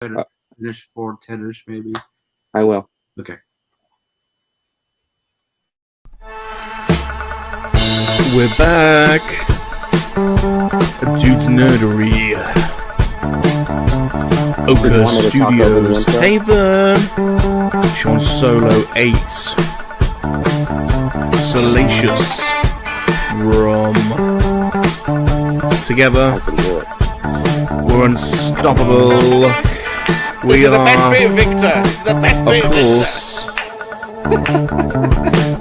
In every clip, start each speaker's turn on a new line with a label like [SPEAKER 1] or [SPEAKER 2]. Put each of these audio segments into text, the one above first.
[SPEAKER 1] Finish 4:10ish maybe.
[SPEAKER 2] I will.
[SPEAKER 1] Okay.
[SPEAKER 3] We're back. Dude's Nerdery. Oka Studios. Hey Vern. Sean Solo 8. Salacious. Rom. Together. We're unstoppable.
[SPEAKER 4] This is the best bit, Victor. This is the best bit,
[SPEAKER 3] of course.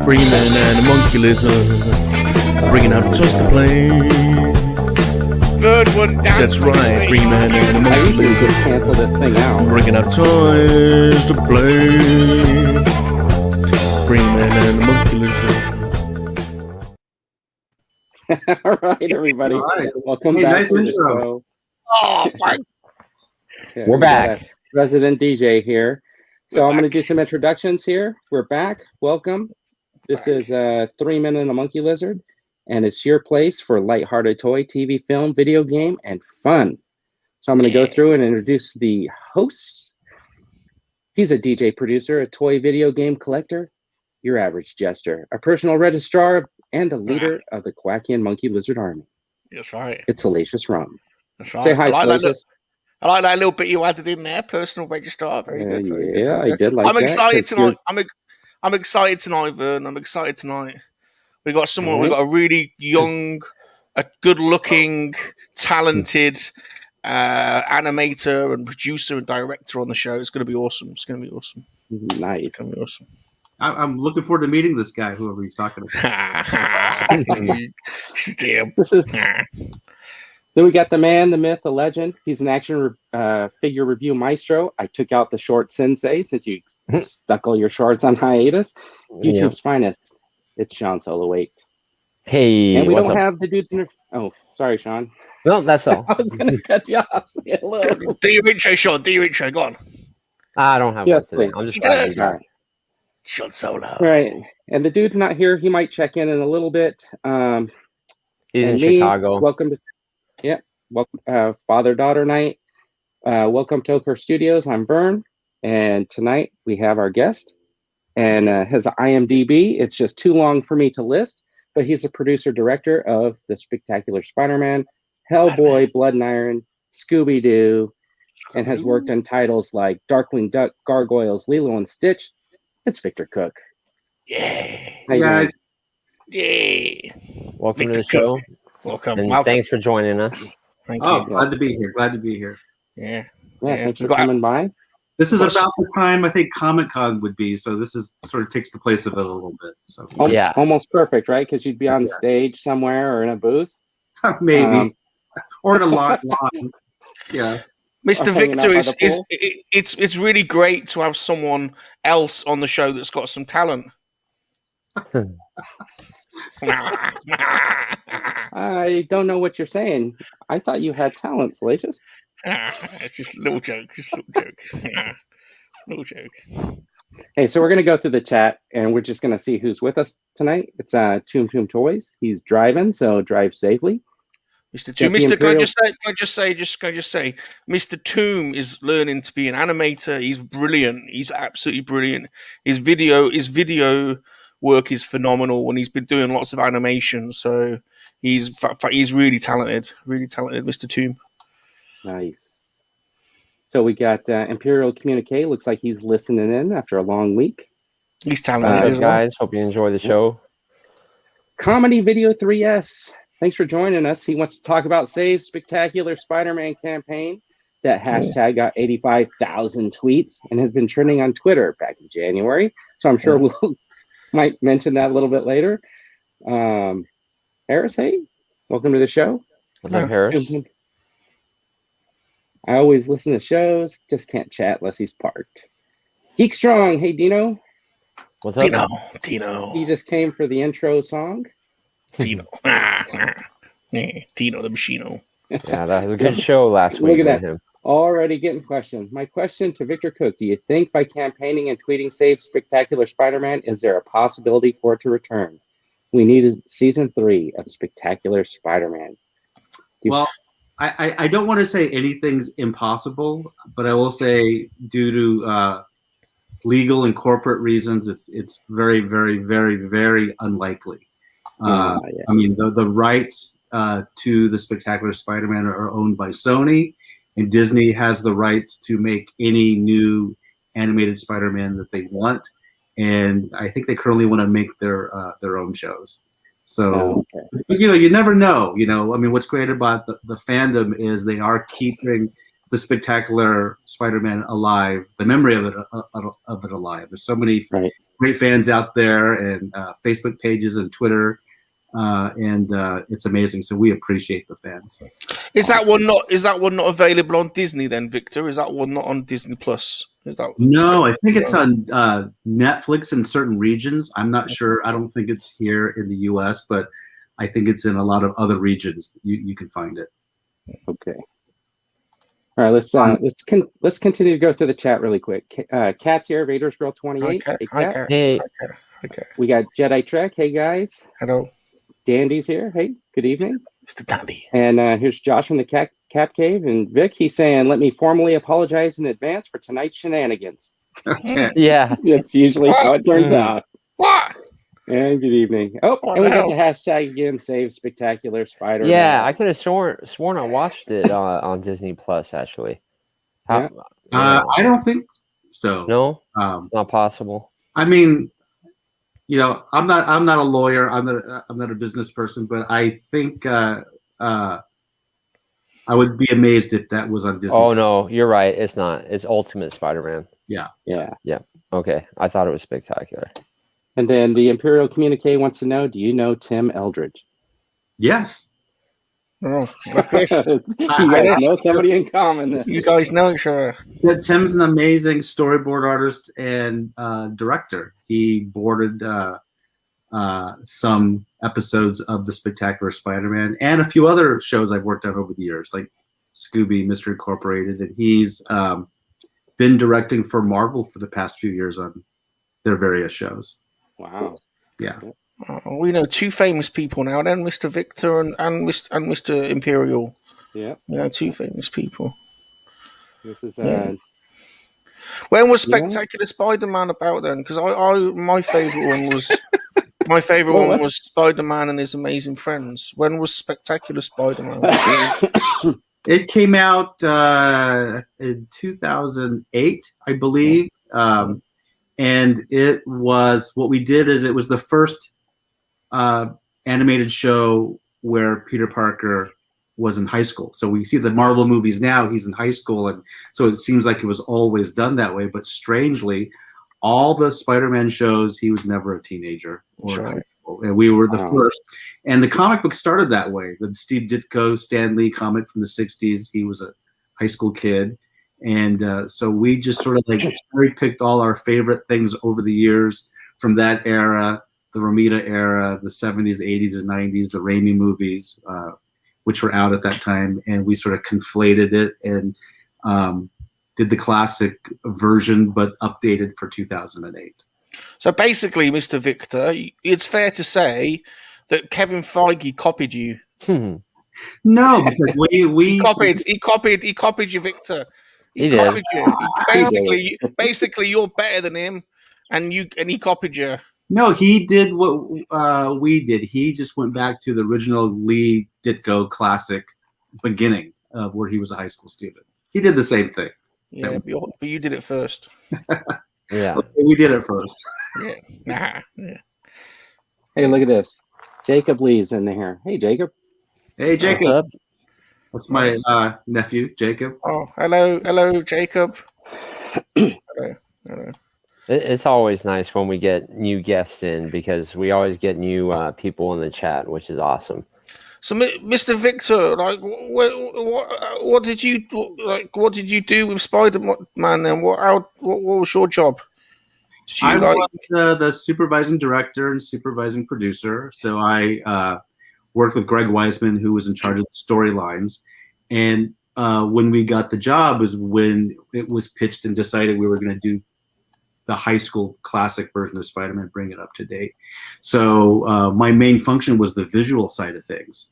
[SPEAKER 3] Freeman and Homunculism, bringing out toys to play.
[SPEAKER 4] Third one down.
[SPEAKER 3] That's right, Freeman and
[SPEAKER 2] I usually
[SPEAKER 3] Homunculism,
[SPEAKER 2] just cancel this thing out.
[SPEAKER 3] bringing out toys to play. Freeman and Homunculism.
[SPEAKER 2] All right, everybody.
[SPEAKER 1] All right.
[SPEAKER 2] Welcome
[SPEAKER 1] Hey,
[SPEAKER 2] back
[SPEAKER 1] nice
[SPEAKER 2] to the
[SPEAKER 1] intro.
[SPEAKER 2] show.
[SPEAKER 4] Oh, my.
[SPEAKER 2] Okay,
[SPEAKER 5] We're
[SPEAKER 2] we got
[SPEAKER 5] back.
[SPEAKER 2] a Resident DJ here. So
[SPEAKER 4] We're
[SPEAKER 2] I'm going to
[SPEAKER 4] back.
[SPEAKER 2] do some introductions here. We're back. Welcome. This
[SPEAKER 4] Back.
[SPEAKER 2] is 3 Men and a Monkey Lizard, and it's your place for lighthearted toy, TV, film, video game, and fun. So I'm going to go through and introduce the hosts. He's a DJ producer, a toy video game collector, your average jester, a personal registrar, and a leader of the Quackian Monkey Lizard Army.
[SPEAKER 4] That's right.
[SPEAKER 2] It's Salacious Rum.
[SPEAKER 4] That's right.
[SPEAKER 2] Say hi,
[SPEAKER 4] I like that
[SPEAKER 2] Salacious.
[SPEAKER 4] I like that little bit you added in there. Personal registrar. Very good. Very good.
[SPEAKER 2] Yeah,
[SPEAKER 4] Very
[SPEAKER 2] I
[SPEAKER 4] good.
[SPEAKER 2] did like
[SPEAKER 4] I'm
[SPEAKER 2] that,
[SPEAKER 4] excited
[SPEAKER 2] 'cause
[SPEAKER 4] tonight. I'm excited tonight, Vern. I'm excited tonight. We got someone. We got a really young, a good-looking, talented animator and producer and director on the show. It's going to be awesome. It's going to be awesome.
[SPEAKER 2] Nice.
[SPEAKER 4] It's going to be awesome.
[SPEAKER 1] I'm looking forward to meeting this guy, whoever he's talking about.
[SPEAKER 4] Damn.
[SPEAKER 2] This is. Then we got the man, the myth, the legend. He's an action figure review maestro. I took out the short sensei since you stuck all your shorts on hiatus. YouTube's finest. It's Sean Solo 8.
[SPEAKER 5] Hey,
[SPEAKER 2] And we
[SPEAKER 5] what's
[SPEAKER 2] don't
[SPEAKER 5] up?
[SPEAKER 2] have the dudes in. Oh, sorry, Sean.
[SPEAKER 5] No, that's all.
[SPEAKER 2] I was going to cut you off. Say hello.
[SPEAKER 4] Do your intro, Sean. Do your intro. Go on.
[SPEAKER 5] I don't have
[SPEAKER 2] Yes,
[SPEAKER 5] one today.
[SPEAKER 2] please.
[SPEAKER 5] I'm just
[SPEAKER 4] He
[SPEAKER 5] glad
[SPEAKER 4] does.
[SPEAKER 5] to be
[SPEAKER 2] All
[SPEAKER 5] back.
[SPEAKER 2] right.
[SPEAKER 4] Sean Solo.
[SPEAKER 2] All right. And the dude's not here. He might check in a little bit.
[SPEAKER 5] He's in
[SPEAKER 2] And me,
[SPEAKER 5] Chicago.
[SPEAKER 2] Welcome to. Yeah. Welcome, father-daughter night. Welcome to Oker Studios. I'm Vern, and tonight we have our guest, and his IMDb. It's just too long for me to list, but he's a producer-director of the Spectacular Spiderman, Hellboy, Blood and Iron, Scooby-Doo, and has worked on titles like Darkwing Duck, Gargoyles, Lilo and Stitch. It's Victor Cook.
[SPEAKER 4] Yeah.
[SPEAKER 2] How you
[SPEAKER 1] Guys,
[SPEAKER 2] doing?
[SPEAKER 4] Yeah.
[SPEAKER 5] Welcome to the
[SPEAKER 4] Victor
[SPEAKER 5] show.
[SPEAKER 4] Cook. Welcome.
[SPEAKER 5] And
[SPEAKER 4] Welcome.
[SPEAKER 5] thanks for joining us.
[SPEAKER 4] Thank
[SPEAKER 1] oh,
[SPEAKER 4] you.
[SPEAKER 1] glad to be here. Glad to be here.
[SPEAKER 4] Yeah.
[SPEAKER 2] Yeah,
[SPEAKER 4] Yeah,
[SPEAKER 2] thanks
[SPEAKER 4] we
[SPEAKER 2] for
[SPEAKER 4] got-
[SPEAKER 2] coming by.
[SPEAKER 1] This is
[SPEAKER 4] What's-
[SPEAKER 1] about the time I think Comic-Con would be, so this is sort of takes the place of it a little bit. So
[SPEAKER 5] Yeah.
[SPEAKER 2] Almost perfect, right? Because you'd be on
[SPEAKER 1] Yeah.
[SPEAKER 2] stage somewhere or in a booth.
[SPEAKER 1] maybe.
[SPEAKER 2] Um,
[SPEAKER 1] Or in a lawn. Yeah.
[SPEAKER 4] Mr.
[SPEAKER 2] Or hanging
[SPEAKER 4] Victor
[SPEAKER 2] out by
[SPEAKER 4] is,
[SPEAKER 2] the
[SPEAKER 4] is
[SPEAKER 2] pool.
[SPEAKER 4] it's really great to have someone else on the show that's got some talent.
[SPEAKER 2] I don't know what you're saying. I thought you had talent, Salacious.
[SPEAKER 4] It's just a little joke. Just a little joke. Little joke.
[SPEAKER 2] Hey, so we're gonna go through the chat and we're just gonna see who's with us tonight. It's Toom Toys. He's driving, so drive safely.
[SPEAKER 4] Mr.
[SPEAKER 2] Get
[SPEAKER 4] Tomb,
[SPEAKER 2] the
[SPEAKER 4] Mr. Can I
[SPEAKER 2] Imperial-
[SPEAKER 4] just say, Mr. Tomb is learning to be an animator. He's brilliant. He's absolutely brilliant. His video work is phenomenal, and he's been doing lots of animation. So he's really talented. Really talented, Mr. Tomb.
[SPEAKER 2] Nice. So we got Imperial Communique. Looks like he's listening in after a long week.
[SPEAKER 4] He's
[SPEAKER 5] What's
[SPEAKER 4] talented
[SPEAKER 5] up,
[SPEAKER 4] as well.
[SPEAKER 5] guys? Hope you enjoy the show.
[SPEAKER 2] Comedy Video 3S. Thanks for joining us. He wants to talk about Save Spectacular Spider-Man campaign. That hashtag got 85,000 tweets and has been trending on Twitter back in January. So I'm sure we'll might mention that a little bit later. Harris, hey, welcome to the show.
[SPEAKER 5] What's up, Harris?
[SPEAKER 2] I always listen to shows, just can't chat unless he's parked. Geek Strong, hey Dino.
[SPEAKER 5] What's up?
[SPEAKER 4] Dino.
[SPEAKER 2] He just came for the intro song.
[SPEAKER 4] Dino. Yeah, Dino the Machino.
[SPEAKER 5] Yeah, that was a good show last
[SPEAKER 2] Look
[SPEAKER 5] week
[SPEAKER 2] at
[SPEAKER 5] with
[SPEAKER 2] that.
[SPEAKER 5] him.
[SPEAKER 2] Already getting questions. My question to Victor Cook, do you think by campaigning and tweeting Save Spectacular Spider-Man, is there a possibility for it to return? We need season 3 of Spectacular Spider-Man.
[SPEAKER 1] Well, I don't want to say anything's impossible, but I will say due to legal and corporate reasons, it's very, very, very, very unlikely.
[SPEAKER 2] Yeah.
[SPEAKER 1] I mean, the rights to the Spectacular Spider-Man are owned by Sony, and Disney has the rights to make any new animated Spider-Man that they want. And I think they currently want to make their own shows. So, but, you never know. I mean, what's great about the fandom is they are keeping the Spectacular Spider-Man alive, the memory of it alive. There's so many great fans out there, and Facebook pages and Twitter, and it's amazing. So we appreciate the fans.
[SPEAKER 4] Is that one not available on Disney then, Victor? Is that one not on Disney Plus?
[SPEAKER 1] No, I think it's on Netflix in certain regions. I'm not sure. I don't think it's here in the U.S., but I think it's in a lot of other regions. You can find it.
[SPEAKER 2] Okay. All right, let's continue to go through the chat really quick. Kat's here, Raiders Girl 28.
[SPEAKER 4] Okay.
[SPEAKER 2] Hey, Kat.
[SPEAKER 5] Hey.
[SPEAKER 4] Okay.
[SPEAKER 2] We got Jedi Trek. Hey guys.
[SPEAKER 4] Hello.
[SPEAKER 2] Dandy's here. Hey, good evening.
[SPEAKER 4] Mr. Dandy.
[SPEAKER 2] And here's Josh from the Cap Cave, and Vic. He's saying, "Let me formally apologize in advance for tonight's shenanigans."
[SPEAKER 1] Okay.
[SPEAKER 5] Yeah.
[SPEAKER 2] That's usually how it turns out.
[SPEAKER 4] What?
[SPEAKER 2] And good evening. Oh, and we got the hashtag again. Save Spectacular Spider-Man.
[SPEAKER 5] Yeah, I could have sworn I watched it on Disney Plus actually.
[SPEAKER 2] Yeah.
[SPEAKER 1] I don't think so.
[SPEAKER 5] No, it's not possible.
[SPEAKER 1] I mean, I'm not a lawyer. I'm not a business person, but I think I would be amazed if that was on Disney.
[SPEAKER 5] Oh no, you're right. It's not. It's Ultimate Spider-Man.
[SPEAKER 1] Yeah.
[SPEAKER 5] Okay, I thought it was Spectacular.
[SPEAKER 2] And then the Imperial Communique wants to know: do you know Tim Eldridge?
[SPEAKER 1] Yes.
[SPEAKER 4] Oh, look this.
[SPEAKER 2] You guys know somebody in common.
[SPEAKER 4] You guys know each other.
[SPEAKER 1] Yeah, Tim's an amazing storyboard artist and director. He boarded some episodes of the Spectacular Spider-Man and a few other shows I've worked on over the years, like Scooby, Mystery Incorporated, and he's been directing for Marvel for the past few years on their various shows.
[SPEAKER 2] Wow.
[SPEAKER 1] Yeah.
[SPEAKER 4] We know two famous people now then, Mr. Victor and Mr. Imperial.
[SPEAKER 2] Yeah.
[SPEAKER 4] Two famous people.
[SPEAKER 2] This is
[SPEAKER 4] When was Spectacular Spider-Man about then? Because my favourite one was one was Spider-Man and His Amazing Friends. When was Spectacular Spider-Man?
[SPEAKER 1] It came out in 2008, I believe. And it was, what we did is it was the first animated show where Peter Parker was in high school. So we see the Marvel movies now, he's in high school, and so it seems like it was always done that way. But strangely, all the Spider-Man shows, he was never a teenager or high school, and we were the first. And the comic book started that way. The Steve Ditko, Stan Lee comic from the 60s, he was a high school kid. And so we just sort of like cherry-picked all our favorite things over the years from that era, the Romita era, the 70s, 80s, and 90s, the Raimi movies, which were out at that time. And we sort of conflated it and did the classic version, but updated for 2008. So
[SPEAKER 4] basically, Mr. Victor, it's fair to say that Kevin Feige copied you.
[SPEAKER 1] No, because we
[SPEAKER 4] he copied you, Victor. He copied you. Basically, you're better than him, and he copied you.
[SPEAKER 1] No, he did what we did. He just went back to the original Lee Ditko classic beginning of where he was a high school student. He did the same thing.
[SPEAKER 4] Yeah, but you did it first.
[SPEAKER 5] Yeah,
[SPEAKER 1] we did it first.
[SPEAKER 4] Yeah.
[SPEAKER 2] Hey, look at this. Jacob Lee's in here. Hey, Jacob.
[SPEAKER 1] Hey, Jacob.
[SPEAKER 5] What's up?
[SPEAKER 1] That's my nephew, Jacob.
[SPEAKER 4] Oh, hello, Jacob. Hello.
[SPEAKER 5] It's always nice when we get new guests in because we always get new people in the chat, which is awesome.
[SPEAKER 4] So, Mr. Victor, like, what did you like? What did you do with Spider-Man? Then what was your job?
[SPEAKER 1] I was the supervising director and supervising producer. So I worked with Greg Weisman, who was in charge of the storylines. And when we got the job was when it was pitched and decided we were going to do the high school classic version of Spider-Man, bring it up to date. So my main function was the visual side of things.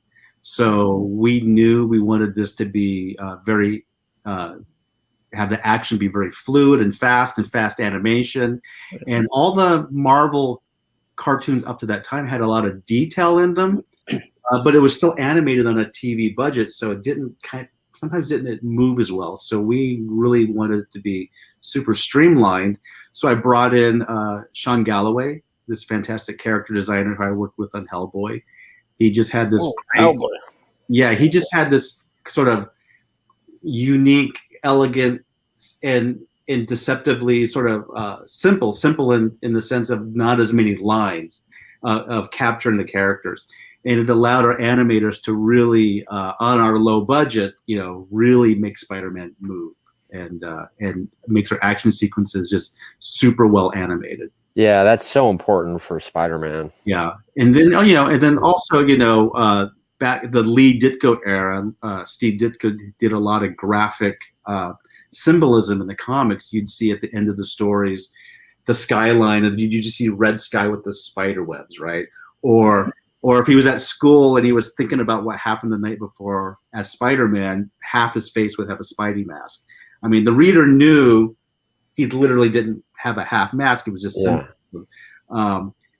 [SPEAKER 1] So we knew we wanted this to be very have the action be very fluid and fast animation, and all the Marvel cartoons up to that time had a lot of detail in them, but it was still animated on a TV budget, so it sometimes didn't move as well. So we really wanted it to be super streamlined. So I brought in Sean Galloway, this fantastic character designer who I worked with on Hellboy. He just had this
[SPEAKER 4] Hellboy.
[SPEAKER 1] Yeah, he just had this sort of unique, elegant, and deceptively sort of simple in the sense of not as many lines of capturing the characters. And it allowed our animators to really, on our low budget, really make Spider-Man move and makes our action sequences just super well animated.
[SPEAKER 5] Yeah, that's so important for Spider-Man.
[SPEAKER 1] Yeah, and then also back the Lee Ditko era, Steve Ditko did a lot of graphic symbolism in the comics. You'd see at the end of the stories the skyline, and you just see red sky with the spider webs, right? Or if he was at school and he was thinking about what happened the night before as Spider-Man, half his face would have a Spidey mask. I mean, the reader knew he literally didn't have a half mask. It was just simple.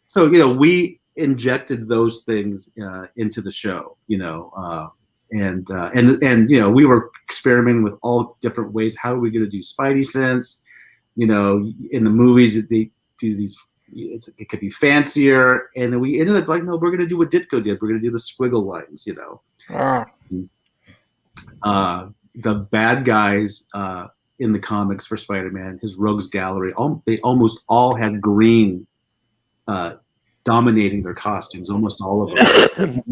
[SPEAKER 1] So we injected those things into the show, and we were experimenting with all different ways. How are we going to do Spidey sense? In the movies they do these. It could be fancier, and then we ended up like, no, we're going to do what Ditko did. We're going to do the squiggle lines. The bad guys in the comics for Spider-Man, his rogues gallery, they almost all had green dominating their costumes, almost all of them.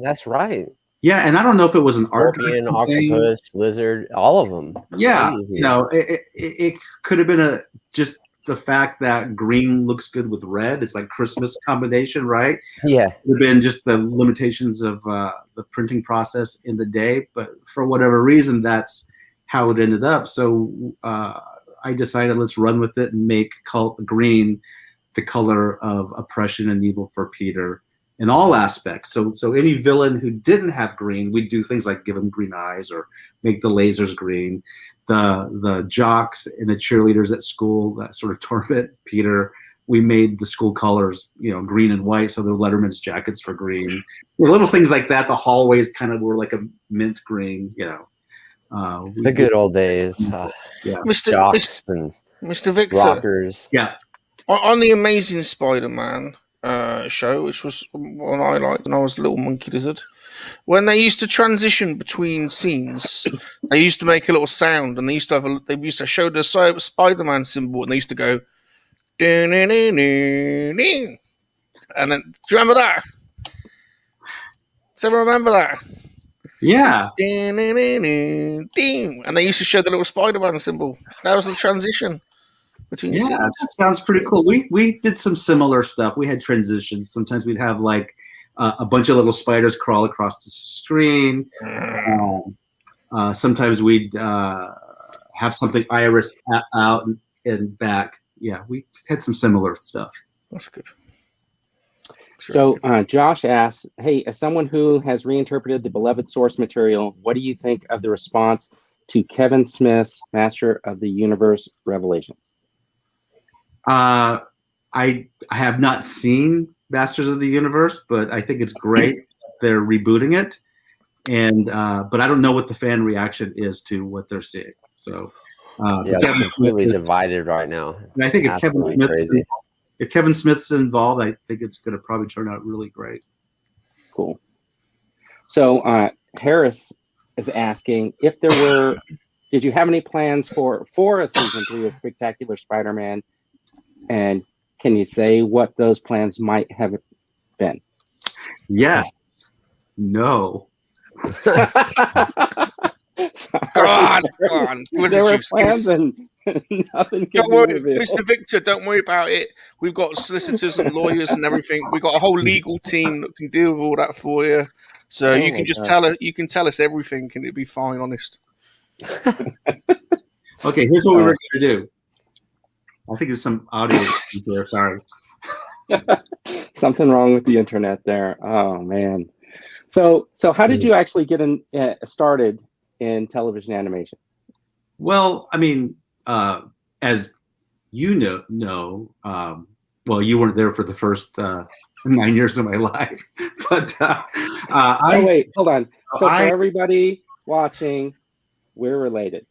[SPEAKER 5] That's right.
[SPEAKER 1] Yeah, and I don't know if it was an art
[SPEAKER 5] Scorpion, octopus, lizard, all of them.
[SPEAKER 1] Yeah, it could have been just the fact that green looks good with red. It's like Christmas combination, right?
[SPEAKER 5] Yeah.
[SPEAKER 1] It would have been just the limitations of the printing process in the day, but for whatever reason, that's how it ended up. So I decided let's run with it and make green the color of oppression and evil for Peter in all aspects. So any villain who didn't have green, we'd do things like give him green eyes or make the lasers green. The jocks and the cheerleaders at school that sort of torment Peter, we made the school colors, green and white, so the Letterman's jackets were green. Little things like that. The hallways kind of were like a mint green,
[SPEAKER 5] the good old days.
[SPEAKER 1] Yeah.
[SPEAKER 4] Mr. Victor.
[SPEAKER 5] Rockers.
[SPEAKER 1] Yeah.
[SPEAKER 4] On the Amazing Spider-Man show, which was one I liked when I was a little monkey lizard, when they used to transition between scenes, they used to make a little sound, and they used to show the Spider-Man symbol, and they used to go, and then, do you remember that? Does everyone remember that?
[SPEAKER 1] Yeah.
[SPEAKER 4] And they used to show the little Spider-Man symbol. That was the transition between scenes.
[SPEAKER 1] That sounds pretty cool. We did some similar stuff. We had transitions. Sometimes we'd have like a bunch of little spiders crawl across the screen. Sometimes we'd have something iris out and back. Yeah, we had some similar stuff.
[SPEAKER 4] That's good.
[SPEAKER 2] So Josh asks, hey, as someone who has reinterpreted the beloved source material, what do you think of the response to Kevin Smith's Master of the Universe Revelations?
[SPEAKER 1] I have not seen Masters of the Universe, but I think it's great they're rebooting it, and but I don't know what the fan reaction is to what they're seeing. So
[SPEAKER 5] it's completely divided right now.
[SPEAKER 1] I think if Kevin Smith's involved, I think it's going to probably turn out really great.
[SPEAKER 2] Cool. So Harris is asking if there were, did you have any plans for a season 3 of Spectacular Spider-Man? And can you say what those plans might have been?
[SPEAKER 1] Yes. No.
[SPEAKER 4] God.
[SPEAKER 2] There were plans and nothing.
[SPEAKER 4] Don't worry, Mr. Victor. Don't worry about it. We've got solicitors and lawyers and everything. We've got a whole legal team that can deal with all that for you. So you can just tell us. You can tell us everything, and it'll be fine. Honest.
[SPEAKER 1] Okay. Here's what we were going to do. I think there's some audio there. Sorry.
[SPEAKER 2] Something wrong with the internet there. Oh man. So how did you actually get started in television animation?
[SPEAKER 1] Well, I mean, as you well, you weren't there for the first 9 years of my life, but
[SPEAKER 2] wait, hold on. So for everybody watching, we're related.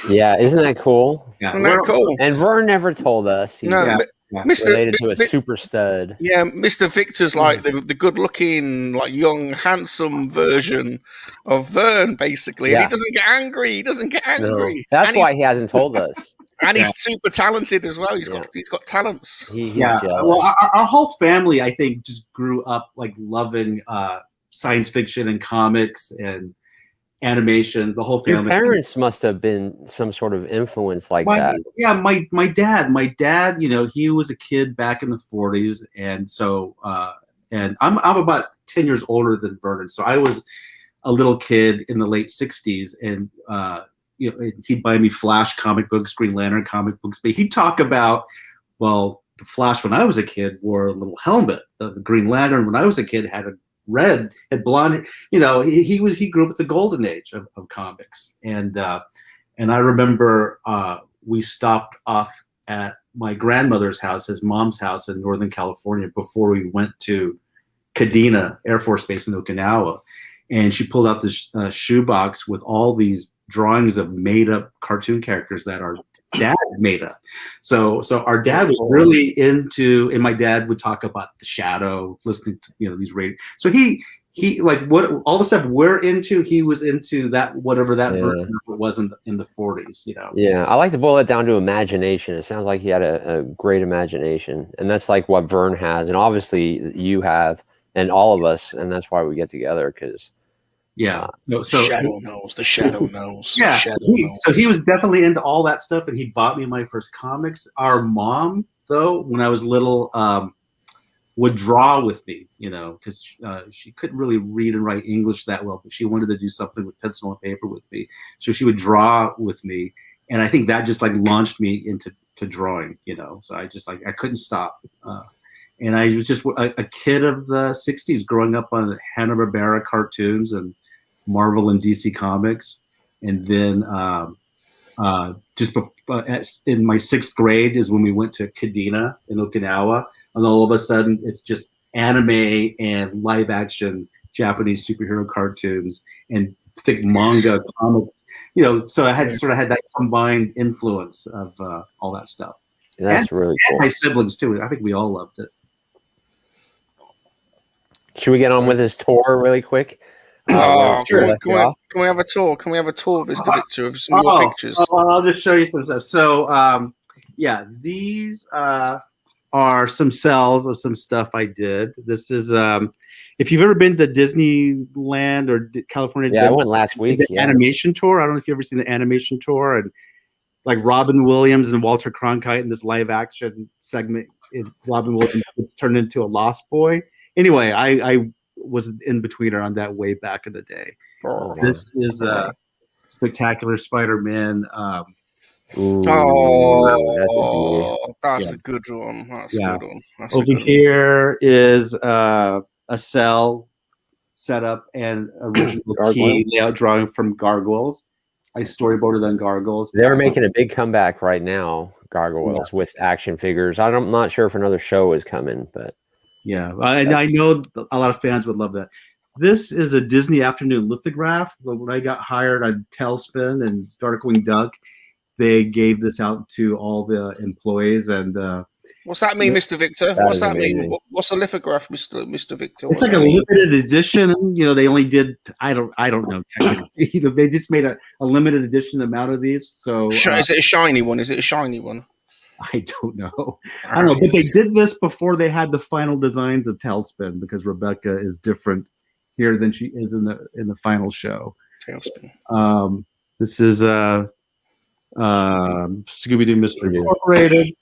[SPEAKER 5] Yeah, isn't that cool?
[SPEAKER 1] Yeah,
[SPEAKER 4] Isn't that cool?
[SPEAKER 5] And Vern never told us he's related to a super stud.
[SPEAKER 4] Yeah, Mr. Victor's like the good-looking, like young, handsome version of Vern, basically. And he doesn't get angry. He doesn't get angry.
[SPEAKER 5] No. That's why he hasn't told us.
[SPEAKER 4] And he's super talented as well. He's got talents.
[SPEAKER 5] He's
[SPEAKER 1] jealous. Well, our whole family, I think, just grew up like loving science fiction and comics and animation. The whole family.
[SPEAKER 5] Your parents must have been some sort of influence like that.
[SPEAKER 1] Yeah, my dad, you know, he was a kid back in the 40s, and so and I'm about 10 years older than Vernon, so I was a little kid in the late 60s, and you know, he'd buy me Flash comic books, Green Lantern comic books, but he'd talk about, well, the Flash when I was a kid wore a little helmet. The Green Lantern when I was a kid had blonde. You know, he grew up with the golden age of comics, and I remember we stopped off at my grandmother's house, his mom's house in Northern California, before we went to Kadena Air Force Base in Okinawa, and she pulled out this shoebox with all these drawings of made-up cartoon characters that our dad made up. So our dad was really into, and my dad would talk about the Shadow, listening to, you know, these radio. So he like what all the stuff we're into, he was into that, whatever that version of it was in the 40s, you know.
[SPEAKER 5] Yeah, I like to boil it down to imagination. It sounds like he had a great imagination, and that's like what Vern has, and obviously you have, and all of us, and that's why we get together, because
[SPEAKER 1] so
[SPEAKER 4] Shadow knows. The Shadow knows.
[SPEAKER 1] Yeah.
[SPEAKER 4] Shadow knows.
[SPEAKER 1] So he was definitely into all that stuff, and he bought me my first comics. Our mom, though, when I was little, would draw with me, you know, because she couldn't really read and write English that well, but she wanted to do something with pencil and paper with me. So she would draw with me, and I think that just like launched me into drawing, you know. So I just like I couldn't stop. And I was just a kid of the 60s growing up on Hanna-Barbera cartoons and Marvel and DC Comics, and then just in my 6th grade is when we went to Kadena in Okinawa, and all of a sudden it's just anime and live action Japanese superhero cartoons and thick manga comics, you know. So I had sort of had that combined influence of all that stuff.
[SPEAKER 5] That's really cool.
[SPEAKER 1] And my siblings too. I think we all loved it.
[SPEAKER 5] Should we get on with his tour really quick?
[SPEAKER 4] Sure. Can we have a tour? Can we have a tour of Mr. Victor of some of your pictures?
[SPEAKER 1] I'll just show you some stuff. So, these are some cells of some stuff I did. This is, if you've ever been to Disneyland or California,
[SPEAKER 5] I went last week.
[SPEAKER 1] The animation tour. I don't know if you've ever seen the animation tour, and like Robin Williams and Walter Cronkite in this live action segment. Robin Williams was turned into a Lost Boy. Anyway, I was in betweener on that way back in the day. This is Spectacular Spiderman.
[SPEAKER 4] That's a good one. That's a good one.
[SPEAKER 1] Over here is a cell setup and original key layout drawing from Gargoyles. I storyboarded on Gargoyles.
[SPEAKER 5] They're making a big comeback right now, Gargoyles, with action figures. I'm not sure if another show is coming, but
[SPEAKER 1] yeah, and I know a lot of fans would love that. This is a Disney Afternoon lithograph. When I got hired on Tailspin and Darkwing Duck, they gave this out to all the employees. And
[SPEAKER 4] what's that mean, Mr. Victor? What's that mean? What's a lithograph, Mr. Victor?
[SPEAKER 1] It's like a limited edition. You know, they only did I don't know technically. You know, they just made a limited edition amount of these. So
[SPEAKER 4] is it a shiny one? Is it a shiny one?
[SPEAKER 1] I don't know. I don't know, but they did this before they had the final designs of Tailspin, because Rebecca is different here than she is in the final show.
[SPEAKER 4] Tailspin.
[SPEAKER 1] This is Scooby-Doo Mystery Incorporated,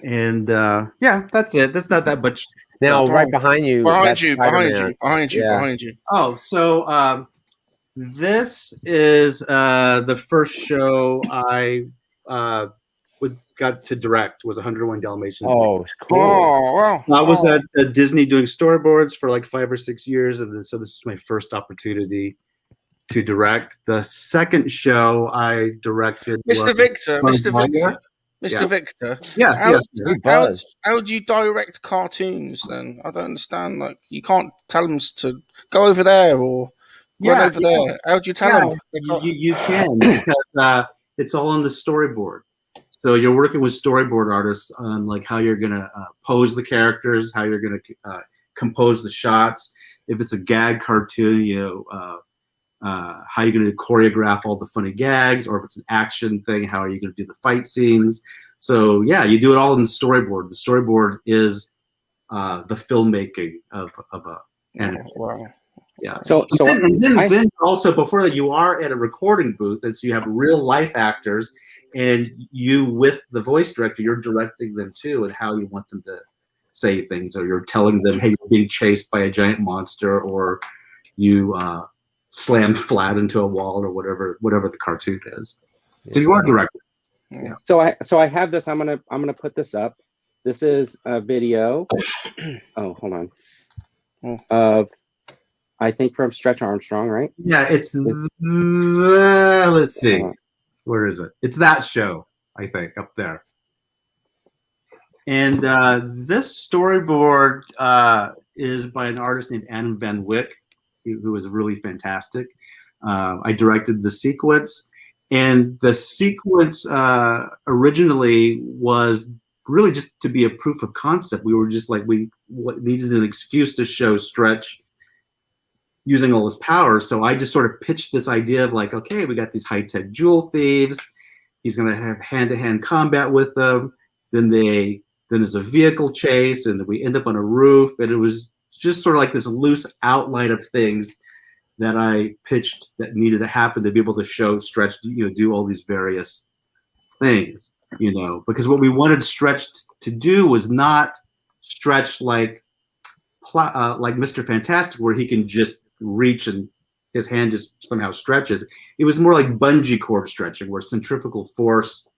[SPEAKER 1] and that's it. That's not that much.
[SPEAKER 5] Now, right behind you,
[SPEAKER 4] behind you.
[SPEAKER 1] Oh, so this is the first show I got to direct was 101 Dalmatians.
[SPEAKER 5] Oh, it's cool.
[SPEAKER 4] Oh, wow.
[SPEAKER 1] I was at Disney doing storyboards for like 5 or 6 years, and so this is my first opportunity to direct. The second show I directed
[SPEAKER 4] Mr. Victor, Mr. Victor, Mr.
[SPEAKER 1] Yeah.
[SPEAKER 4] Victor.
[SPEAKER 1] Yes,
[SPEAKER 4] How,
[SPEAKER 1] yes.
[SPEAKER 4] how do you direct cartoons then? I don't understand. Like, you can't tell them to go over there or run over there. How do you tell them?
[SPEAKER 1] You can because it's all on the storyboard. So you're working with storyboard artists on like how you're gonna pose the characters, how you're gonna compose the shots. If it's a gag cartoon, how you're gonna choreograph all the funny gags, or if it's an action thing, how are you gonna do the fight scenes? So yeah, you do it all in the storyboard. The storyboard is the filmmaking of a animation.
[SPEAKER 4] Wow.
[SPEAKER 1] Yeah.
[SPEAKER 2] So
[SPEAKER 1] then also before that, you are at a recording booth, and so you have real life actors, and you with the voice director, you're directing them too, and how you want them to say things, or you're telling them, hey, you're being chased by a giant monster, or you slammed flat into a wall, or whatever the cartoon is. So you are directing.
[SPEAKER 4] Yeah.
[SPEAKER 2] So I have this. I'm gonna put this up. This is a video. Oh, hold on. Of I think from Stretch Armstrong, right?
[SPEAKER 1] Yeah, it's let's see, where is it? It's that show, I think, up there. And this storyboard is by an artist named Adam Van Wyck, who is really fantastic. I directed the sequence, and the sequence originally was really just to be a proof of concept. We were just like, we needed an excuse to show Stretch using all his powers. So I just sort of pitched this idea of like, okay, we got these high-tech jewel thieves. He's going to have hand-to-hand combat with them. Then there's a vehicle chase, and we end up on a roof. And it was just sort of like this loose outline of things that I pitched that needed to happen to be able to show Stretch, do all these various things, because what we wanted Stretch to do was not Stretch like Mr. Fantastic, where he can just reach and his hand just somehow stretches. It was more like bungee cord stretching, where centrifugal force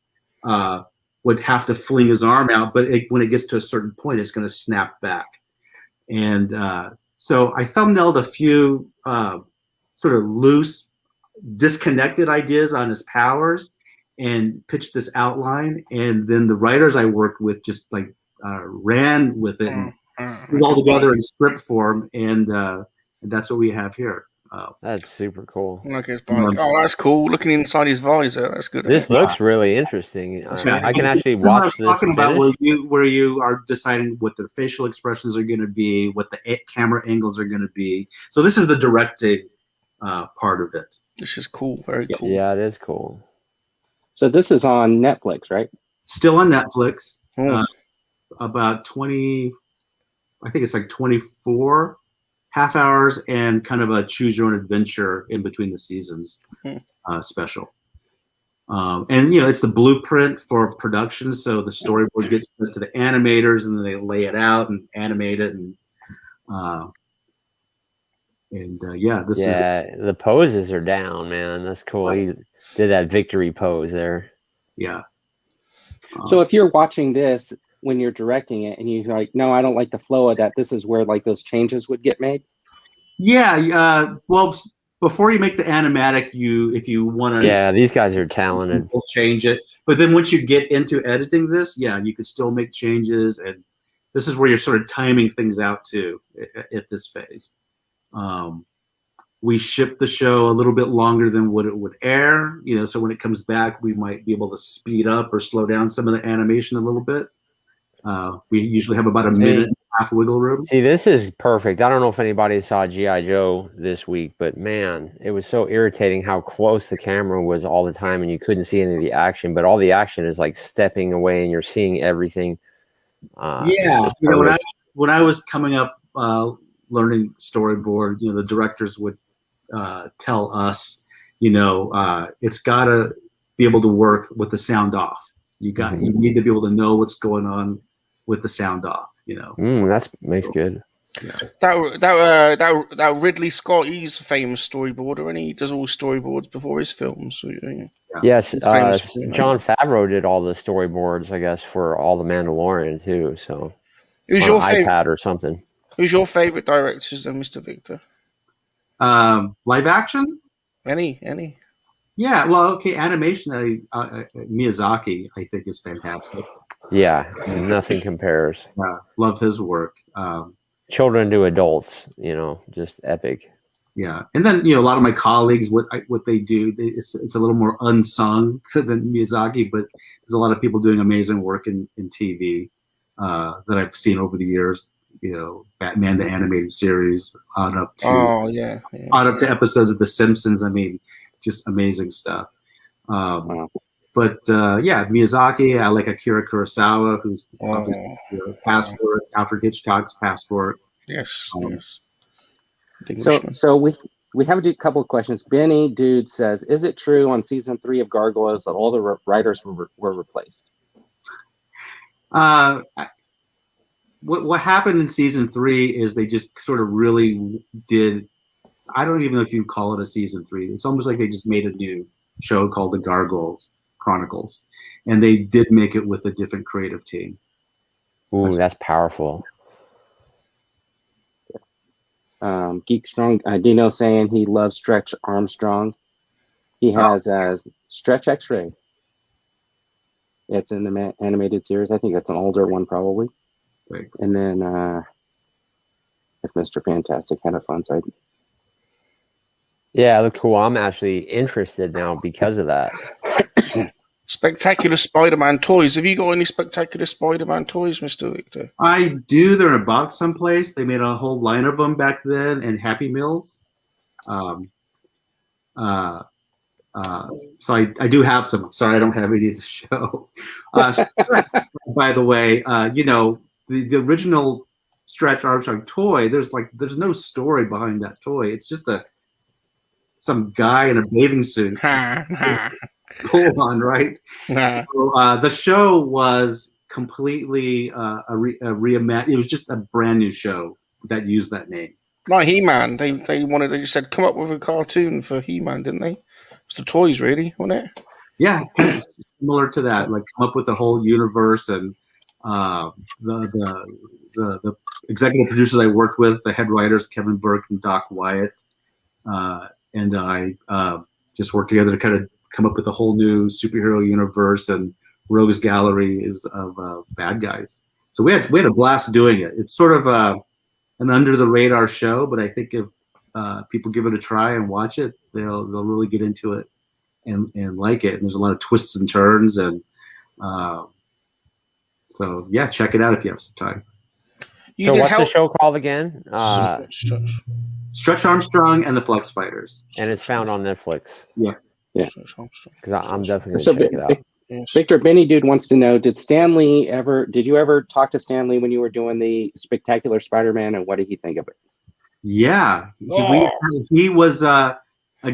[SPEAKER 1] would have to fling his arm out, but when it gets to a certain point, it's going to snap back. And so I thumbnailed a few sort of loose, disconnected ideas on his powers and pitched this outline. And then the writers I worked with just like ran with it and put it all together in script form. And that's what we have here.
[SPEAKER 5] That's super cool.
[SPEAKER 4] Okay, that's cool. Looking inside his visor, that's good.
[SPEAKER 5] This looks really interesting. I can actually watch this.
[SPEAKER 1] Talking about where you are deciding what the facial expressions are going to be, what the camera angles are going to be. So this is the directing part of it.
[SPEAKER 4] This is cool. Very cool.
[SPEAKER 5] Yeah, it is cool.
[SPEAKER 2] So this is on Netflix, right?
[SPEAKER 1] Still on Netflix. About 20, I think it's like 24 half hours and kind of a choose your own adventure in between the seasons special. And it's the blueprint for production. So the storyboard gets sent to the animators, and then they lay it out and animate it. And
[SPEAKER 5] the poses are down, man. That's cool. Right. He did that victory pose there.
[SPEAKER 1] Yeah.
[SPEAKER 2] So if you're watching this when you're directing it and you're like, no, I don't like the flow of that, this is where like those changes would get made?
[SPEAKER 1] Yeah. Well, before you make the animatic, if you want to...
[SPEAKER 5] Yeah, these guys are talented.
[SPEAKER 1] We'll change it. But then once you get into editing this, you can still make changes. And this is where you're sort of timing things out too at this phase. We ship the show a little bit longer than what it would air. So when it comes back, we might be able to speed up or slow down some of the animation a little bit. We usually have about a minute and a half wiggle room.
[SPEAKER 5] See, this is perfect. I don't know if anybody saw G.I. Joe this week, but man, it was so irritating how close the camera was all the time, and you couldn't see any of the action, but all the action is like stepping away and you're seeing everything.
[SPEAKER 1] When I was coming up learning storyboard, the directors would tell us, it's got to be able to work with the sound off. You need to be able to know what's going on with the sound off.
[SPEAKER 5] That makes good.
[SPEAKER 1] Yeah.
[SPEAKER 4] That Ridley Scott, he's a famous storyboarder, and he does all storyboards before his films. So,
[SPEAKER 5] Yes,
[SPEAKER 4] He's famous for doing
[SPEAKER 5] John
[SPEAKER 4] that.
[SPEAKER 5] Favreau did all the storyboards, I guess, for all the Mandalorian too. So
[SPEAKER 4] Who's
[SPEAKER 5] on
[SPEAKER 4] your
[SPEAKER 5] an
[SPEAKER 4] favorite?
[SPEAKER 5] iPad or something.
[SPEAKER 4] Who's your favorite directors then, Mr. Victor?
[SPEAKER 1] Live action?
[SPEAKER 4] Any?
[SPEAKER 1] Yeah, well, okay, animation. Miyazaki, I think, is fantastic.
[SPEAKER 5] Yeah, nothing compares.
[SPEAKER 1] Love his work.
[SPEAKER 5] Children to adults, just epic.
[SPEAKER 1] Yeah, and then a lot of my colleagues, what they do, it's a little more unsung than Miyazaki, but there's a lot of people doing amazing work in TV that I've seen over the years. Batman the animated series on up to episodes of The Simpsons. I mean, just amazing stuff. But yeah, Miyazaki. I like Akira Kurosawa, who's obviously Passport, Alfred Hitchcock's Passport.
[SPEAKER 4] Yes.
[SPEAKER 2] So we have a couple of questions. Benny Dude says, "Is it true on season 3 of Gargoyles that all the writers were replaced?"
[SPEAKER 1] What happened in season 3 is they just sort of really did. I don't even know if you call it a season 3. It's almost like they just made a new show called The Gargoyles Chronicles, and they did make it with a different creative team.
[SPEAKER 5] Ooh, that's powerful.
[SPEAKER 2] Geek Strong Dino saying he loves Stretch Armstrong. He has Stretch X-Ray. It's in the animated series. I think that's an older one, probably.
[SPEAKER 1] Thanks.
[SPEAKER 2] And then if Mr. Fantastic had a fun side.
[SPEAKER 5] Yeah, look cool. I'm actually interested now because of that.
[SPEAKER 4] Spectacular Spider-Man toys. Have you got any Spectacular Spider-Man toys, Mr. Victor?
[SPEAKER 1] I do. They're in a box someplace. They made a whole line of them back then, and Happy Meals. So I do have some. I'm sorry, I don't have any to show. By the way, the original Stretch Armstrong toy. There's no story behind that toy. It's just some guy in a bathing suit. Pull on, right? So the show was completely a reimagined. It was just a brand new show that used that name.
[SPEAKER 4] Like He-Man, they just said come up with a cartoon for He-Man, didn't they? It's the toys, really, wasn't it?
[SPEAKER 1] Yeah, kind of similar to that. Like come up with a whole universe, and the executive producers I worked with, the head writers Kevin Burke and Doc Wyatt, and I just worked together to kind of come up with a whole new superhero universe and rogues gallery of bad guys. So we had a blast doing it. It's sort of an under the radar show, but I think if people give it a try and watch it, they'll really get into it and like it. And there's a lot of twists and turns, and so yeah, check it out if you have some time.
[SPEAKER 5] So what's the show called again?
[SPEAKER 1] Stretch Armstrong and the Flex Fighters.
[SPEAKER 5] And it's found on Netflix.
[SPEAKER 1] Yeah.
[SPEAKER 5] Because I'm definitely going to check it out.
[SPEAKER 4] Yes.
[SPEAKER 2] Victor, Benny Dude wants to know, did you ever talk to Stan Lee when you were doing the Spectacular Spider-Man, and what did he think of it?
[SPEAKER 1] Yeah. He was a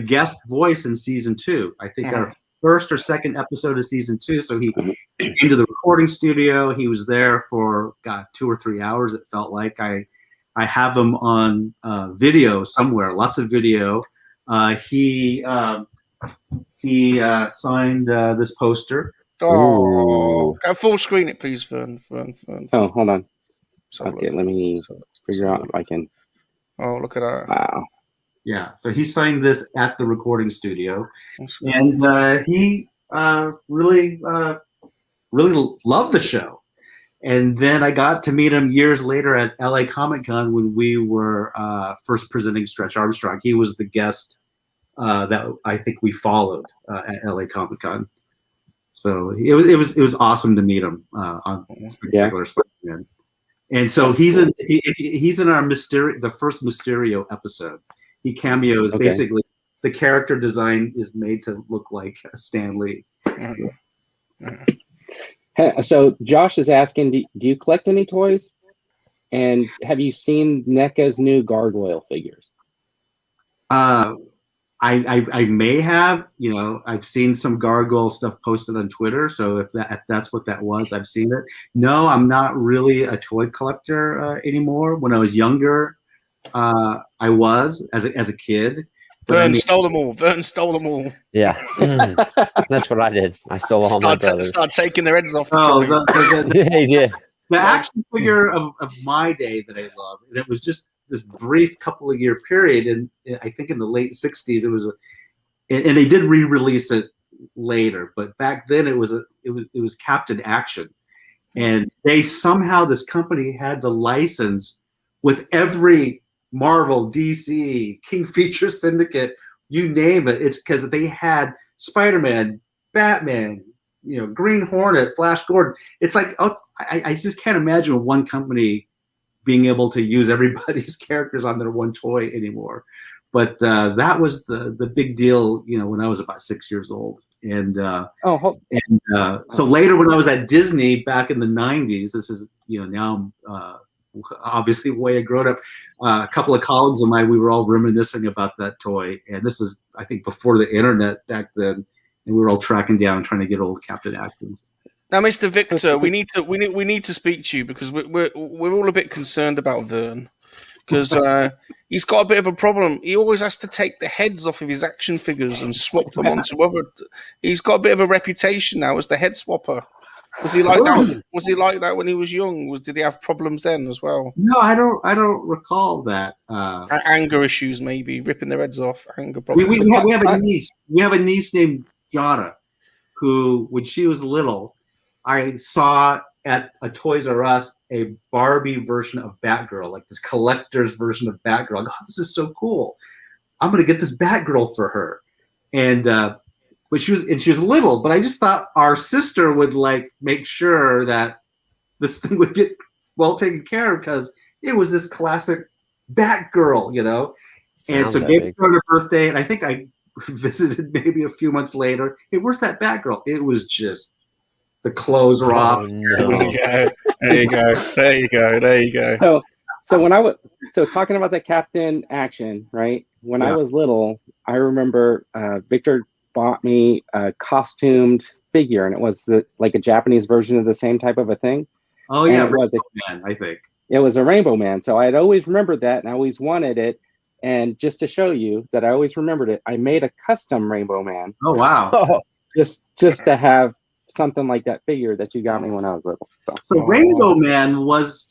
[SPEAKER 1] guest voice in season 2. I think our first or second episode of season 2. So he came to the recording studio. He was there for 2 or 3 hours. It felt like I have him on video somewhere. Lots of video. He signed this poster.
[SPEAKER 4] Oh, full screen it, please, Fern.
[SPEAKER 2] Oh, hold on. Okay, let me figure out if I can.
[SPEAKER 4] Oh, look at that!
[SPEAKER 2] Wow.
[SPEAKER 1] Yeah, so he signed this at the recording studio, and he really loved the show. And then I got to meet him years later at LA Comic-Con when we were first presenting Stretch Armstrong. He was the guest that I think we followed at LA Comic-Con. So it was awesome to meet him on Spectacular Spiderman. And so he's in our the first Mysterio episode. He cameos. Okay. Basically, the character design is made to look like Stan Lee.
[SPEAKER 2] So Josh is asking, do you collect any toys? And have you seen NECA's new gargoyle figures?
[SPEAKER 1] I may have. I've seen some gargoyle stuff posted on Twitter. So if that's what that was, I've seen it. No, I'm not really a toy collector anymore. When I was younger, I was as a kid. But I
[SPEAKER 4] Vern
[SPEAKER 1] mean,
[SPEAKER 4] stole them all. Vern stole them all.
[SPEAKER 5] Yeah, that's what I did. I stole all my brothers.
[SPEAKER 4] Start taking their heads off the
[SPEAKER 1] oh,
[SPEAKER 4] toys.
[SPEAKER 5] Yeah, he did.
[SPEAKER 1] the action figure of my day that I love, and it was just this brief couple of year period, and I think in the late '60s it was, and they did re-release it later, but back then it was Captain Action, and they somehow, this company had the license with every Marvel, DC, King Feature Syndicate, you name it. It's because they had Spider-Man, Batman, Green Hornet, Flash Gordon. It's like, I just can't imagine one company being able to use everybody's characters on their one toy anymore. But that was the big deal, when I was about 6 years old. And so later, when I was at Disney back in the '90s, this is now I'm obviously way grown up. A couple of colleagues of mine, we were all reminiscing about that toy, and this is, I think, before the internet back then, and we were all tracking down trying to get old Captain Atkins.
[SPEAKER 4] Now, Mr. Victor, we need to speak to you because we're all a bit concerned about Vern, because he's got a bit of a problem. He always has to take the heads off of his action figures and swap them onto other. He's got a bit of a reputation now as the head swapper. Was he like that? Was he like that when he was young? Did he have problems then as well?
[SPEAKER 1] No, I don't recall that.
[SPEAKER 4] Anger issues, maybe ripping their heads off. Anger problems.
[SPEAKER 1] We have a niece. We have a niece named Gianna, who, when she was little, I saw at a Toys R Us a Barbie version of Batgirl, like this collector's version of Batgirl. I go, oh, this is so cool. I'm gonna get this Batgirl for her, and. But she was little, but I just thought our sister would make sure that this thing would get well taken care of, because it was this classic Batgirl, And so gave her her birthday, and I think I visited maybe a few months later. Hey, where's that Batgirl? It was just, the clothes were off.
[SPEAKER 5] No.
[SPEAKER 4] There you go.
[SPEAKER 2] So talking about the Captain Action, right? When I
[SPEAKER 1] Yeah.
[SPEAKER 2] was little, I remember Victor bought me a costumed figure, and it was like a Japanese version of the same type of a thing.
[SPEAKER 1] Oh yeah,
[SPEAKER 2] it was
[SPEAKER 1] Man, I think.
[SPEAKER 2] It was a Rainbow Man. So I had always remembered that, and I always wanted it. And just to show you that I always remembered it, I made a custom Rainbow Man.
[SPEAKER 1] Oh wow.
[SPEAKER 5] Oh,
[SPEAKER 2] Just to have something like that figure that you got me when I was little.
[SPEAKER 1] So Rainbow Man was,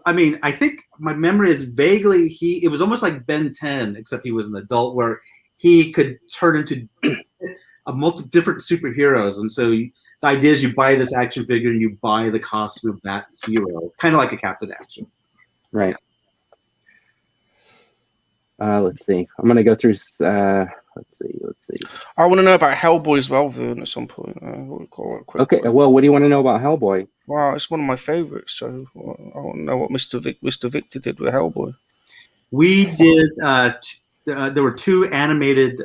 [SPEAKER 1] I think my memory is vaguely, it was almost like Ben 10, except he was an adult, where he could turn into a different superheroes. And so the idea is you buy this action figure and you buy the costume of that hero, kind of like a Captain Action.
[SPEAKER 2] Right. Let's see. I'm going to go through. Let's see.
[SPEAKER 4] I want to know about Hellboy as well, Vern, at some point.
[SPEAKER 2] Okay. Well, what do you want to know about Hellboy?
[SPEAKER 4] Wow, it's one of my favorites. So I want to know what Mr. Victor did with Hellboy.
[SPEAKER 1] We did. There were two animated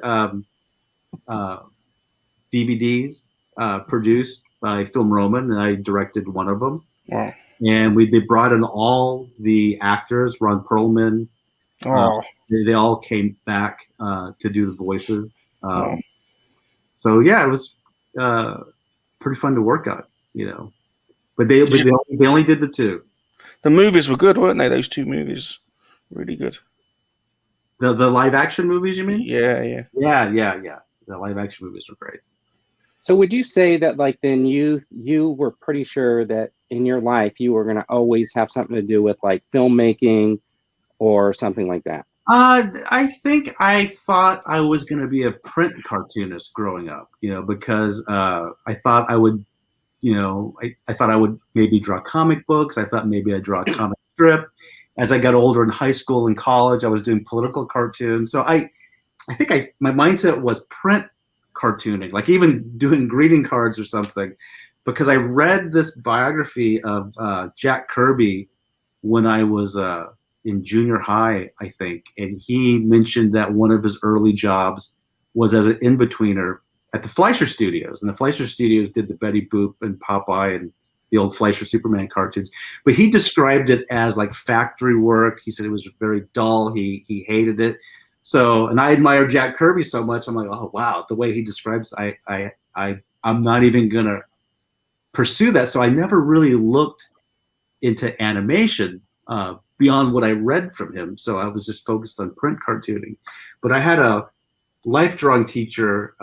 [SPEAKER 1] DVDs produced by Film Roman, and I directed one of them.
[SPEAKER 4] Wow.
[SPEAKER 1] And they brought in all the actors, Ron Perlman. They all came back to do the voices. So yeah, it was pretty fun to work on, But they only did the two.
[SPEAKER 4] The movies were good, weren't they? Those two movies, really good.
[SPEAKER 1] The live action movies, you mean?
[SPEAKER 4] Yeah.
[SPEAKER 1] The live action movies were great.
[SPEAKER 2] So would you say that then you were pretty sure that in your life you were going to always have something to do with filmmaking or something like that?
[SPEAKER 1] I think I thought I was going to be a print cartoonist growing up, because I thought I would, I thought I would maybe draw comic books. I thought maybe I'd draw a comic strip. As I got older in high school and college, I was doing political cartoons. So I think my mindset was print cartooning, like even doing greeting cards or something, because I read this biography of Jack Kirby when I was in junior high, I think, and he mentioned that one of his early jobs was as an in-betweener at the Fleischer Studios, and the Fleischer Studios did the Betty Boop and Popeye and the old Fleischer Superman cartoons. But he described it as factory work. He said it was very dull. He hated it. So, and I admire Jack Kirby so much. I'm like, oh wow, the way he describes, I'm not even gonna pursue that. So I never really looked into animation beyond what I read from him. So I was just focused on print cartooning. But I had a life drawing teacher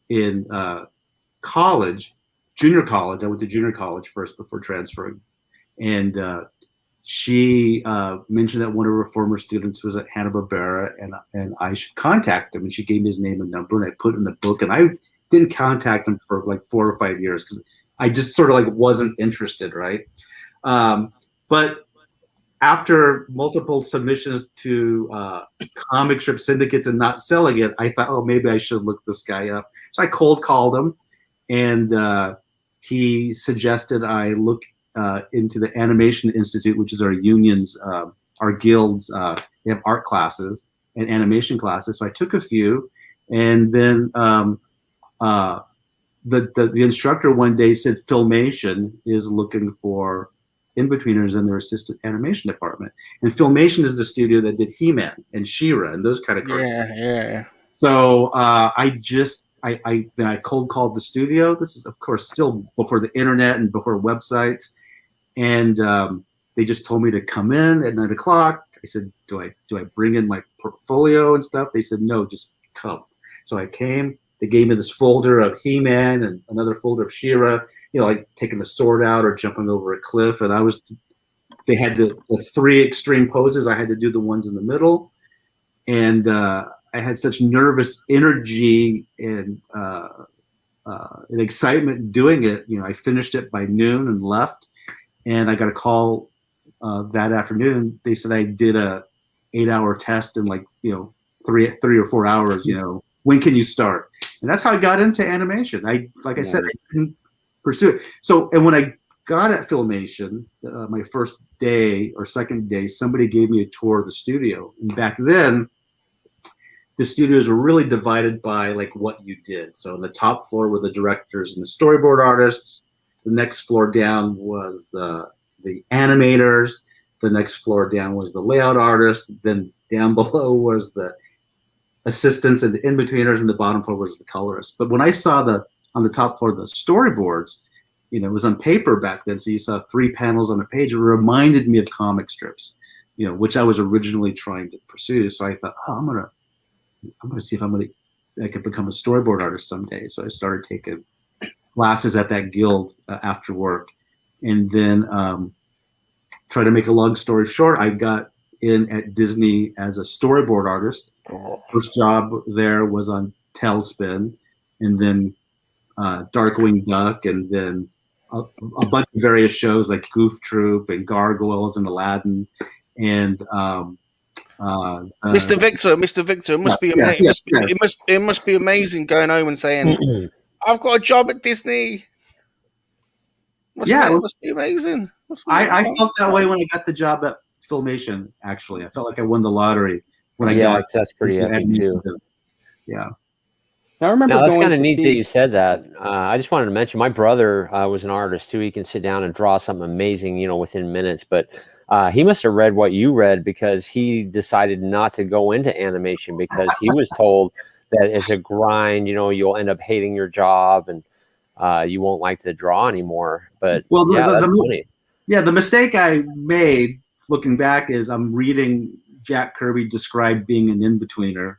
[SPEAKER 1] in college, junior college. I went to junior college first before transferring, and she mentioned that one of her former students was at Hanna-Barbera, and I should contact him. And she gave me his name and number, and I put it in the book. And I didn't contact him for like 4 or 5 years because I just sort of like wasn't interested, right? But after multiple submissions to comic strip syndicates and not selling it, I thought, oh, maybe I should look this guy up. So I cold called him, and he suggested I look into the Animation Institute, which is our unions, our guilds. They have art classes and animation classes. So I took a few, and then the instructor one day said Filmation is looking for in-betweeners in their assistant animation department. And Filmation is the studio that did He-Man and She-Ra and those kind of cartoons.
[SPEAKER 4] Yeah.
[SPEAKER 1] So then I cold called the studio. This is, of course, still before the internet and before websites. And they just told me to come in at 9 o'clock. I said, do I bring in my portfolio and stuff? They said, no, just come. So I came. They gave me this folder of He-Man and another folder of She-Ra, like taking a sword out or jumping over a cliff. And they had the 3 extreme poses. I had to do the ones in the middle. And I had such nervous energy and excitement doing it. I finished it by noon and left. And I got a call that afternoon. They said I did a 8-hour test in 3 or 4 hours. When can you start? And that's how I got into animation. I said, I didn't pursue it. So, and when I got at Filmation, my first day or second day, somebody gave me a tour of the studio. And back then, the studios were really divided by what you did. So on the top floor were the directors and the storyboard artists. The next floor down was the animators. The next floor down was the layout artists. Then down below was the assistants and the in-betweeners, and the bottom floor was the colorists. But when I saw on the top floor the storyboards, it was on paper back then, so you saw 3 panels on a page. It reminded me of comic strips, which I was originally trying to pursue. So I thought, oh, I'm gonna see if I could become a storyboard artist someday. So I started taking classes at that guild after work, and then try to make a long story short, I got in at Disney as a storyboard artist. First job there was on Tailspin, and then Darkwing Duck, and then a bunch of various shows like Goof Troop and Gargoyles and Aladdin, and
[SPEAKER 4] Mr. Victor, it must be amazing. It must be amazing going home and saying, "I've got a job at Disney." It must be amazing.
[SPEAKER 1] I felt that way when I got the job at Filmation. Actually, I felt like I won the lottery when I got.
[SPEAKER 5] That's pretty epic too.
[SPEAKER 1] Yeah.
[SPEAKER 2] I remember.
[SPEAKER 5] Now, that's kind of neat that you said that. I just wanted to mention my brother was an artist too. He can sit down and draw something amazing, within minutes. But he must have read what you read, because he decided not to go into animation because he was told that it's a grind. You'll end up hating your job and you won't like to draw anymore. But that's funny.
[SPEAKER 1] Yeah, the mistake I made looking back is I'm reading Jack Kirby describe being an in-betweener.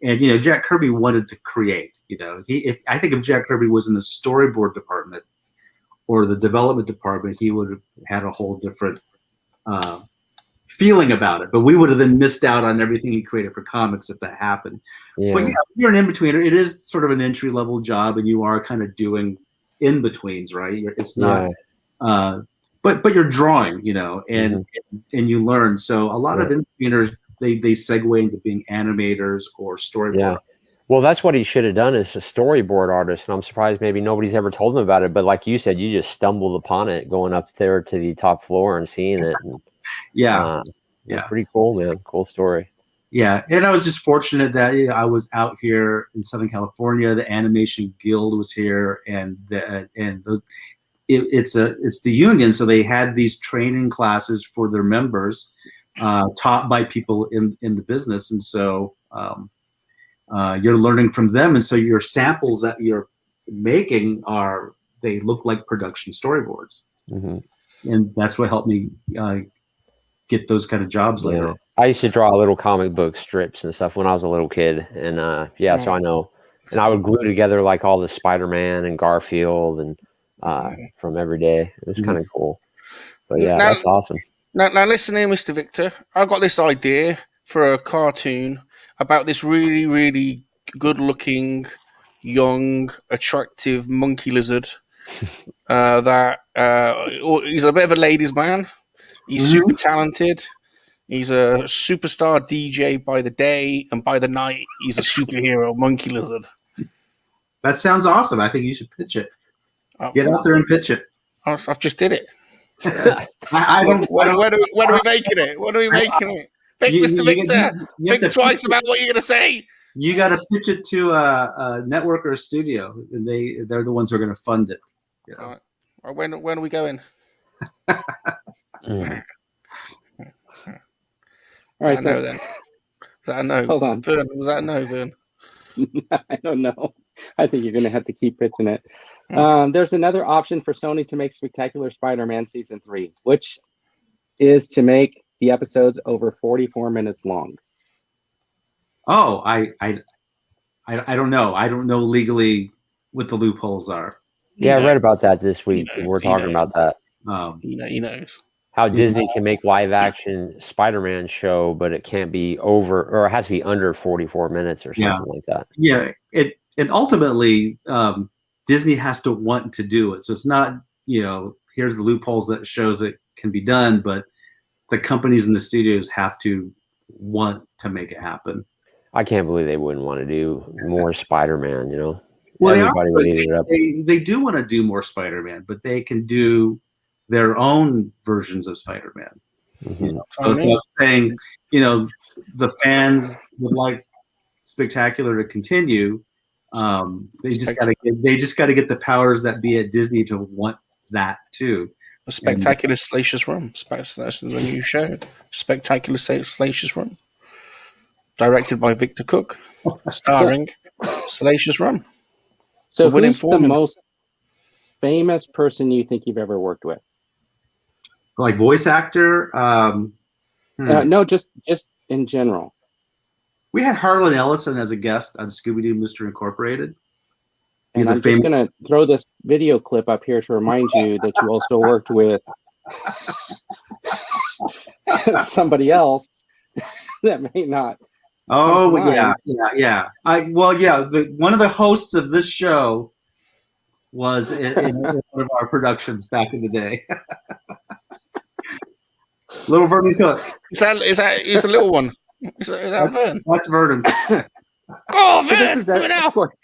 [SPEAKER 1] And, Jack Kirby wanted to create, I think if Jack Kirby was in the storyboard department or the development department, he would have had a whole different feeling about it. But we would have then missed out on everything he created for comics if that happened. Yeah. But you're an in-betweener. It is sort of an entry-level job, and you are kind of doing in-betweens, right? It's not, but you're drawing, and you learn. So a lot of in-betweeners, they segue into being animators or storyboard.
[SPEAKER 5] Yeah. Well, that's what he should have done as a storyboard artist. And I'm surprised maybe nobody's ever told him about it. But like you said, you just stumbled upon it going up there to the top floor and seeing it. And, pretty cool, man. Cool story.
[SPEAKER 1] Yeah. And I was just fortunate that I was out here in Southern California. The Animation Guild was here, and it's the union. So they had these training classes for their members. Taught by people in the business, and so you're learning from them, and so your samples that you're making they look like production storyboards, and that's what helped me get those kind of jobs later.
[SPEAKER 5] I used to draw little comic book strips and stuff when I was a little kid, and so I know. And I would glue together like all the Spider-Man and Garfield and from every day. It was kind of cool. But yeah, that's awesome.
[SPEAKER 4] Now listen here, Mr. Victor. I got this idea for a cartoon about this really, really good-looking, young, attractive monkey lizard. That he's a bit of a ladies' man. He's super talented. He's a superstar DJ by the day, and by the night, he's a superhero monkey lizard.
[SPEAKER 1] That sounds awesome. I think you should pitch it. Get out there and pitch it.
[SPEAKER 4] I've just did it.
[SPEAKER 1] When
[SPEAKER 4] are we making it? When are we making it? Think, Mr. Victor. Think twice about what you're going to say.
[SPEAKER 1] You got to pitch it to a network or a studio, and they're the ones who are going to fund it. You know?
[SPEAKER 4] All right. When are we going?
[SPEAKER 2] All right,
[SPEAKER 4] so then. Is that a no?
[SPEAKER 2] Hold on.
[SPEAKER 4] Vern, was that a no, Vern?
[SPEAKER 2] I don't know. I think you're going to have to keep pitching it. There's another option for Sony to make Spectacular Spider-Man Season 3, which is to make the episodes over 44 minutes long.
[SPEAKER 1] Oh, I don't know. I don't know legally what the loopholes are.
[SPEAKER 5] Yeah, I read about that this week. We're talking about that.
[SPEAKER 4] He knows.
[SPEAKER 5] How Disney can make live action Spider-Man show, but it can't be over, or it has to be under 44 minutes or something like that.
[SPEAKER 1] Yeah, it ultimately Disney has to want to do it. So it's not, here's the loopholes that shows it can be done, but the companies and the studios have to want to make it happen.
[SPEAKER 5] I can't believe they wouldn't want to do more Spider-Man,
[SPEAKER 1] Well,
[SPEAKER 5] everybody would eat it up.
[SPEAKER 1] They do want to do more Spider-Man, but they can do their own versions of Spider-Man.
[SPEAKER 5] Mm-hmm.
[SPEAKER 1] So it's not saying, the fans would like Spectacular to continue. They just got to get the powers that be at Disney to want that too.
[SPEAKER 4] The Spectacular Salacious Run. That's the new show. Spectacular Salacious Run. Directed by Victor Cook. Starring Salacious Run.
[SPEAKER 2] So who's the most famous person you think you've ever worked with?
[SPEAKER 1] Like voice actor?
[SPEAKER 2] No, just in general.
[SPEAKER 1] We had Harlan Ellison as a guest on Scooby-Doo Mystery Incorporated.
[SPEAKER 2] And I'm just going to throw this video clip up here to remind you that you also worked with somebody else that may not.
[SPEAKER 1] Oh, yeah. One of the hosts of this show was in one of our productions back in the day. Little Vernon Cook.
[SPEAKER 4] Is that the little one? Is that Vern?
[SPEAKER 1] That's Vernon.
[SPEAKER 4] Oh, Vern!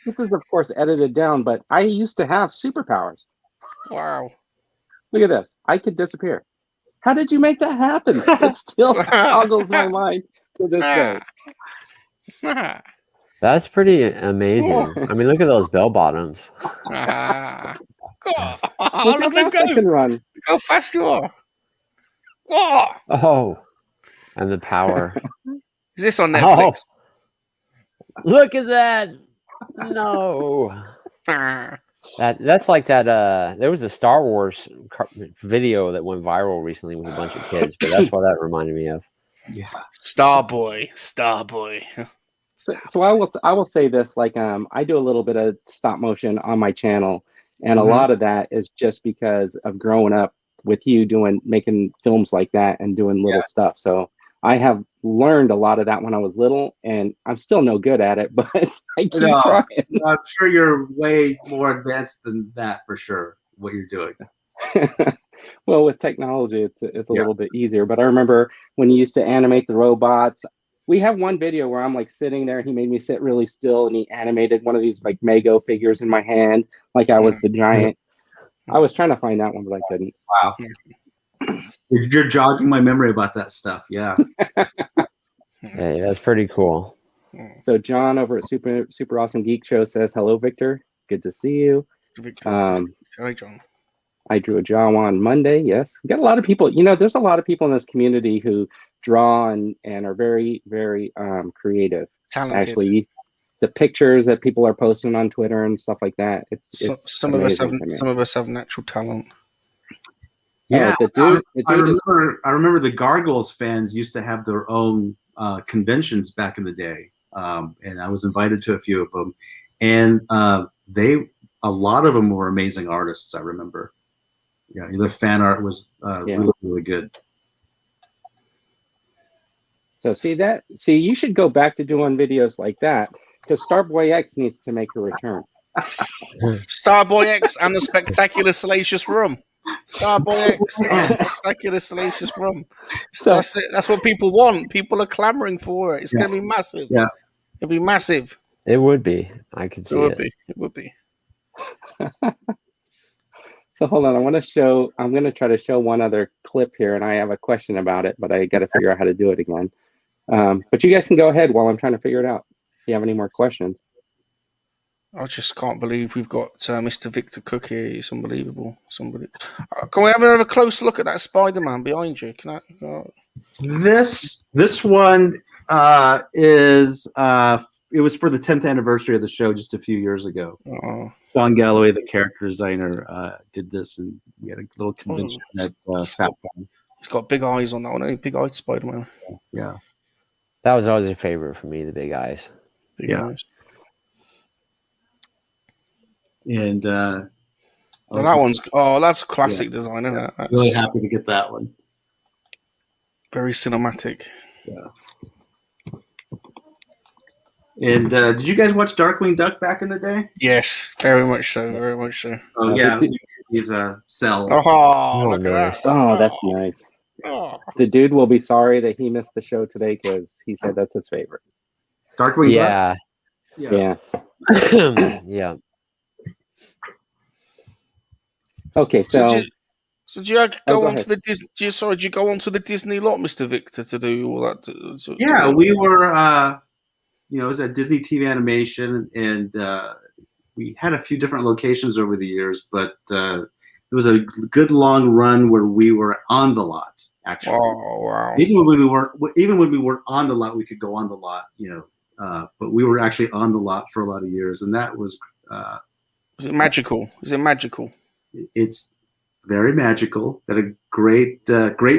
[SPEAKER 2] This is of course edited down, but I used to have superpowers.
[SPEAKER 4] Wow!
[SPEAKER 2] Look at this. I could disappear. How did you make that happen? It still boggles my mind to this day.
[SPEAKER 5] That's pretty amazing. I mean, look at those bell bottoms.
[SPEAKER 4] Look at him go!
[SPEAKER 2] Run.
[SPEAKER 4] Look how fast you are!
[SPEAKER 5] Oh, and the power.
[SPEAKER 4] Is this on Netflix?
[SPEAKER 5] Oh, look at that! No. That's like that. There was a Star Wars video that went viral recently with a bunch of kids, but that's what that reminded me of.
[SPEAKER 1] Yeah,
[SPEAKER 4] Starboy.
[SPEAKER 2] So I will say this: like I do a little bit of stop motion on my channel, and a lot of that is just because of growing up with you making films like that and doing little stuff. So I have learned a lot of that when I was little, and I'm still no good at it, but I keep trying.
[SPEAKER 1] I'm sure you're way more advanced than that for sure, what you're doing.
[SPEAKER 2] Well, with technology, it's a little bit easier. But I remember when you used to animate the robots, we have one video where I'm like sitting there, he made me sit really still, and he animated one of these like Mego figures in my hand, like I was the giant. I was trying to find that one, but I couldn't.
[SPEAKER 1] Wow. You're jogging my memory about that stuff. Yeah.
[SPEAKER 5] Hey, that's pretty cool.
[SPEAKER 2] So John over at Super Awesome Geek Show says, "Hello, Victor. Good to see you."
[SPEAKER 4] Hi, John.
[SPEAKER 2] I drew a jaw on Monday. Yes, we got a lot of people. There's a lot of people in this community who draw and are very, very creative.
[SPEAKER 4] Talented.
[SPEAKER 2] Actually, the pictures that people are posting on Twitter and stuff like that. It's
[SPEAKER 4] some of us have natural talent.
[SPEAKER 1] Yeah,
[SPEAKER 2] the dude
[SPEAKER 1] I remember the Gargoyles fans used to have their own conventions back in the day, and I was invited to a few of them, and a lot of them were amazing artists. I remember. Yeah, the fan art was really, really good.
[SPEAKER 2] So see, you should go back to doing videos like that because Starboy X needs to make a return.
[SPEAKER 4] Starboy X and the Spectacular Salacious Rum. Starboy X and the Spectacular Salacious Rum.
[SPEAKER 2] So
[SPEAKER 4] That's it. That's what people want. People are clamoring for it. It's going to be massive.
[SPEAKER 1] Yeah.
[SPEAKER 4] It'll be massive.
[SPEAKER 5] It would be. I could see it.
[SPEAKER 4] It would be.
[SPEAKER 2] So hold on, I'm going to try to show one other clip here, and I have a question about it, but I got to figure out how to do it again. But you guys can go ahead while I'm trying to figure it out. If you have any more questions.
[SPEAKER 4] I just can't believe we've got Mr. Victor Cook here. It's unbelievable. Can we have another close look at that Spider-Man behind you? Can I?
[SPEAKER 1] This one is it was for the 10th anniversary of the show just a few years ago. Sean Galloway, the character designer, did this, and we had a little convention at Sapphire.
[SPEAKER 4] He's got big eyes on that one. Big-eyed Spider-Man.
[SPEAKER 1] Yeah.
[SPEAKER 5] That was always a favorite for me, the big eyes.
[SPEAKER 4] Big eyes.
[SPEAKER 1] And
[SPEAKER 4] that's classic design, isn't it? That's
[SPEAKER 1] really happy to get that one.
[SPEAKER 4] Very cinematic.
[SPEAKER 1] Yeah. And did you guys watch Darkwing Duck back in the day?
[SPEAKER 4] Yes, very much so. Very much so.
[SPEAKER 1] Oh yeah, he's cells.
[SPEAKER 4] Oh, look
[SPEAKER 5] nice.
[SPEAKER 4] at that.
[SPEAKER 2] Oh, that's nice.
[SPEAKER 4] Oh.
[SPEAKER 2] The dude will be sorry that he missed the show today because he said that's his favorite.
[SPEAKER 1] Darkwing Duck.
[SPEAKER 2] Yeah.
[SPEAKER 5] Yeah.
[SPEAKER 2] Okay, so
[SPEAKER 4] did you go onto the Disney? Did you go onto the Disney lot, Mr. Victor, to do all that?
[SPEAKER 1] We were. It was at Disney TV Animation, and we had a few different locations over the years, but it was a good long run where we were on the lot. Actually,
[SPEAKER 4] oh wow!
[SPEAKER 1] Even when we weren't on the lot, we could go on the lot. But we were actually on the lot for a lot of years, and that was.
[SPEAKER 4] Was it magical? Is it magical?
[SPEAKER 1] It's very magical. That a great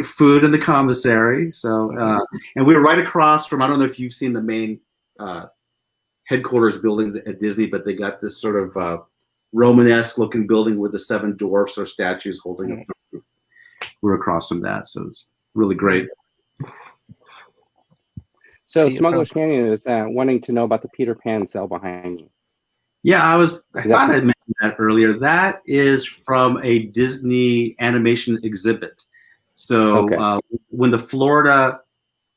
[SPEAKER 1] food in the commissary. So, and we were right across from. I don't know if you've seen the main headquarters buildings at Disney, but they got this sort of Romanesque looking building with the 7 dwarfs or statues holding up the roof. We're across from that, so it's really great.
[SPEAKER 2] So Smuggler Shannon is wanting to know about the Peter Pan cell behind you.
[SPEAKER 1] Yeah, I thought I mentioned that earlier. That is from a Disney animation exhibit. So when the Florida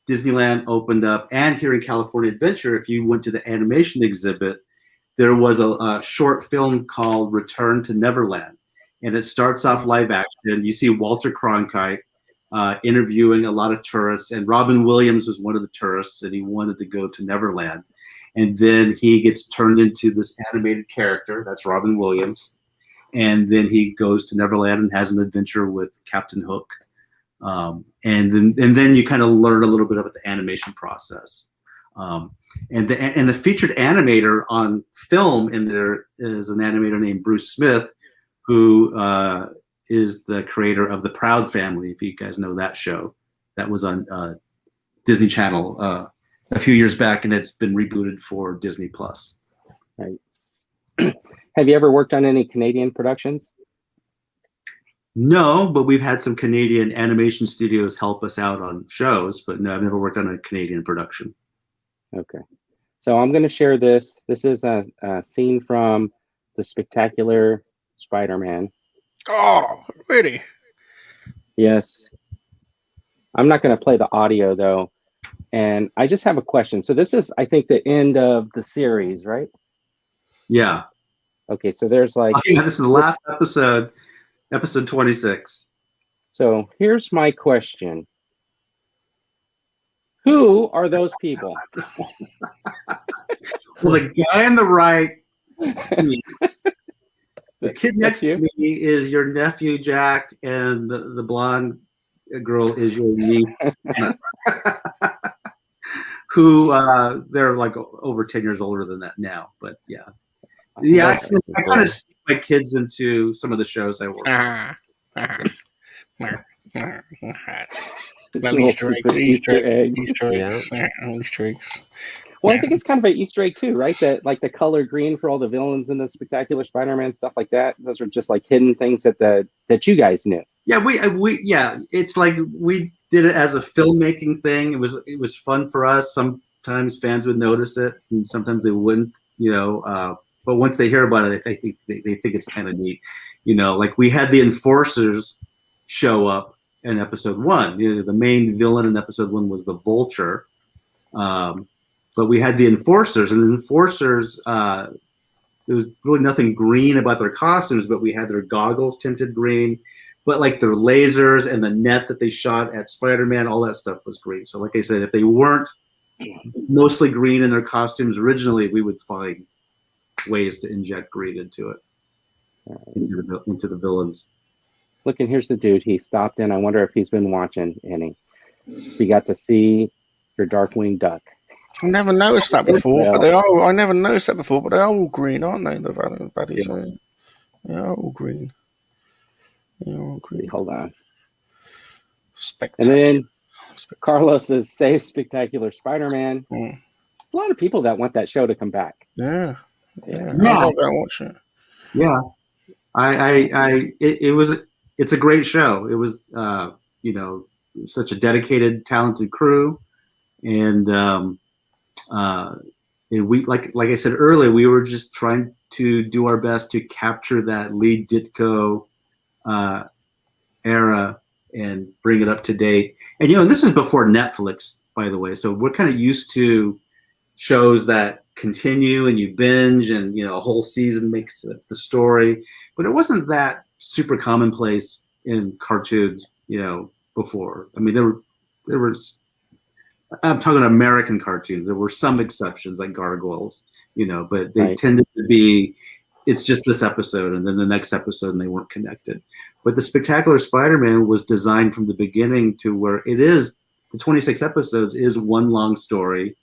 [SPEAKER 1] Disneyland opened up, and here in California Adventure, if you went to the animation exhibit, there was a short film called Return to Neverland. And it starts off live action. You see Walter Cronkite interviewing a lot of tourists, and Robin Williams was one of the tourists, and he wanted to go to Neverland. And then he gets turned into this animated character. That's Robin Williams. And then he goes to Neverland and has an adventure with Captain Hook. And then you kind of learn a little bit about the animation process. And the featured animator on film in there is an animator named Bruce Smith, who is the creator of The Proud Family, if you guys know that show. That was on Disney Channel a few years back, and it's been rebooted for Disney Plus.
[SPEAKER 2] Right. Have you ever worked on any Canadian productions?
[SPEAKER 1] No, but we've had some Canadian animation studios help us out on shows, but no, I've never worked on a Canadian production.
[SPEAKER 2] Okay. So I'm going to share this. This is a scene from the Spectacular Spiderman.
[SPEAKER 4] Oh, really?
[SPEAKER 2] Yes. I'm not going to play the audio, though. And I just have a question. So this is, I think, the end of the series, right?
[SPEAKER 1] Yeah.
[SPEAKER 2] Okay, so there's like...
[SPEAKER 1] Yeah, this is the last episode, episode 26.
[SPEAKER 2] So here's my question. Who are those people?
[SPEAKER 1] Well, the guy on the right, the kid next to me is your nephew, Jack, and the blonde girl is your niece, who they're like over 10 years older than that now. But yeah. Yeah, I kind of see my kids into some of the shows I work on.
[SPEAKER 4] Well, Easter eggs. Easter eggs.
[SPEAKER 2] Well, I think it's kind of an Easter egg too, right? That like the color green for all the villains in the Spectacular Spider-Man, stuff like that. Those are just like hidden things that you guys knew.
[SPEAKER 1] Yeah, it's like we did it as a filmmaking thing. It was fun for us. Sometimes fans would notice it, and sometimes they wouldn't. But once they hear about it, they think it's kind of neat. Like we had the Enforcers show up in episode 1. The main villain in episode 1 was the Vulture. But we had the Enforcers, and the Enforcers, there was really nothing green about their costumes, but we had their goggles tinted green. But like their lasers and the net that they shot at Spider-Man, all that stuff was green. So like I said, if they weren't mostly green in their costumes originally, we would find ways to inject green into it, into the villains.
[SPEAKER 2] Look, and here's the dude. He stopped in. I wonder if he's been watching any. We got to see your Darkwing Duck.
[SPEAKER 4] I never noticed that before, but they are. I never noticed that before, but they are all green, aren't they? The baddies, they are all green. They're all green.
[SPEAKER 2] Hold on.
[SPEAKER 4] Spectacular.
[SPEAKER 2] And then Carlos says, "Save Spectacular Spider-Man." A lot of people that want that show to come back.
[SPEAKER 4] Yeah.
[SPEAKER 1] I'll
[SPEAKER 4] go watch it.
[SPEAKER 1] Yeah, it's a great show. It was, such a dedicated, talented crew, and we like I said earlier, we were just trying to do our best to capture that Lee Ditko era and bring it up to date. And this is before Netflix, by the way, so we're kind of used to shows that continue and you binge and a whole season makes the story, but it wasn't that super commonplace in cartoons before. I mean, there was I'm talking American cartoons. There were some exceptions like Gargoyles, but they tended to be, it's just this episode and then the next episode, and they weren't connected. But the Spectacular Spider-Man was designed from the beginning to where it is, the 26 episodes is one long story.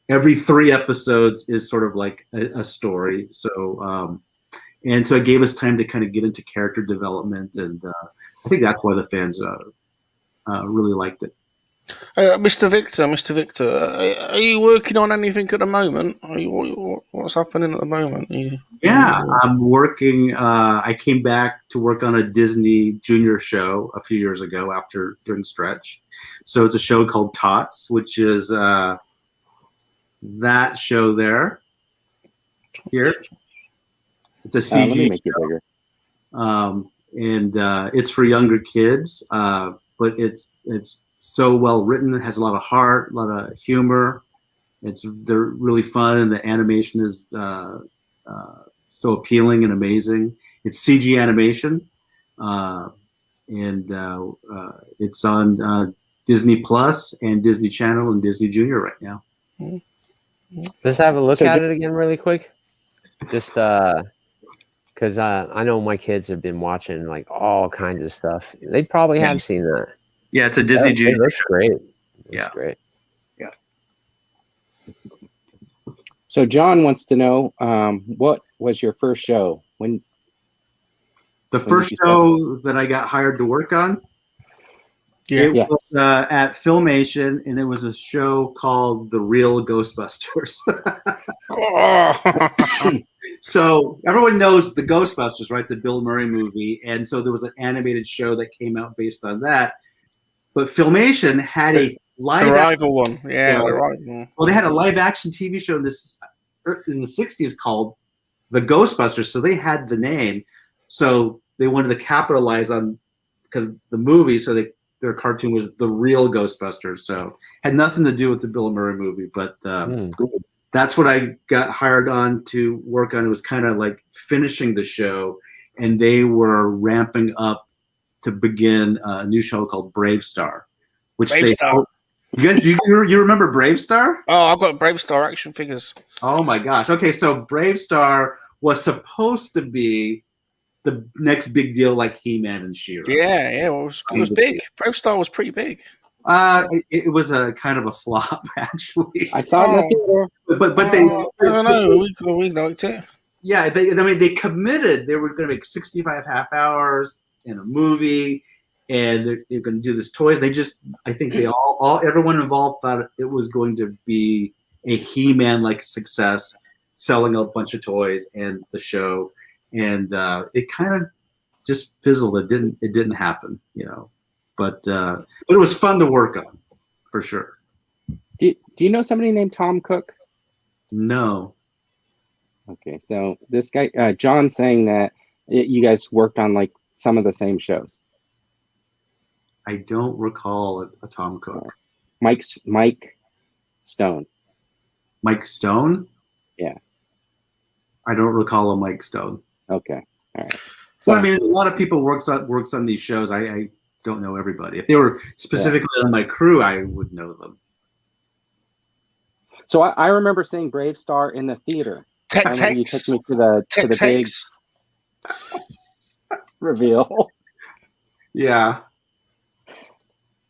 [SPEAKER 1] Every 3 episodes is sort of like a story. So, and so it gave us time to kind of get into character development. And I think that's why the fans really liked it.
[SPEAKER 4] Mr. Victor, are you working on anything at the moment? What's happening at the moment?
[SPEAKER 1] I'm working. I came back to work on a Disney Junior show a few years ago during Stretch. So it's a show called Tots, which is that show there. Here, it's a CG
[SPEAKER 2] let me make it bigger.
[SPEAKER 1] And it's for younger kids, but it's so well written. It has a lot of heart, a lot of humor. They're really fun, and the animation is so appealing and amazing. It's CG animation, and it's on Disney Plus and Disney Channel and Disney Junior right now.
[SPEAKER 5] Let's have a look at it again really quick. Just because I know my kids have been watching like all kinds of stuff. They probably have seen that.
[SPEAKER 1] Yeah, it's a Disney Junior.
[SPEAKER 5] It looks great.
[SPEAKER 1] Yeah,
[SPEAKER 5] great.
[SPEAKER 1] Yeah.
[SPEAKER 2] So John wants to know, what was your first show?
[SPEAKER 1] The first show that I got hired to work on? It was at Filmation, and it was a show called The Real Ghostbusters. So everyone knows the Ghostbusters, right? The Bill Murray movie. And so there was an animated show that came out based on that. But Filmation had a live
[SPEAKER 4] rival one. Yeah, the rival one.
[SPEAKER 1] Well, they had a live action TV show in the 60s called The Ghostbusters. So they had the name. So they wanted to capitalize on, because the movie, so their cartoon was The Real Ghostbusters. So had nothing to do with the Bill Murray movie. But that's what I got hired on to work on. It was kind of like finishing the show. And they were ramping up to begin a new show called Brave Star, which You guys, you remember Brave Star?
[SPEAKER 4] Oh, I've got Brave Star action figures.
[SPEAKER 1] Oh my gosh. Okay, so Brave Star was supposed to be the next big deal, like He-Man and She-Ra.
[SPEAKER 4] Yeah, it was big. Brave Star was pretty big.
[SPEAKER 1] It was a kind of a flop, actually.
[SPEAKER 2] I saw it.
[SPEAKER 1] But they.
[SPEAKER 4] I don't know. We liked it.
[SPEAKER 1] Yeah, they committed. They were going to make 65 half hours in a movie, and they're going to do this toys. I think everyone involved thought it was going to be a He-Man like success, selling a bunch of toys and the show, and it kind of just fizzled. It didn't happen, but it was fun to work on, for sure.
[SPEAKER 2] Do you know somebody named Tom Cook?
[SPEAKER 1] No.
[SPEAKER 2] Okay, so this guy, John, saying that you guys worked on like some of the same shows.
[SPEAKER 1] I don't recall a Tom Cook.
[SPEAKER 2] Mike Stone.
[SPEAKER 1] Mike Stone?
[SPEAKER 2] Yeah.
[SPEAKER 1] I don't recall a Mike Stone.
[SPEAKER 2] Okay. All right.
[SPEAKER 1] Well, I mean, a lot of people works on these shows. I don't know everybody. If they were specifically on my crew, I would know them.
[SPEAKER 2] So I remember seeing Brave Star in the theater.
[SPEAKER 4] Tex
[SPEAKER 2] You took me to the big reveal.
[SPEAKER 1] Yeah.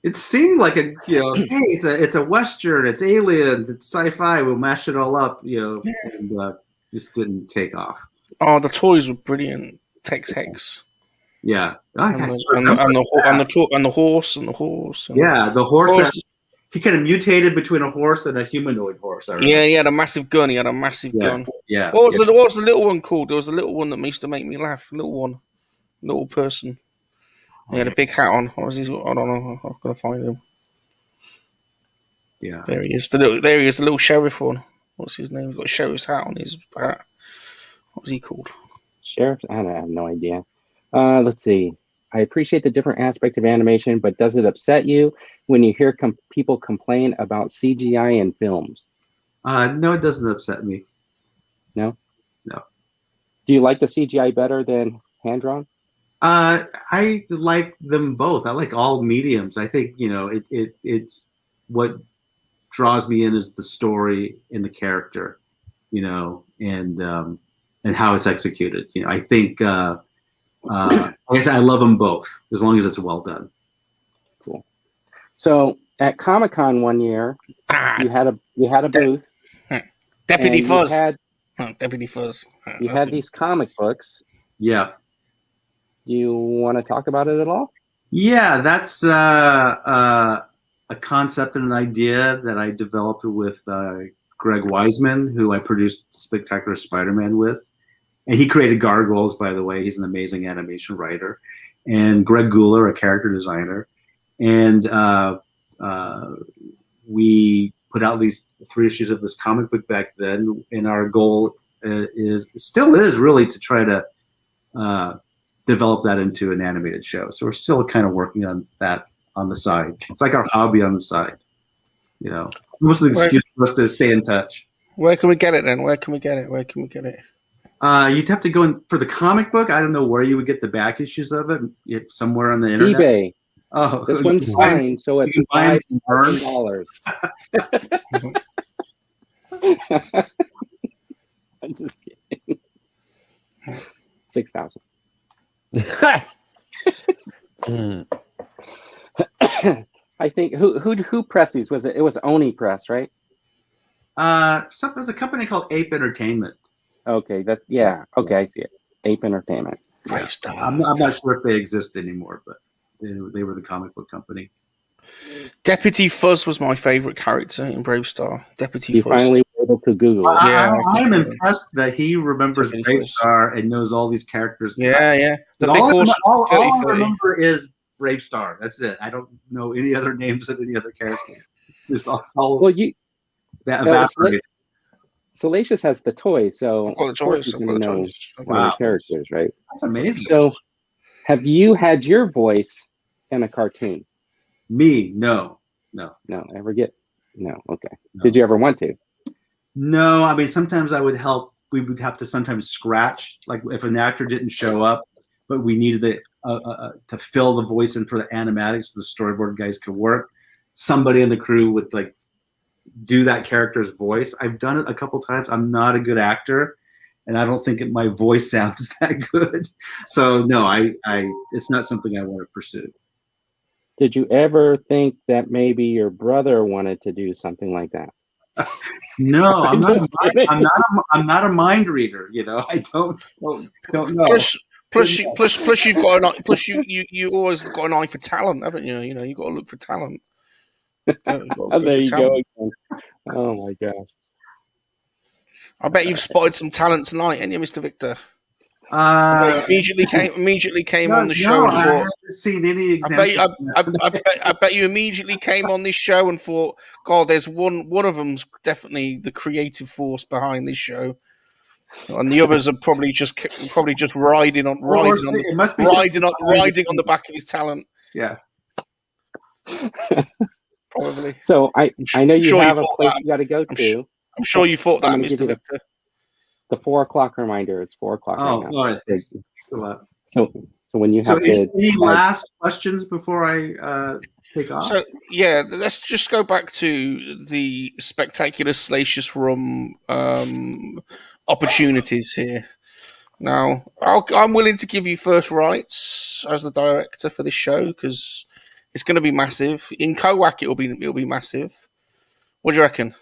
[SPEAKER 1] It seemed like hey, it's a Western, it's aliens, it's sci-fi, we'll mash it all up, and just didn't take off.
[SPEAKER 4] Oh, the toys were brilliant. Tex-Hex.
[SPEAKER 1] Yeah.
[SPEAKER 4] And the horse.
[SPEAKER 1] Yeah, the horse. He kind of mutated between a horse and a humanoid horse.
[SPEAKER 4] Yeah, he had a massive gun. Gun.
[SPEAKER 1] Yeah.
[SPEAKER 4] What was the little one called? There was a little one that used to make me laugh. Little person. He had a big hat on. What was his? I don't know. I'm gonna find him.
[SPEAKER 1] Yeah.
[SPEAKER 4] There he is. The little sheriff one. What's his name? He's got a sheriff's hat on his hat. What was he called?
[SPEAKER 2] Sheriff? I have no idea. Let's see. I appreciate the different aspect of animation, but does it upset you when you hear people complain about CGI in films?
[SPEAKER 1] No, it doesn't upset me.
[SPEAKER 2] No?
[SPEAKER 1] No.
[SPEAKER 2] Do you like the CGI better than hand-drawn?
[SPEAKER 1] I like them both. I like all mediums. I think, it's what draws me in is the story and the character, and how it's executed. I think, I guess I love them both as long as it's well done.
[SPEAKER 2] Cool. So at Comic-Con one year, you had a booth.
[SPEAKER 4] Deputy Fuzz. Deputy Fuzz.
[SPEAKER 2] You had these comic books.
[SPEAKER 1] Yeah.
[SPEAKER 2] Do you want to talk about it at all?
[SPEAKER 1] Yeah, that's a concept and an idea that I developed with Greg Wiseman, who I produced Spectacular Spiderman with. And he created Gargoyles, by the way. He's an amazing animation writer. And Greg Guler, a character designer. And we put out these 3 issues of this comic book back then. And our goal still is really to try to develop that into an animated show. So we're still kind of working on that on the side. It's like our hobby on the side. Most of the excuse for us to stay in touch.
[SPEAKER 4] Where can we get it then? Where can we get it?
[SPEAKER 1] You'd have to go in for the comic book. I don't know where you would get the back issues of it. Somewhere on the internet.
[SPEAKER 2] eBay.
[SPEAKER 1] Oh,
[SPEAKER 2] this one's signed, so it's $5,000. I'm just kidding. 6,000. I think who pressed these? It was Oni Press, right?
[SPEAKER 1] There's a company called Ape Entertainment.
[SPEAKER 2] Okay, okay, I see it. Ape Entertainment.
[SPEAKER 1] I'm not sure if they exist anymore, but they were the comic book company.
[SPEAKER 4] Deputy Fuzz was my favorite character in Brave Star. Deputy
[SPEAKER 2] You
[SPEAKER 4] Fuzz.
[SPEAKER 2] finally were able to Google it.
[SPEAKER 1] I'm impressed that he remembers Brave Star and knows all these characters.
[SPEAKER 4] Yeah.
[SPEAKER 1] All I remember is Brave Star. That's it. I don't know any other names of any other character. Just all evaporated.
[SPEAKER 2] Salacious has the toys, so
[SPEAKER 4] of course you can know
[SPEAKER 2] some of the characters, right?
[SPEAKER 1] That's amazing.
[SPEAKER 2] So, have you had your voice in a cartoon?
[SPEAKER 1] Me? No.
[SPEAKER 2] Ever get? No. Okay.
[SPEAKER 1] No.
[SPEAKER 2] Did you ever want to?
[SPEAKER 1] No. I mean, sometimes I would help. We would have to sometimes scratch, like if an actor didn't show up, but we needed to fill the voice in for the animatics, so the storyboard guys could work. Somebody in the crew would do that character's voice. I've done it a couple times. I'm not a good actor, and I don't think my voice sounds that good. So no, it's not something I want to pursue.
[SPEAKER 2] Did you ever think that maybe your brother wanted to do something like that?
[SPEAKER 1] No, I'm not a mind reader. I don't know.
[SPEAKER 4] Plus, you've got an eye. Plus, you always got an eye for talent, haven't you? You know, you got to look for talent. Go
[SPEAKER 2] There
[SPEAKER 4] for
[SPEAKER 2] you
[SPEAKER 4] talent.
[SPEAKER 2] go again. Oh my gosh.
[SPEAKER 4] I bet you've spotted some talent tonight, ain't you, Mr. Victor? Immediately came on the show and
[SPEAKER 1] I
[SPEAKER 4] thought.
[SPEAKER 1] haven't seen any examples.
[SPEAKER 4] I bet you immediately came on this show and thought, God, there's one of them's definitely the creative force behind this show, and the others are probably just riding on the back of his talent.
[SPEAKER 1] Yeah.
[SPEAKER 4] Probably.
[SPEAKER 2] So I know you
[SPEAKER 4] sure
[SPEAKER 2] have
[SPEAKER 4] you
[SPEAKER 2] a place you got to go to.
[SPEAKER 4] I'm sure you thought that,
[SPEAKER 2] I'm gonna
[SPEAKER 4] Mr.
[SPEAKER 2] give you
[SPEAKER 4] Victor.
[SPEAKER 2] The 4 o'clock reminder. It's 4 o'clock
[SPEAKER 1] Oh,
[SPEAKER 2] right now.
[SPEAKER 1] all right. Thanks a lot.
[SPEAKER 2] So when you have
[SPEAKER 1] any last questions before I take off?
[SPEAKER 4] So yeah, let's just go back to the spectacular salacious rum opportunities here. Now, I'm willing to give you first rights as the director for this show because it's going to be massive. In Kowak, it'll be massive. What do you reckon?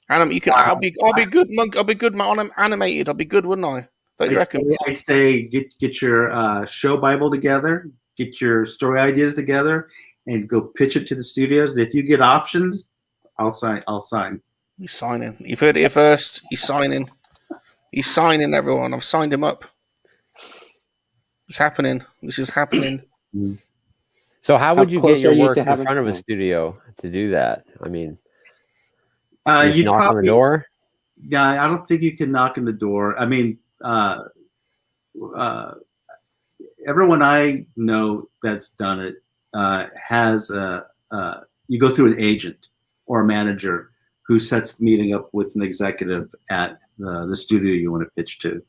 [SPEAKER 4] You can. I'll be good. Monk. I'll be good. Animated. I'll be good, wouldn't I? What do you reckon?
[SPEAKER 1] I'd say get your show Bible together, get your story ideas together, and go pitch it to the studios. And if you get options, I'll sign.
[SPEAKER 4] He's signing. You've heard it here first. He's signing. He's signing, everyone. I've signed him up. It's happening. This is happening.
[SPEAKER 5] So how would you get your work in front of a
[SPEAKER 2] fun?
[SPEAKER 5] studio to do that? I mean,
[SPEAKER 1] you
[SPEAKER 5] knock on the door?
[SPEAKER 1] Yeah, I don't think you can knock on the door. I mean, everyone I know that's done it has you go through an agent or a manager who sets the meeting up with an executive at the studio you want to pitch to.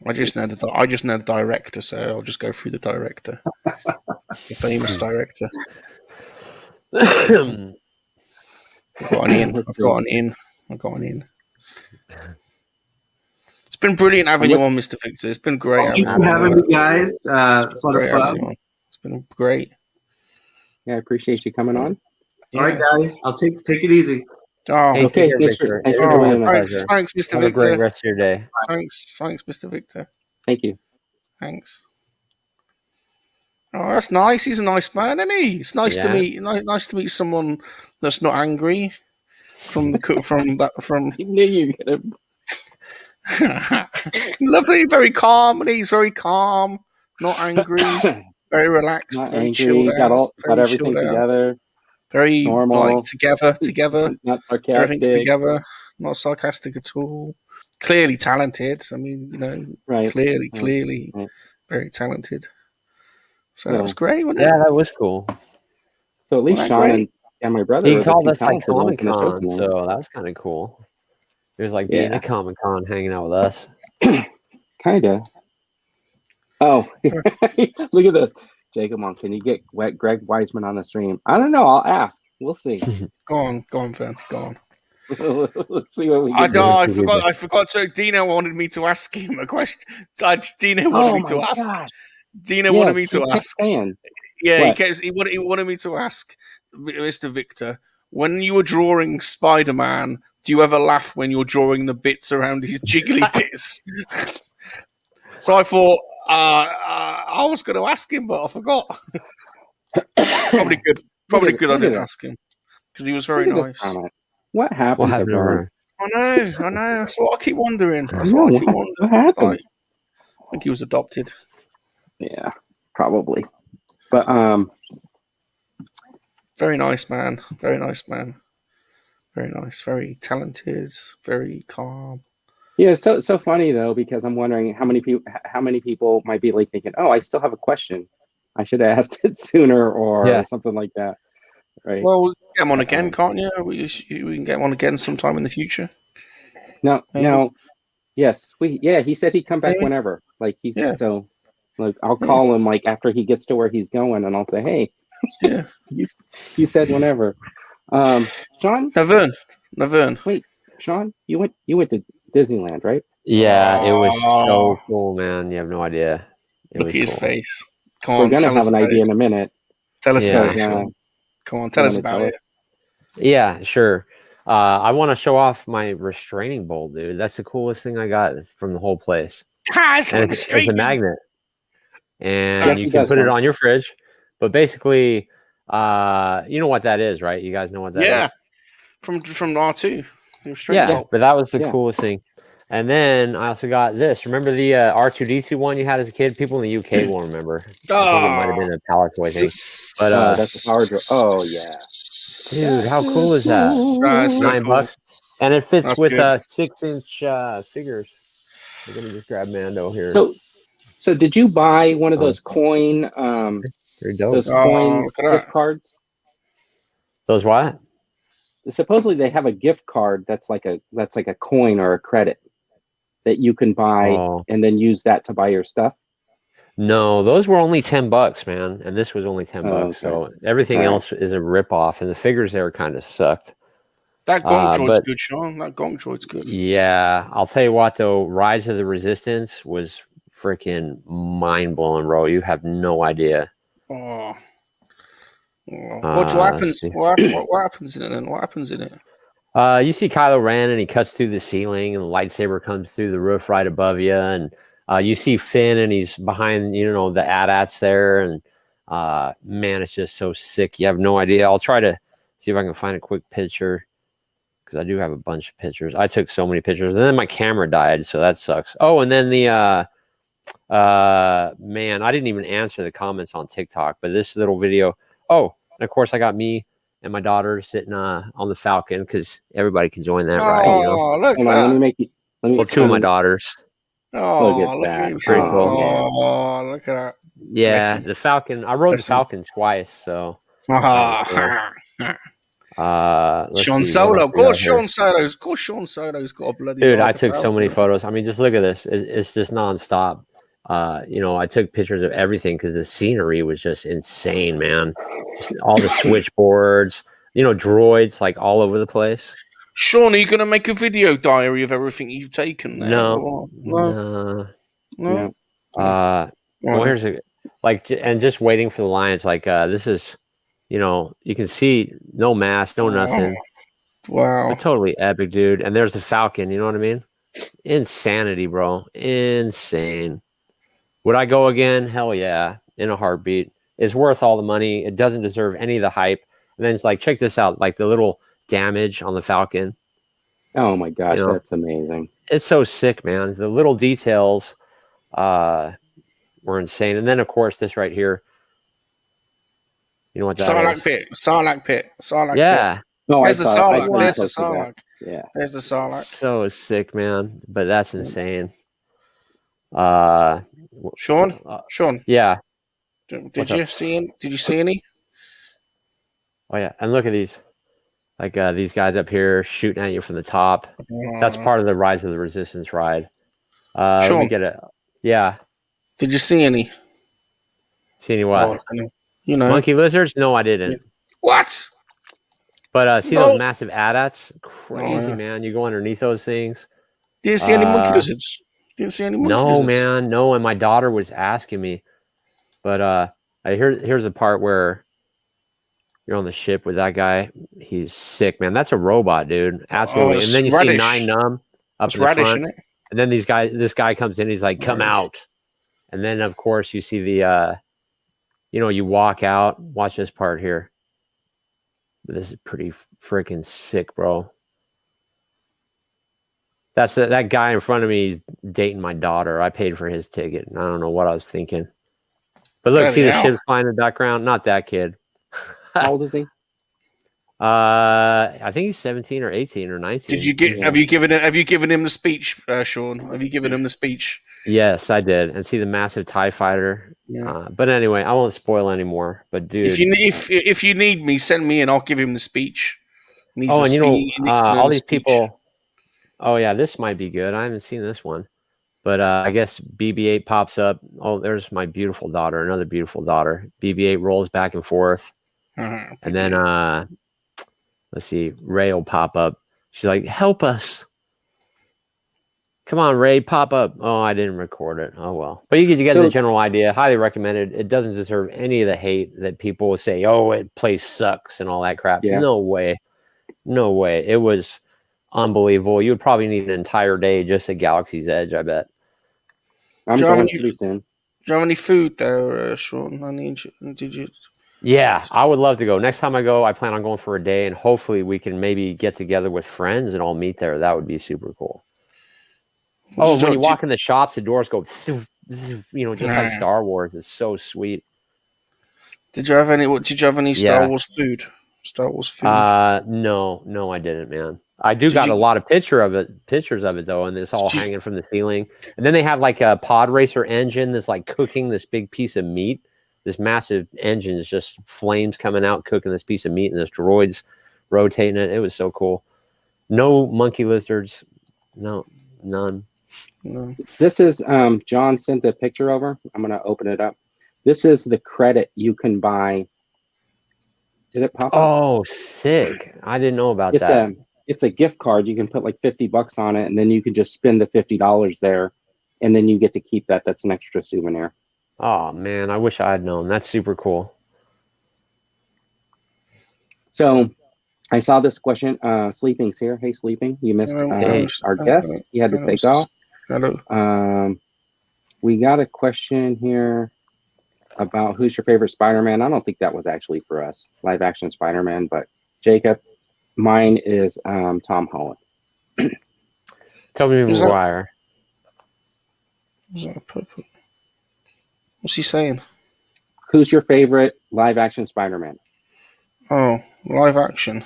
[SPEAKER 4] I just know the director, so I'll just go through the director, the famous director. I've got an in. It's been brilliant having you on, Mr. Victor. It's been great.
[SPEAKER 1] Thank you for having me, guys. It's
[SPEAKER 4] been great.
[SPEAKER 2] Yeah, I appreciate you coming on.
[SPEAKER 1] All right, guys. I'll take it easy.
[SPEAKER 4] Oh,
[SPEAKER 2] okay.
[SPEAKER 4] Thanks, Mr.
[SPEAKER 5] Have
[SPEAKER 4] Victor.
[SPEAKER 5] a great rest of your day.
[SPEAKER 4] Thanks, Mr. Victor.
[SPEAKER 2] Thank you.
[SPEAKER 4] Thanks. Oh, that's nice. He's a nice man, isn't he? It's nice to meet someone that's not angry. From.
[SPEAKER 2] You knew you were gonna.
[SPEAKER 4] Lovely, very calm, and he's very calm, not angry, very relaxed,
[SPEAKER 2] Not
[SPEAKER 4] very
[SPEAKER 2] angry.
[SPEAKER 4] chilled out,
[SPEAKER 2] Got everything together.
[SPEAKER 4] Very
[SPEAKER 2] normal.
[SPEAKER 4] Like together.
[SPEAKER 2] Not sarcastic.
[SPEAKER 4] Everything's together. Not sarcastic at all. Clearly talented. I mean,
[SPEAKER 2] right.
[SPEAKER 4] Clearly,
[SPEAKER 2] right.
[SPEAKER 4] Very talented. So that was great, wasn't it?
[SPEAKER 5] Yeah, that was cool.
[SPEAKER 2] So at least Sean and my brother.
[SPEAKER 5] He called us like Comic Con, so that was kind of cool. It was like being at Comic Con, hanging out with us.
[SPEAKER 2] Kinda. Oh, look at this. Jacob, can you get Greg Weisman on the stream? I don't know. I'll ask. We'll see.
[SPEAKER 4] Go on, Fern. Go on.
[SPEAKER 2] Let's see what we can do.
[SPEAKER 4] I forgot to. Dino wanted me to ask him a question. Dino wanted me to ask.
[SPEAKER 2] Gosh.
[SPEAKER 4] Dino wanted me to ask.
[SPEAKER 2] Yeah,
[SPEAKER 4] he wanted me to ask Mr. Victor, when you were drawing Spider-Man, do you ever laugh when you're drawing the bits around his jiggly bits? So I thought I was going to ask him, but I forgot. Probably good. I didn't ask him because he was very nice.
[SPEAKER 2] What happened to Vern?
[SPEAKER 4] I know. That's what I keep wondering.
[SPEAKER 2] What happened?
[SPEAKER 4] I think he was adopted.
[SPEAKER 2] Yeah, probably. But
[SPEAKER 4] very nice man. Very nice. Very talented. Very calm.
[SPEAKER 2] Yeah, so funny though, because I'm wondering how many people might be like thinking, "Oh, I still have a question. I should have asked it sooner," or something like that. Right.
[SPEAKER 4] Well, get him on again, can't you? We can get him on again sometime in the future.
[SPEAKER 2] No. Yes, he said he'd come back whenever. Like so. Like I'll call him like after he gets to where he's going, and I'll say, "Hey, you said whenever." Sean,
[SPEAKER 4] Navern.
[SPEAKER 2] Wait, Sean, you went to Disneyland, right?
[SPEAKER 5] Yeah, it was so cool, man. You have no idea.
[SPEAKER 4] Look at his face.
[SPEAKER 2] We're gonna have an idea in a minute.
[SPEAKER 4] Tell us about it. Come on, tell us about it.
[SPEAKER 5] Yeah, sure. I want to show off my restraining bolt, dude. That's the coolest thing I got from the whole place.
[SPEAKER 4] It's
[SPEAKER 5] a magnet. and
[SPEAKER 2] Yes,
[SPEAKER 5] you
[SPEAKER 2] he
[SPEAKER 5] can
[SPEAKER 2] does,
[SPEAKER 5] put it
[SPEAKER 2] Don.
[SPEAKER 5] on your fridge. But basically, you know what that is, right? You guys know what that is?
[SPEAKER 4] Yeah, from R2. Straight
[SPEAKER 5] Yeah,
[SPEAKER 4] pop.
[SPEAKER 5] but that was the
[SPEAKER 2] Yeah.
[SPEAKER 5] coolest thing. And then I also got this. Remember the R2D2 one you had as a kid? People in the UK won't remember. I think it might have been a Power Toy thing. But
[SPEAKER 2] That's the power drill. Oh yeah.
[SPEAKER 5] dude, how cool is that?
[SPEAKER 4] That's so cool.
[SPEAKER 5] $9, and it fits
[SPEAKER 4] That's
[SPEAKER 5] with
[SPEAKER 4] good.
[SPEAKER 5] 6-inch figures. We're gonna just grab Mando here.
[SPEAKER 2] So did you buy one of
[SPEAKER 5] Oh.
[SPEAKER 2] those coin
[SPEAKER 5] Pretty dope.
[SPEAKER 2] those
[SPEAKER 4] Oh,
[SPEAKER 2] coin
[SPEAKER 4] look at
[SPEAKER 2] gift
[SPEAKER 4] that.
[SPEAKER 2] cards?
[SPEAKER 5] Those what?
[SPEAKER 2] Supposedly they have a gift card that's like a coin or a credit that you can buy
[SPEAKER 5] Oh.
[SPEAKER 2] and then use that to buy your stuff.
[SPEAKER 5] No, those were only $10, man, and this was only $10.
[SPEAKER 2] Oh, okay.
[SPEAKER 5] So everything
[SPEAKER 2] All right.
[SPEAKER 5] else is a ripoff, and the figures there kind of sucked.
[SPEAKER 4] That Gonk droid's
[SPEAKER 5] but-
[SPEAKER 4] good, Sean. That Gonk droid's good.
[SPEAKER 5] Yeah, I'll tell you what though, Rise of the Resistance was freaking mind blowing, bro. You have no idea.
[SPEAKER 4] Oh. What happens?
[SPEAKER 5] see.
[SPEAKER 4] What happens in it then? What happens in it?
[SPEAKER 5] You see Kylo Ren, and he cuts through the ceiling, and the lightsaber comes through the roof right above you, and you see Finn, and he's behind, the AT-ATs there, and man, it's just so sick. You have no idea. I'll try to see if I can find a quick picture, because I do have a bunch of pictures. I took so many pictures, and then my camera died, so that sucks. Oh, and then the man, I didn't even answer the comments on TikTok, but this little video. Oh, and of course I got me and my daughter sitting on the Falcon, because everybody can join that ride.
[SPEAKER 4] Look
[SPEAKER 2] Hold on,
[SPEAKER 4] at
[SPEAKER 2] let me
[SPEAKER 4] that.
[SPEAKER 2] make you.
[SPEAKER 5] Well, two of my daughters.
[SPEAKER 4] Oh,
[SPEAKER 2] Look at
[SPEAKER 4] look
[SPEAKER 2] that.
[SPEAKER 4] at him,
[SPEAKER 5] Pretty
[SPEAKER 4] Sean.
[SPEAKER 5] cool.
[SPEAKER 4] Oh, look at that.
[SPEAKER 5] Yeah,
[SPEAKER 4] Bless him.
[SPEAKER 5] the Falcon. I rode
[SPEAKER 4] Bless
[SPEAKER 5] the
[SPEAKER 4] him.
[SPEAKER 5] Falcon twice, so.
[SPEAKER 4] Ah.
[SPEAKER 5] Let's
[SPEAKER 4] Sean
[SPEAKER 5] see,
[SPEAKER 4] Solo.
[SPEAKER 5] what
[SPEAKER 4] Of
[SPEAKER 5] else we got
[SPEAKER 4] course,
[SPEAKER 5] here?
[SPEAKER 4] Sean Solo's got a bloody.
[SPEAKER 5] Dude, I
[SPEAKER 4] ride the
[SPEAKER 5] took so many
[SPEAKER 4] Falcon.
[SPEAKER 5] photos. I mean, just look at this. It's just nonstop. I took pictures of everything because the scenery was just insane, man. Just all the switchboards, droids like all over the place.
[SPEAKER 4] Sean, are you going to make a video diary of everything you've taken there?
[SPEAKER 5] No.
[SPEAKER 4] No.
[SPEAKER 5] Well, here's and just waiting for the lines. Like this is, you can see no mask, no nothing.
[SPEAKER 4] Wow.
[SPEAKER 5] But totally epic, dude. And there's the Falcon. You know what I mean? Insanity, bro. Insane. Would I go again? Hell yeah, in a heartbeat. It's worth all the money. It doesn't deserve any of the hype. And then it's like, check this out, like the little damage on the Falcon.
[SPEAKER 2] Oh my gosh, that's amazing.
[SPEAKER 5] It's so sick, man. The little details were insane. And then, of course, this right here. You know what that is?
[SPEAKER 4] Sarlacc pit.
[SPEAKER 5] Yeah.
[SPEAKER 2] No,
[SPEAKER 4] There's the Sarlacc.
[SPEAKER 2] There's
[SPEAKER 4] There's the Sarlacc.
[SPEAKER 2] Yeah.
[SPEAKER 4] There's the Sarlacc.
[SPEAKER 5] So sick, man. But that's insane.
[SPEAKER 4] Sean.
[SPEAKER 5] Yeah.
[SPEAKER 4] Did you see any?
[SPEAKER 5] Oh yeah, and look at these. Like these guys up here shooting at you from the top. That's part of the Rise of the Resistance ride. Let me get it. Yeah.
[SPEAKER 4] Did you see any?
[SPEAKER 5] See any what? Monkey lizards? No, I didn't.
[SPEAKER 4] What?
[SPEAKER 5] But see those massive AT-ATs? Crazy, man. You go underneath those things.
[SPEAKER 4] Didn't see any monkey lizards. Didn't see any monkey lizards.
[SPEAKER 5] No, man. No, and my daughter was asking me. But here's the part where you're on the ship with that guy. He's sick, man. That's a robot, dude. Absolutely. And then you see Nine Numb up in the front. Isn't it? And then this guy comes in. He's like, "Come out." And then, of course, you see the, you walk out. Watch this part here. This is pretty freaking sick, bro. That's that guy in front of me dating my daughter. I paid for his ticket. And I don't know what I was thinking. But look, see the ship flying in the background? Not that kid.
[SPEAKER 2] How old is he?
[SPEAKER 5] I think he's 17 or 18 or 19.
[SPEAKER 4] Have you given him the speech, Sean? Have you given him the speech?
[SPEAKER 5] Yes, I did. And see the massive TIE fighter. Yeah. But anyway, I won't spoil anymore. But dude,
[SPEAKER 4] if you need me, send me and I'll give him the speech.
[SPEAKER 5] All these people. Oh yeah, this might be good. I haven't seen this one. But I guess BB-8 pops up. Oh, there's my beautiful daughter, another beautiful daughter. BB-8 rolls back and forth. And then, let's see, Ray will pop up. She's like, "Help us. Come on, Ray, pop up." Oh, I didn't record it. Oh, well. But you get the general idea. Highly recommended. It doesn't deserve any of the hate that people will say, "Oh, it place sucks," and all that crap. Yeah. No way. No way. It was unbelievable. You would probably need an entire day just at Galaxy's Edge, I bet.
[SPEAKER 2] I'm going pretty soon.
[SPEAKER 4] you have any food there, Sean? Did you?
[SPEAKER 5] Yeah, I would love to go. Next time I go, I plan on going for a day, and hopefully we can maybe get together with friends and all meet there. That would be super cool. Oh, when you walk in the shops, the doors go, just like Star Wars. It's so sweet.
[SPEAKER 4] Did you have any Star Wars food? Star Wars food?
[SPEAKER 5] No, I didn't, man. I got a lot of pictures of it though, and it's all hanging from the ceiling. And then they have like a pod racer engine that's like cooking this big piece of meat. This massive engine is just flames coming out, cooking this piece of meat, and this droid's rotating it. It was so cool. No monkey lizards. No, none.
[SPEAKER 4] No.
[SPEAKER 2] This is John sent a picture over. I'm gonna open it up. This is the credit you can buy. Did it pop up?
[SPEAKER 5] Oh, sick. I didn't know about that.
[SPEAKER 2] It's a gift card. You can put like $50 on it, and then you can just spend the $50 there, and then you get to keep that. That's an extra souvenir.
[SPEAKER 5] Oh man, I wish I had known. That's super cool.
[SPEAKER 2] So I saw this question. Sleeping's here. Hey, Sleeping. You missed our guest. He had to take off.
[SPEAKER 4] Hello.
[SPEAKER 2] We got a question here about who's your favorite Spider-Man. I don't think that was actually for us, live action Spider-Man, but Jacob, mine is Tom Holland.
[SPEAKER 5] Tobey Maguire.
[SPEAKER 4] What's he saying?
[SPEAKER 2] Who's your favorite live action Spider-Man?
[SPEAKER 4] Oh, live action.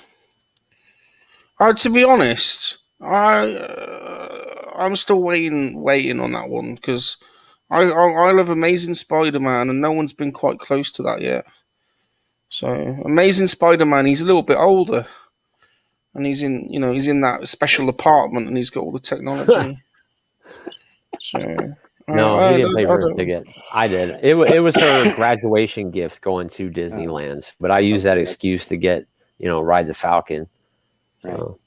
[SPEAKER 4] To be honest, I'm still waiting on that one because I love Amazing Spider-Man and no one's been quite close to that yet. So Amazing Spider-Man, he's a little bit older, and he's in that special apartment and he's got all the technology. So.
[SPEAKER 5] No, he didn't pay for a ticket. I did. It was her graduation gift going to Disneyland, but I used that excuse to get, ride the Falcon. So.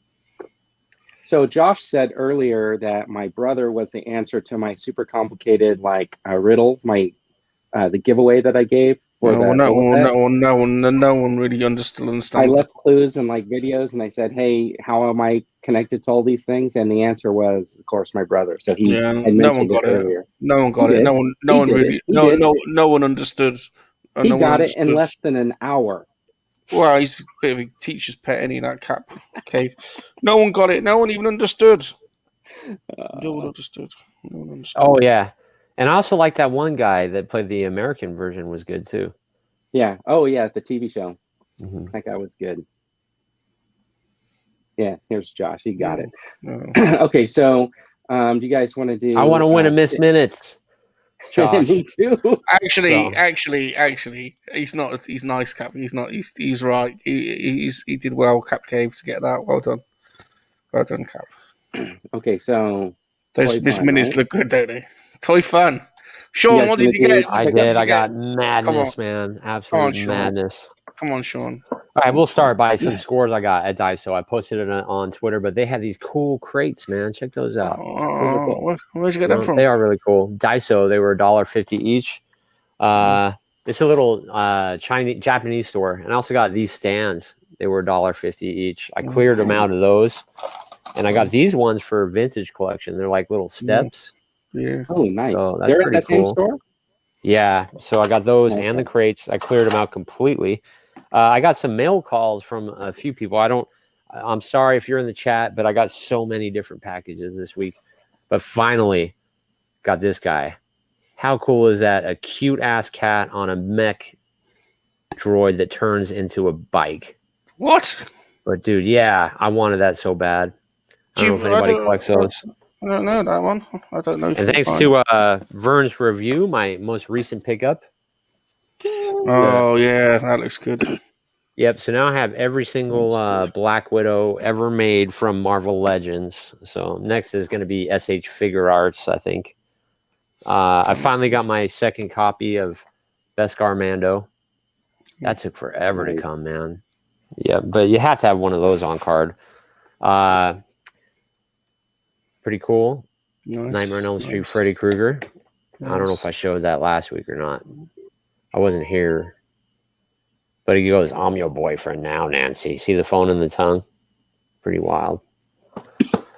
[SPEAKER 2] So Josh said earlier that my brother was the answer to my super complicated riddle, the giveaway that I gave.
[SPEAKER 4] No one really understands.
[SPEAKER 2] I left clues and videos, and I said, "Hey, how am I connected to all these things?" And the answer was, of course, my brother. So no one got it earlier.
[SPEAKER 4] No one got it. No one understood.
[SPEAKER 2] He got it in less than an hour.
[SPEAKER 4] Well, he's a bit of a teacher's pet, any that cap cave. No one got it. No one even understood. No one understood.
[SPEAKER 5] Oh yeah. And I also like that one guy that played the American version was good too.
[SPEAKER 2] Yeah. Oh yeah, the TV show.
[SPEAKER 5] Mm-hmm.
[SPEAKER 2] That guy was good. Yeah, here's Josh. He got it.
[SPEAKER 4] No.
[SPEAKER 2] Okay, so do you guys want to do?
[SPEAKER 5] I want to win a Miss Minutes. Josh.
[SPEAKER 2] Me too.
[SPEAKER 4] Actually, he's not. He's nice, Cap. He's not. He's right. He did well, Cap Cave, to get that. Well done, Cap.
[SPEAKER 2] Okay, so
[SPEAKER 4] those Miss Minutes look good, don't they? Toy Fun. Sean, what did you get?
[SPEAKER 5] I did. I got madness, man. Absolute madness.
[SPEAKER 4] Come on, Sean.
[SPEAKER 5] All right, we'll start by some scores I got at Daiso. I posted it on Twitter, but they had these cool crates, man. Check those out.
[SPEAKER 4] Where'd you get them from?
[SPEAKER 5] They are really cool. Daiso, they were $1.50 each. It's a little Japanese store. And I also got these stands. They were $1.50 each. I cleared them out of those. And I got these ones for vintage collection. They're like little steps.
[SPEAKER 4] Yeah.
[SPEAKER 2] Oh, nice.
[SPEAKER 5] So
[SPEAKER 2] they're at that same store?
[SPEAKER 5] Yeah. So I got those and the crates. I cleared them out completely. I got some mail calls from a few people. I'm sorry if you're in the chat, but I got so many different packages this week. But finally got this guy. How cool is that? A cute ass cat on a mech droid that turns into a bike.
[SPEAKER 4] What?
[SPEAKER 5] But dude, yeah, I wanted that so bad. I don't know if anybody collects those.
[SPEAKER 4] I don't know that one. I don't know.
[SPEAKER 5] And thanks to Vern's review, my most recent pickup.
[SPEAKER 4] Oh yeah, that looks good.
[SPEAKER 5] Yep. So now I have every single Black Widow ever made from Marvel Legends. So next is going to be SH Figure Arts, I think. I finally got my second copy of Beskar Mando. That took forever to come, man. Yeah, but you have to have one of those on card. Pretty cool.
[SPEAKER 4] Nice.
[SPEAKER 5] Nightmare on Elm Street, Freddy Krueger. Nice. I don't know if I showed that last week or not. I wasn't here. But he goes, "I'm your boyfriend now, Nancy." See the phone and the tongue? Pretty wild.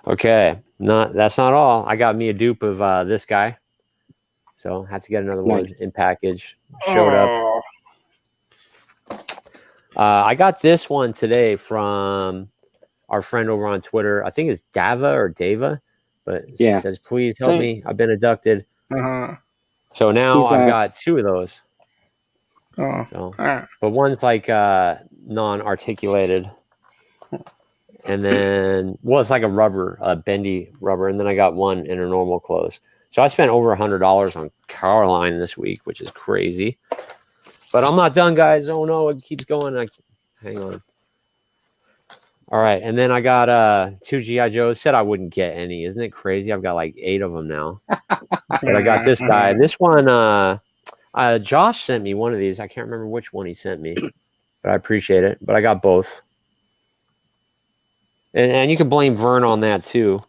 [SPEAKER 5] Okay. That's not all. I got me a dupe of this guy. So had to get another one
[SPEAKER 2] Nice.
[SPEAKER 5] in package. Showed up. I got this one today from our friend over on Twitter. I think it's Dava or Dava, but he says, "Please help me. I've been abducted." So now I've got 2 of those. But one's like non-articulated, and then it's like a rubber, a bendy rubber, and then I got one in a normal clothes. So I spent over $100 on Caroline this week, which is crazy. But I'm not done, guys. Oh no, it keeps going. Hang on. All right, and then I got 2 G.I. Joes. Said I wouldn't get any. Isn't it crazy? I've got like 8 of them now. But I got this guy. This one, Josh sent me one of these. I can't remember which one he sent me, but I appreciate it. But I got both. And you can blame Vern on that too.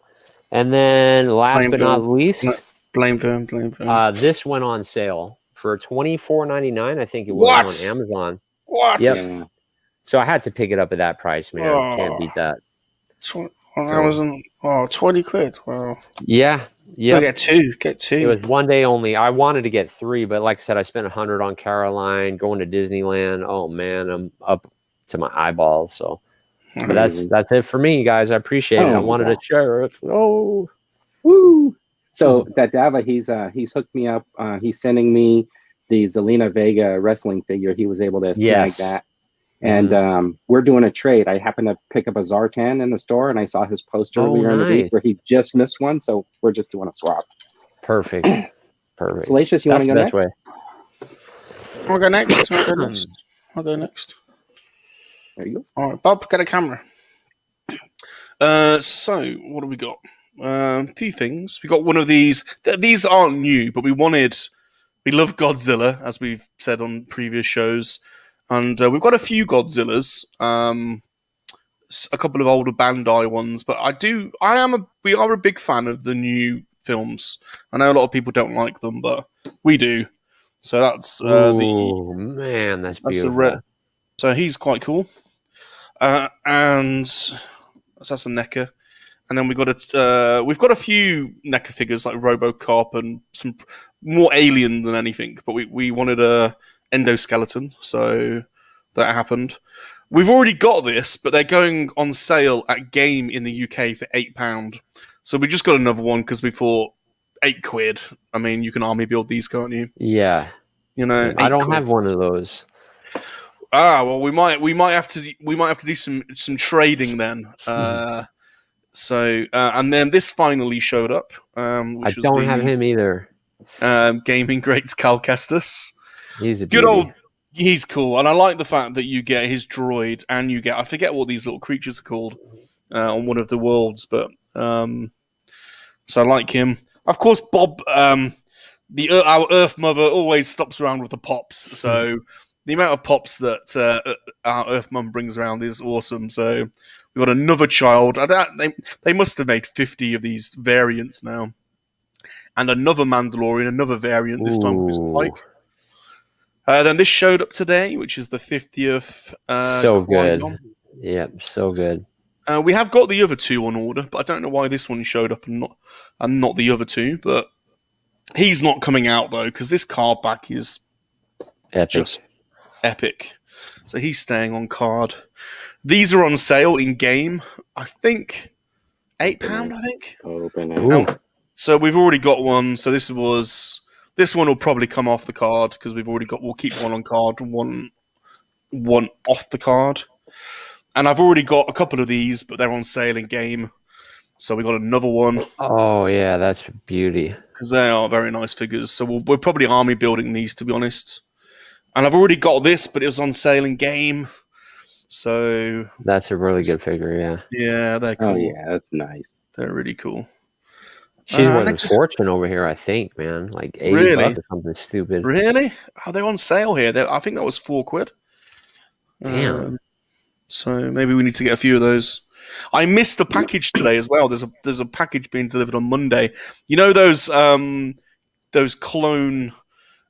[SPEAKER 5] And then last but not least,
[SPEAKER 4] blame Vern.
[SPEAKER 5] this went on sale for $24.99. I think it was on Amazon.
[SPEAKER 4] What?
[SPEAKER 5] Yep. Yeah. So I had to pick it up at that price, man. Can't beat that.
[SPEAKER 4] On Amazon, 20 quid. Wow.
[SPEAKER 5] Yeah. Yeah.
[SPEAKER 4] Get two.
[SPEAKER 5] It was one day only. I wanted to get 3, but like I said, I spent $100 on Caroline, going to Disneyland. Oh man, I'm up to my eyeballs. So but that's it for me, guys. I appreciate it. I wanted to share it. Oh,
[SPEAKER 2] woo! So that Dava, he's hooked me up. He's sending me the Zelina Vega wrestling figure. He was able to snag that. And we're doing a trade. I happened to pick up a Zartan in the store, and I saw his post earlier in the week where he just missed one. So we're just doing a swap.
[SPEAKER 5] Perfect.
[SPEAKER 2] Salacious, you want to go next?
[SPEAKER 4] I'll go next. I'll go next.
[SPEAKER 2] There you go.
[SPEAKER 4] All right, Bob, get a camera. So what do we got? A few things. We got one of these. These aren't new, but we love Godzilla, as we've said on previous shows. And we've got a few Godzillas, a couple of older Bandai ones, but we are a big fan of the new films. I know a lot of people don't like them, but we do. So that's
[SPEAKER 5] that's beautiful.
[SPEAKER 4] So he's quite cool. And that's a NECA. And then we've got a few NECA figures like RoboCop and some more alien than anything, but we wanted a endoskeleton, so that happened. We've already got this, but they're going on sale at Game in the UK for £8. So we just got another one because we thought £8. I mean, you can army build these, can't you?
[SPEAKER 5] Yeah.
[SPEAKER 4] You know,
[SPEAKER 5] I don't have one of those.
[SPEAKER 4] Well, we might have to do some trading then. And then this finally showed up. Which
[SPEAKER 5] I don't have him either.
[SPEAKER 4] Gaming Greats Cal Kestis.
[SPEAKER 5] He's a
[SPEAKER 4] good old. He's cool, and I like the fact that you get his droid, and you get, I forget what these little creatures are called on one of the worlds, but so I like him. Of course, Bob, our Earth Mother always stops around with the pops, so the amount of pops that our Earth Mum brings around is awesome. So we've got another child. They must have made 50 of these variants now, and another Mandalorian, another variant. This time with his Pike. Then this showed up today, which is the 50th.
[SPEAKER 5] So good. Yep, so good.
[SPEAKER 4] We have got the other 2 on order, but I don't know why this one showed up and not the other 2. But he's not coming out though, because this card back is just epic. So he's staying on card. These are on sale in game. I think £8. I think.
[SPEAKER 2] Open it.
[SPEAKER 4] So we've already got one. So this one will probably come off the card because we'll keep one on card and one off the card. And I've already got a couple of these, but they're on sale in game. So we got another one.
[SPEAKER 5] Oh yeah, that's beauty.
[SPEAKER 4] Because they are very nice figures. So we're probably army building these, to be honest. And I've already got this, but it was on sale in game. So
[SPEAKER 5] that's a really good figure, yeah.
[SPEAKER 4] Yeah, they're cool.
[SPEAKER 2] Oh yeah, that's nice.
[SPEAKER 4] They're really cool.
[SPEAKER 5] She's worth a fortune over here, I think, man. Like $80 or something stupid.
[SPEAKER 4] Really? Oh, they're on sale here. I think that was £4.
[SPEAKER 5] Damn.
[SPEAKER 4] So maybe we need to get a few of those. I missed a package today as well. There's a package being delivered on Monday. You know those Clone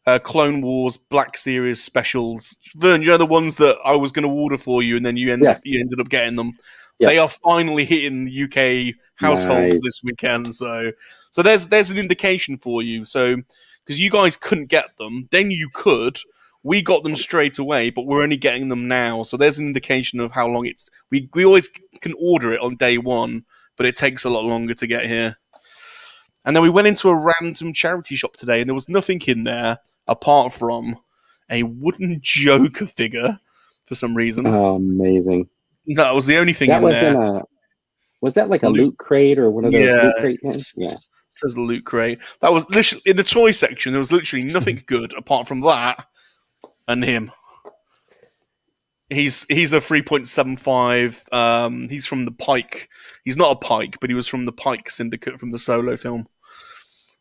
[SPEAKER 4] Wars Black Series specials, Vern? You know the ones that I was going to order for you, and then you ended up getting them. Yep. They are finally hitting UK households this weekend. So there's an indication for you. So because you guys couldn't get them. Then you could. We got them straight away, but we're only getting them now. So there's an indication of how long it's. We always can order it on day one, but it takes a lot longer to get here. And then we went into a random charity shop today, and there was nothing in there apart from a wooden Joker figure for some reason.
[SPEAKER 2] Oh, amazing.
[SPEAKER 4] That was the only thing
[SPEAKER 2] That
[SPEAKER 4] in
[SPEAKER 2] was
[SPEAKER 4] there.
[SPEAKER 2] Was that like a loot crate or one of those loot crate things? Yeah.
[SPEAKER 4] It says the loot crate. That was literally in the toy section. There was literally nothing good apart from that and him. He's a 3.75. He's from the Pike. He's not a Pike, but he was from the Pike Syndicate from the Solo film.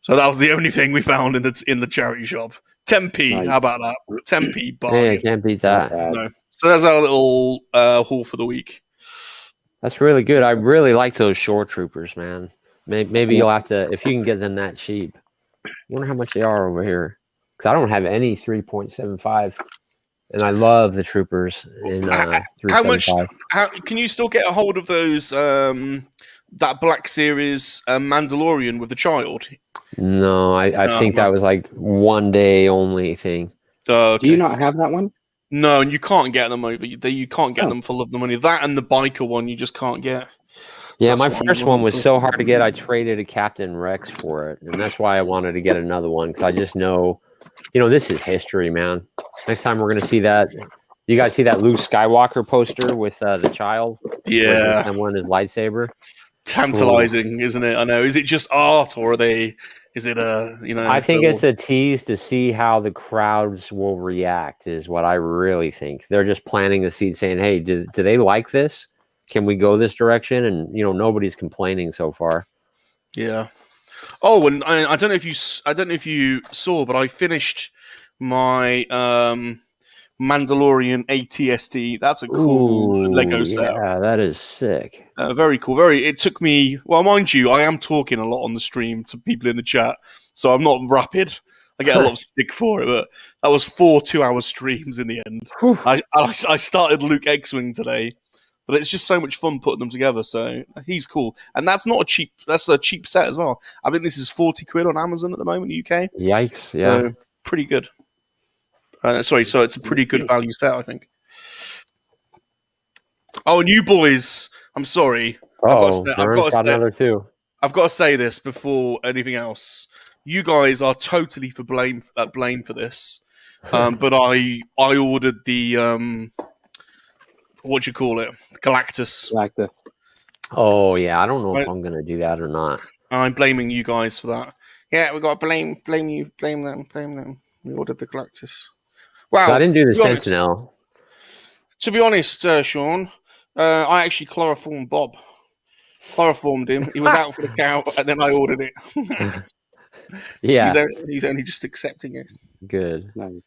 [SPEAKER 4] So that was the only thing we found in the charity shop. 10p.
[SPEAKER 2] Nice.
[SPEAKER 4] How about that? 10p
[SPEAKER 5] Yeah,
[SPEAKER 4] bargain.
[SPEAKER 5] can't beat that.
[SPEAKER 4] No. So that's our little haul for the week.
[SPEAKER 5] That's really good. I really like those shore troopers, man. Maybe you'll have to, if you can get them that cheap. I wonder how much they are over here. Because I don't have any 3.75. And I love the troopers in 3.75.
[SPEAKER 4] How much? Can you still get a hold of those, that Black Series Mandalorian with the child?
[SPEAKER 5] No, I think that was like one day only thing.
[SPEAKER 4] Okay.
[SPEAKER 2] Do you not have that one?
[SPEAKER 4] No, and you can't get them over. You can't get them for love of the money. That and the biker one, you just can't get.
[SPEAKER 5] Yeah, my first one was so hard to get. I traded a Captain Rex for it, and that's why I wanted to get another one because I just know, this is history, man. Next time we're gonna see that. You guys see that Luke Skywalker poster with the child?
[SPEAKER 4] Yeah,
[SPEAKER 5] and one his lightsaber.
[SPEAKER 4] Tantalizing, isn't it? I know. Is it just art, or are they? Is it
[SPEAKER 5] I think it's a tease to see how the crowds will react. Is what I really think. They're just planting a seed, saying, "Hey, do they like this? Can we go this direction?" And nobody's complaining so far.
[SPEAKER 4] Yeah. Oh, and I don't know if you saw, but I finished my Mandalorian ATSD. That's a cool Lego set.
[SPEAKER 5] Yeah, that is sick.
[SPEAKER 4] Very cool. It took me. Well, mind you, I am talking a lot on the stream to people in the chat, so I'm not rapid. I get a lot of stick for it, but that was 4 2-hour streams in the end. I started Luke X-Wing today, but it's just so much fun putting them together. So he's cool, and that's not a cheap. That's a cheap set as well. I think this is 40 quid on Amazon at the moment, UK.
[SPEAKER 5] Yikes! Yeah,
[SPEAKER 4] so, pretty good. So it's a pretty good value set, I think. Oh, and you boys, I'm sorry.
[SPEAKER 5] I've got another two.
[SPEAKER 4] I've got to say this before anything else. You guys are totally for blame for this, but I ordered the what do you call it, Galactus.
[SPEAKER 5] Oh yeah, I don't know if I'm gonna do that or not.
[SPEAKER 4] I'm blaming you guys for that. Yeah, we got to blame you, blame them. We ordered the Galactus. Wow,
[SPEAKER 5] I didn't do the Sentinel.
[SPEAKER 4] To be honest, Sean, I actually chloroformed Bob. Chloroformed him. He was out for the count, and then I ordered it.
[SPEAKER 5] Yeah,
[SPEAKER 4] he's only just accepting it.
[SPEAKER 5] Good. Nice.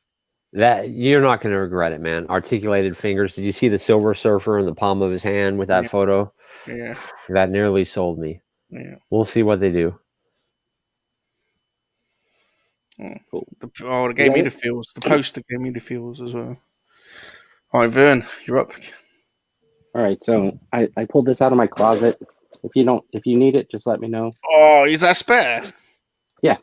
[SPEAKER 5] That you're not going to regret it, man. Articulated fingers. Did you see the Silver Surfer in the palm of his hand with that photo?
[SPEAKER 4] Yeah,
[SPEAKER 5] that nearly sold me.
[SPEAKER 4] Yeah,
[SPEAKER 5] we'll see what they do.
[SPEAKER 4] Cool. It gave me the feels. The poster gave me the feels as well. All right, Vern, you're up.
[SPEAKER 2] All right, so I pulled this out of my closet. If you need it, just let me know.
[SPEAKER 4] Oh, is that spare?
[SPEAKER 2] Yeah.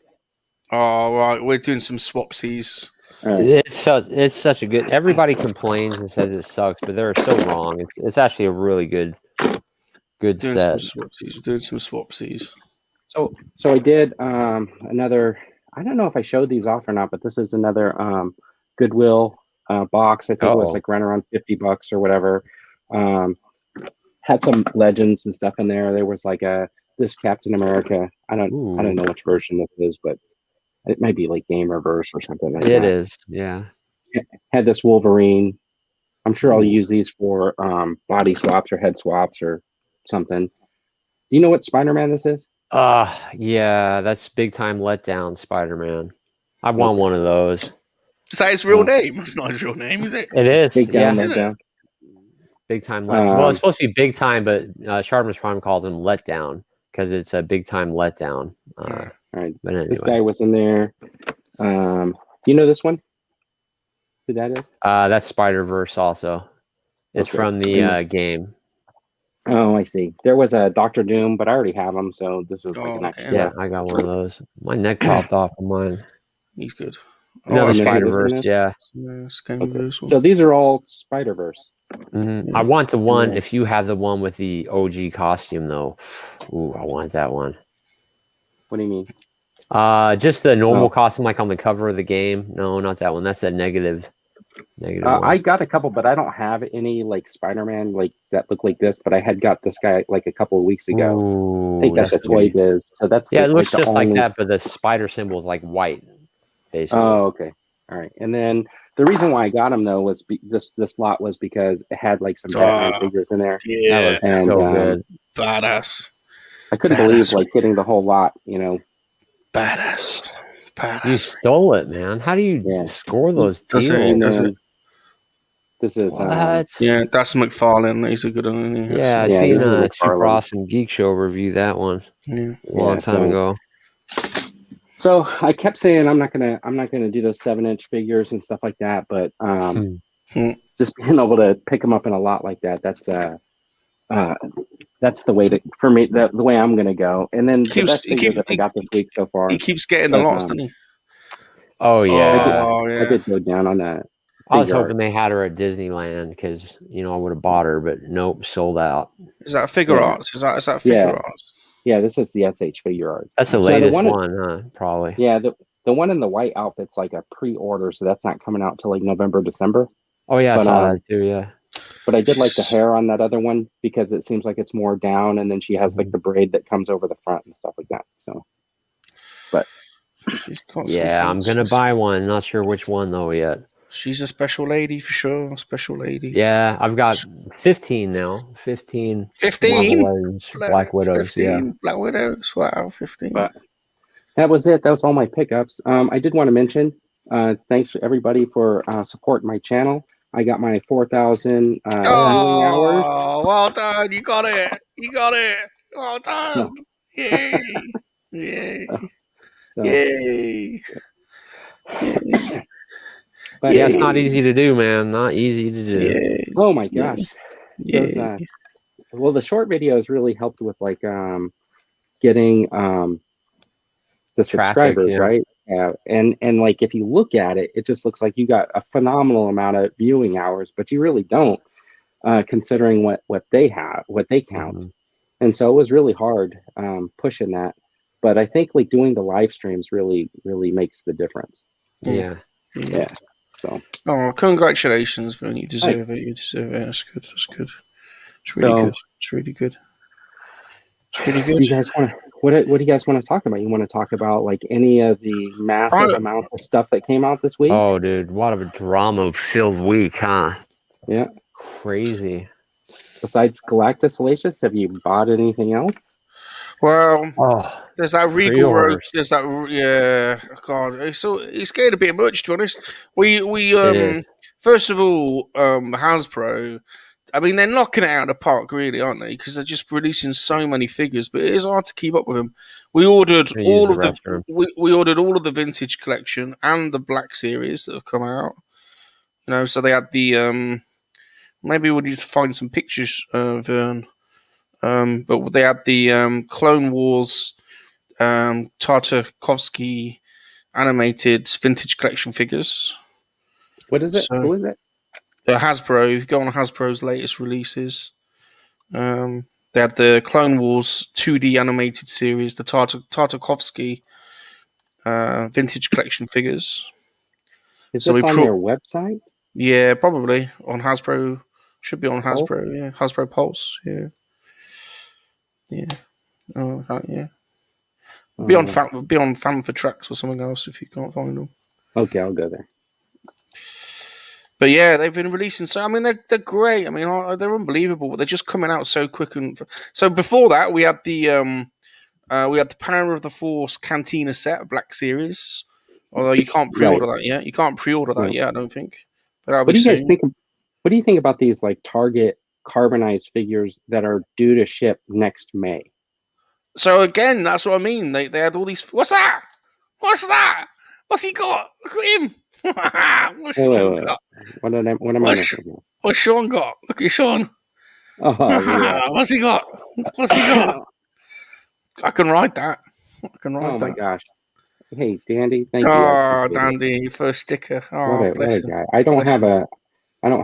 [SPEAKER 4] Oh, right. We're doing some swapsies.
[SPEAKER 5] Right. It's such a good. Everybody complains and says it sucks, but they're so wrong. It's actually a really good set.
[SPEAKER 4] Doing some swapsies.
[SPEAKER 2] So I did another. I don't know if I showed these off or not, but this is another Goodwill box. I think it was like right around $50 or whatever. Had some legends and stuff in there. There was like this Captain America. I don't know which version this is, but it might be like Game Reverse or something like that.
[SPEAKER 5] It is, yeah.
[SPEAKER 2] Had this Wolverine. I'm sure I'll use these for body swaps or head swaps or something. Do you know what Spider-Man this is?
[SPEAKER 5] Yeah, that's Big Time Letdown Spider-Man. I want one of those.
[SPEAKER 4] Is that his real name? It's not his real name, is it?
[SPEAKER 5] It is.
[SPEAKER 2] Big Time Letdown.
[SPEAKER 5] Big Time Letdown. Well, it's supposed to be Big Time, but Sharpness Prime calls him Letdown because it's a Big Time Letdown.
[SPEAKER 2] All right.
[SPEAKER 5] But anyway.
[SPEAKER 2] This guy was in there. Do you know this one? Who that is?
[SPEAKER 5] That's Spider-Verse also. It's from the game.
[SPEAKER 2] Oh, I see. There was a Doctor Doom, but I already have him, so this is like an extra.
[SPEAKER 5] Yeah, I got one of those. My neck popped off of mine.
[SPEAKER 4] He's good.
[SPEAKER 5] Another
[SPEAKER 4] that's
[SPEAKER 2] Spider-
[SPEAKER 5] Spider-Verse, yeah.
[SPEAKER 2] Okay. So these are all Spider-Verse.
[SPEAKER 5] Mm-hmm. I want the one, if you have the one with the OG costume, though. Ooh, I want that one.
[SPEAKER 2] What do you mean?
[SPEAKER 5] Just the normal costume, like on the cover of the game. No, not that one. That's a negative one.
[SPEAKER 2] I got a couple, but I don't have any like Spider-Man like that look like this. But I had got this guy like a couple of weeks ago.
[SPEAKER 5] Ooh,
[SPEAKER 2] I think that's a Toy Biz. So that's
[SPEAKER 5] it looks
[SPEAKER 2] like
[SPEAKER 5] just like that, but the spider symbol is like white, basically.
[SPEAKER 2] Oh, okay, all right. And then the reason why I got him though was this lot was because it had like some Batman figures in there.
[SPEAKER 4] Yeah,
[SPEAKER 5] that was so good.
[SPEAKER 4] Badass.
[SPEAKER 2] I couldn't believe like getting the whole lot. You know,
[SPEAKER 4] Badass.
[SPEAKER 5] You stole it, man. How do you score those deals?
[SPEAKER 2] This is
[SPEAKER 4] yeah, that's McFarlane. He's a good one.
[SPEAKER 5] Yeah, I seen a Super Awesome Geek Show review that one.
[SPEAKER 4] Yeah,
[SPEAKER 5] a long time ago.
[SPEAKER 2] So I kept saying I'm not gonna do those 7-inch figures and stuff like that, but just being able to pick them up in a lot like that, that's the way to for me the way I'm gonna go. And then the best figure that I got this week so far.
[SPEAKER 4] He keeps getting the lots, doesn't he?
[SPEAKER 5] Oh yeah,
[SPEAKER 2] I did go down on that.
[SPEAKER 5] I was hoping they had her at Disneyland because I would have bought her, but nope, sold out.
[SPEAKER 4] Is that figure arts? Is that figure arts?
[SPEAKER 2] Yeah, this is the SH figure arts.
[SPEAKER 5] That's the latest one, huh? Probably.
[SPEAKER 2] Yeah, the one in the white outfit's like a pre-order, so that's not coming out till like November, December.
[SPEAKER 5] Oh yeah, I saw that too. Yeah.
[SPEAKER 2] But I did like the hair on that other one because it seems like it's more down, and then she has like the braid that comes over the front and stuff like that. So, but
[SPEAKER 5] yeah, I'm gonna buy one. Not sure which one though yet.
[SPEAKER 4] She's a special lady for sure. Special lady.
[SPEAKER 5] Yeah, I've got 15 now. 15.
[SPEAKER 4] 15?
[SPEAKER 5] Black Widows.
[SPEAKER 4] 15
[SPEAKER 5] yeah.
[SPEAKER 4] Black Widows. Wow, 15.
[SPEAKER 2] But that was it. That was all my pickups. I did want to mention, thanks to everybody for supporting my channel. I got my 4,000 hours.
[SPEAKER 4] Oh, well done. You got it. You got it. Well done. Yay. Yay.
[SPEAKER 2] So,
[SPEAKER 4] Yay.
[SPEAKER 2] But
[SPEAKER 5] yeah, it's not easy to do, man. Not easy to do.
[SPEAKER 4] Yay.
[SPEAKER 2] Oh my gosh.
[SPEAKER 4] Yeah.
[SPEAKER 2] Those, well, the short videos really helped with like getting the subscribers, right? Yeah, and like if you look at it, it just looks like you got a phenomenal amount of viewing hours, but you really don't, considering what they have, what they count. Mm-hmm. And so it was really hard pushing that. But I think like doing the live streams really makes the difference.
[SPEAKER 5] Yeah.
[SPEAKER 2] So.
[SPEAKER 4] Oh, congratulations, Vern. You deserve it. You deserve it. That's good. That's good. It's really good. It's really good. It's really good.
[SPEAKER 2] Do you guys want to? What do you guys want to talk about? You want to talk about like any of the massive amount of stuff that came out this week?
[SPEAKER 5] Oh, dude, what a drama-filled week, huh?
[SPEAKER 2] Yeah,
[SPEAKER 5] crazy.
[SPEAKER 2] Besides Galactus Salacious, have you bought anything else?
[SPEAKER 4] Well, there's that Regal Road. There's that, God, it's getting a bit much, to be honest. We first of all, Hasbro. I mean, they're knocking it out of the park, really, aren't they? Because they're just releasing so many figures, but it is hard to keep up with them. We ordered all of the vintage collection and the Black series that have come out. So they had the maybe we'll need to find some pictures, Vern. But they had the Clone Wars Tartakovsky animated vintage collection figures.
[SPEAKER 2] What is it? Who is it?
[SPEAKER 4] Hasbro. If you go on Hasbro's latest releases, they had the Clone Wars 2D animated series, the Tartakovsky vintage collection figures.
[SPEAKER 2] Is this on their website?
[SPEAKER 4] Yeah, probably on Hasbro. Should be on Hasbro. Yeah, Hasbro Pulse. Yeah. Oh, right, yeah. Be on Fan for Tracks or something else if you can't find them.
[SPEAKER 2] Okay, I'll go there.
[SPEAKER 4] But yeah, they've been releasing. So I mean, they're great. I mean, they're unbelievable. But they're just coming out so quick. And so before that, we had the Power of the Force Cantina set Black Series. Although you can't pre-order that yet. You can't pre-order that yet. I don't think. But what do you guys think?
[SPEAKER 2] What do you think about these like Target carbonized figures that are due to ship next May?
[SPEAKER 4] So again, that's what I mean. They had all these. What's that? What's that? What's he got? Look at him. What's Sean got?
[SPEAKER 2] What am I missing?
[SPEAKER 4] What's Sean got? Look at Sean.
[SPEAKER 2] Oh, yeah.
[SPEAKER 4] What's he got? What's he got? I can ride that.
[SPEAKER 2] Oh my gosh. Hey, Dandy, thank you.
[SPEAKER 4] Oh, Dandy, your first sticker. Oh,
[SPEAKER 2] What
[SPEAKER 4] bless
[SPEAKER 2] a
[SPEAKER 4] him.
[SPEAKER 2] guy. I don't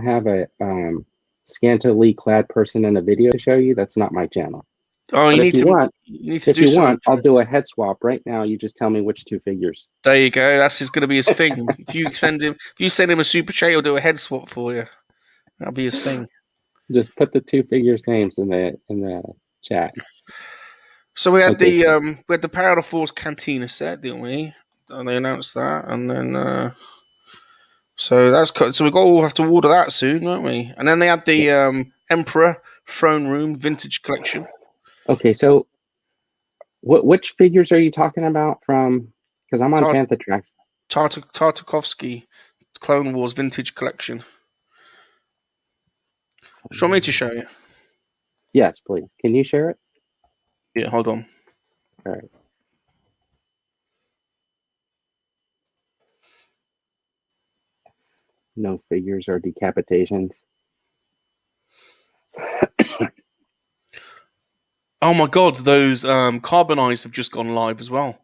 [SPEAKER 2] have a scantily clad person in a video to show you. That's not my channel.
[SPEAKER 4] Oh,
[SPEAKER 2] But
[SPEAKER 4] you
[SPEAKER 2] if
[SPEAKER 4] need
[SPEAKER 2] you
[SPEAKER 4] to.
[SPEAKER 2] want,
[SPEAKER 4] You need to do something.
[SPEAKER 2] I'll do a head swap right now. You just tell me which two figures.
[SPEAKER 4] There you go. That's going to be his thing. If you send him a super chat, he'll do a head swap for you. That'll be his thing.
[SPEAKER 2] Just put the two figures' names in the chat.
[SPEAKER 4] So we had the Power of Force Cantina set, didn't we? And they announced that, and then so that's cut. So we all have to order that soon, don't we? And then they had the Emperor Throne Room Vintage Collection.
[SPEAKER 2] Okay, so which figures are you talking about from? Because I'm on Panther Tracks.
[SPEAKER 4] Tartakovsky Clone Wars Vintage Collection. Do you want me to show you?
[SPEAKER 2] Yes, please. Can you share it?
[SPEAKER 4] Yeah, hold on.
[SPEAKER 2] All right. No figures or decapitations.
[SPEAKER 4] Oh my God, those Carbonized have just gone live as well.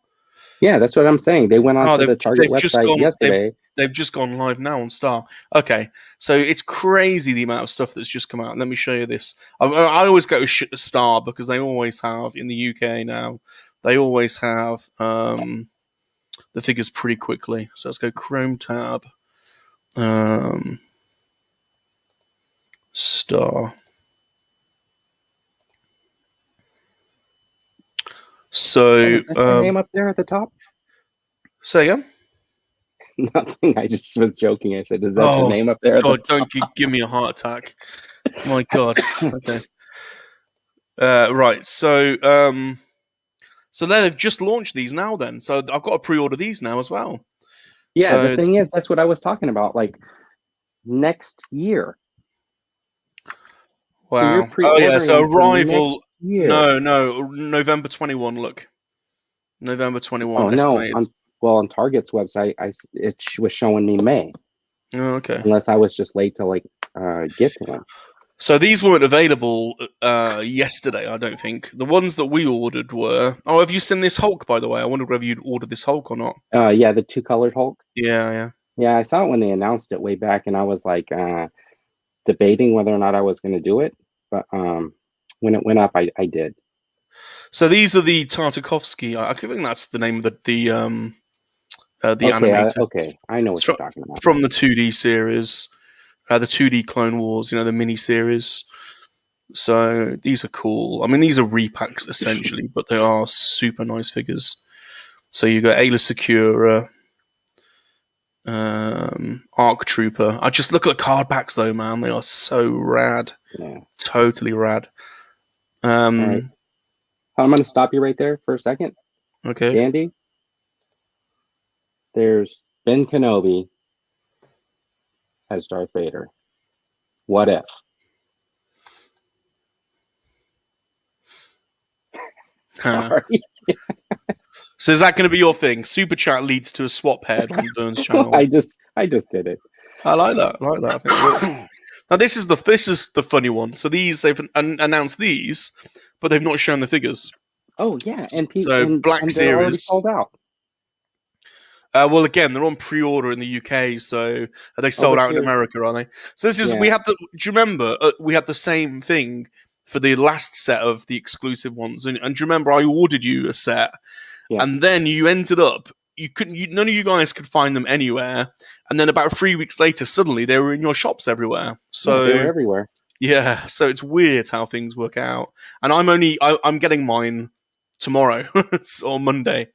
[SPEAKER 2] Yeah, that's what I'm saying. They went on to the Target website yesterday.
[SPEAKER 4] They've just gone live now on Star. Okay, so it's crazy the amount of stuff that's just come out. Let me show you this. I always go to Star because they always have, in the UK now, they always have the figures pretty quickly. So let's go Chrome tab. Star. So
[SPEAKER 2] is that the name up there at the top?
[SPEAKER 4] Say again?
[SPEAKER 2] Nothing. I just was joking. I said, "Is that the name up there?" At
[SPEAKER 4] God,
[SPEAKER 2] the top?
[SPEAKER 4] don't give me a heart attack. My God. Okay. Right. So they've just launched these now. Then, so I've got to pre-order these now as well.
[SPEAKER 2] Yeah.
[SPEAKER 4] So,
[SPEAKER 2] the thing is, that's what I was talking about. Like next year.
[SPEAKER 4] Wow.
[SPEAKER 2] So
[SPEAKER 4] So arrival.
[SPEAKER 2] No,
[SPEAKER 4] November 21. Look, November 21.
[SPEAKER 2] Oh
[SPEAKER 4] estimated.
[SPEAKER 2] no. On Target's website, it was showing me May.
[SPEAKER 4] Oh, okay.
[SPEAKER 2] Unless I was just late to get to them.
[SPEAKER 4] So these weren't available yesterday, I don't think. The ones that we ordered were. Oh, have you seen this Hulk, by the way? I wonder whether you'd ordered this Hulk or not.
[SPEAKER 2] Yeah, the 2-colored Hulk.
[SPEAKER 4] Yeah.
[SPEAKER 2] Yeah, I saw it when they announced it way back, and I was like debating whether or not I was going to do it. But when it went up, I did.
[SPEAKER 4] So these are the Tartakovsky. I think that's the name of the animator.
[SPEAKER 2] Okay, I know what you're talking about.
[SPEAKER 4] From the 2D series, the 2D Clone Wars, the mini series. So these are cool. I mean, these are repacks essentially, but they are super nice figures. So you got Ayla Secura, Arc Trooper. I just look at the card packs though, man. They are so rad.
[SPEAKER 2] Yeah.
[SPEAKER 4] Totally rad.
[SPEAKER 2] All right. I'm going to stop you right there for a second.
[SPEAKER 4] Okay.
[SPEAKER 2] Andy, there's Ben Kenobi as Darth Vader. What if? Sorry.
[SPEAKER 4] So is that going to be your thing? Super chat leads to a swap head on Vern's channel.
[SPEAKER 2] I just did it.
[SPEAKER 4] I like that. I think now this is the funny one. So they've announced these, but they've not shown the figures.
[SPEAKER 2] Oh yeah,
[SPEAKER 4] and Black
[SPEAKER 2] and
[SPEAKER 4] Series
[SPEAKER 2] they're already sold out.
[SPEAKER 4] Well, again, they're on pre-order in the UK, so are they sold out in America? Are they? So this is Do you remember we had the same thing for the last set of the exclusive ones, and do you remember I ordered you a set, and then you ended up none of you guys could find them anywhere, and then about 3 weeks later, suddenly they were in your shops everywhere. So
[SPEAKER 2] they were everywhere.
[SPEAKER 4] Yeah, so it's weird how things work out, and I'm getting mine tomorrow or Monday,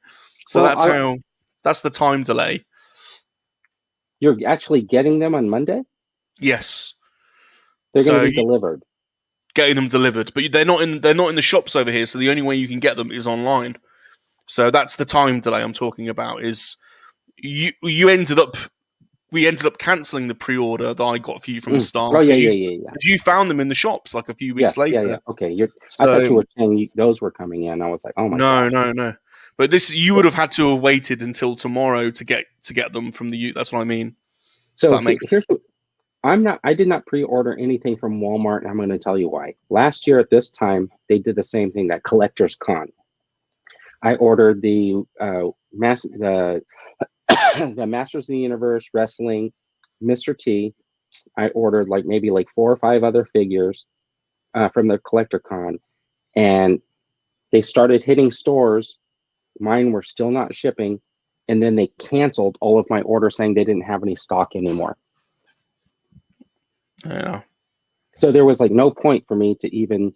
[SPEAKER 4] so that's the time delay.
[SPEAKER 2] You're actually getting them on Monday?
[SPEAKER 4] Yes,
[SPEAKER 2] they're going to be delivered.
[SPEAKER 4] Getting them delivered, but they're not in the shops over here. So the only way you can get them is online. So that's the time delay I'm talking about. Is we ended up cancelling the pre-order that I got for you from the start.
[SPEAKER 2] Oh yeah.
[SPEAKER 4] You found them in the shops like a few weeks later.
[SPEAKER 2] Yeah. Okay, I thought you were saying those were coming in. I was like, oh my god.
[SPEAKER 4] No. But you would have had to have waited until tomorrow to get them from the U. That's what I mean.
[SPEAKER 2] So here's what I did not pre-order anything from Walmart, and I'm going to tell you why. Last year at this time, they did the same thing, that Collector's Con. I ordered the the Masters of the Universe Wrestling Mr. T. I ordered maybe 4 or 5 other figures from the Collector Con, and they started hitting stores. Mine were still not shipping, and then they canceled all of my orders saying they didn't have any stock anymore.
[SPEAKER 4] Yeah.
[SPEAKER 2] So there was no point for me to even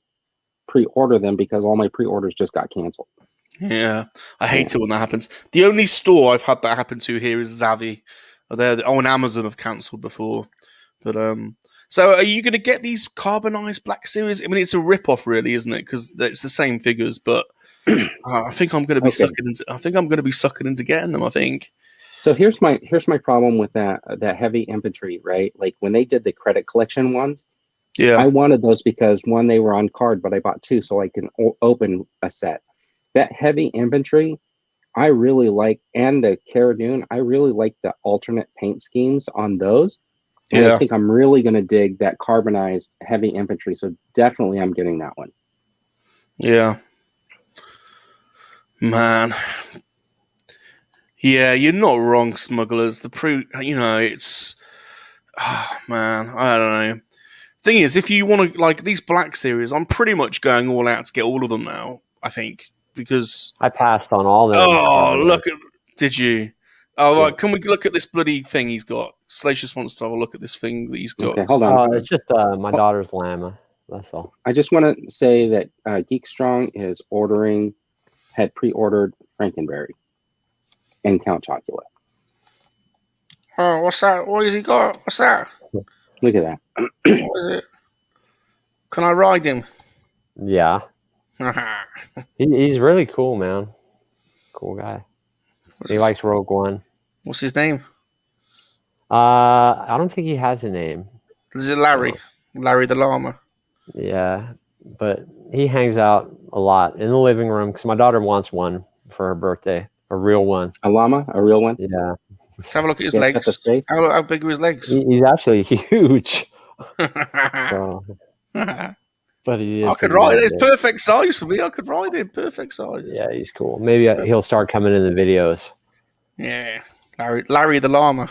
[SPEAKER 2] pre-order them because all my pre-orders just got canceled.
[SPEAKER 4] Yeah, I hate it when that happens. The only store I've had that happen to here is Zavi. On Amazon have cancelled before. But so are you going to get these carbonized Black Series? I mean, it's a rip-off, really, isn't it? Because it's the same figures, but I think I'm going to be sucking into. I think I'm going to be sucking into getting them. I think.
[SPEAKER 2] So here's my problem with that heavy infantry, right? When they did the credit collection ones,
[SPEAKER 4] yeah,
[SPEAKER 2] I wanted those because one, they were on card, but I bought 2 so I can open a set. That heavy infantry, I really like, and the Cara Dune, I really like the alternate paint schemes on those. And I think I'm really going to dig that carbonized heavy infantry. So definitely I'm getting that one.
[SPEAKER 4] Yeah. Man. Yeah, you're not wrong, smugglers. It's... Oh, man, I don't know. Thing is, if you want to, these Black Series, I'm pretty much going all out to get all of them now, I think. Because...
[SPEAKER 5] I passed on all them.
[SPEAKER 4] Oh, look at... Did you? Oh, right, can we look at this bloody thing he's got? Salacious wants to have a look at this thing that he's got.
[SPEAKER 2] Okay, hold on.
[SPEAKER 5] It's just my daughter's llama. That's all.
[SPEAKER 2] I just want to say that Geek Strong had pre-ordered Frankenberry and Count Chocula.
[SPEAKER 4] Oh, what's that? What has he got? What's that?
[SPEAKER 2] Look at that.
[SPEAKER 4] What is it? Can I ride him?
[SPEAKER 5] Yeah. He's really cool, man. Cool guy. He likes Rogue One.
[SPEAKER 4] What's his name?
[SPEAKER 5] I don't think he has a name.
[SPEAKER 4] Is it Larry? Larry the llama.
[SPEAKER 5] Yeah, but he hangs out a lot in the living room because my daughter wants one for her birthday, a real one.
[SPEAKER 2] A llama, a real one.
[SPEAKER 5] Yeah.
[SPEAKER 4] Let's have a look at his legs. How big are his legs?
[SPEAKER 5] He's actually huge. So, but he is.
[SPEAKER 4] I could ride it. It's perfect size for me. I could ride it. Perfect size.
[SPEAKER 5] Yeah, he's cool. Maybe he'll start coming in the videos.
[SPEAKER 4] Yeah, Larry the llama.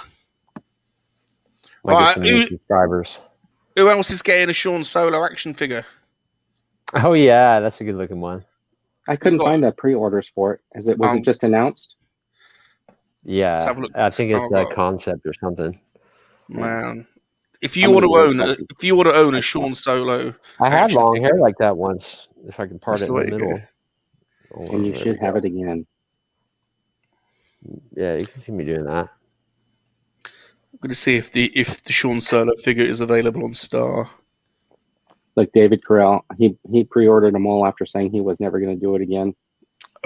[SPEAKER 5] Might get some new subscribers.
[SPEAKER 4] Who else is getting a Sean Solo action figure?
[SPEAKER 5] Oh yeah, that's a good looking one.
[SPEAKER 2] I couldn't find the pre-orders for it. Was it just announced?
[SPEAKER 5] Yeah, I think it's the concept or something.
[SPEAKER 4] Man, if you want to own a Sean Solo,
[SPEAKER 5] I had long hair like that once. If I can part it in the middle,
[SPEAKER 2] and you should have it again.
[SPEAKER 5] Yeah, you can see me doing that.
[SPEAKER 4] I'm going to see if the Sean Solo figure is available on Star.
[SPEAKER 2] Like David Carell, he pre-ordered them all after saying he was never going to do it again.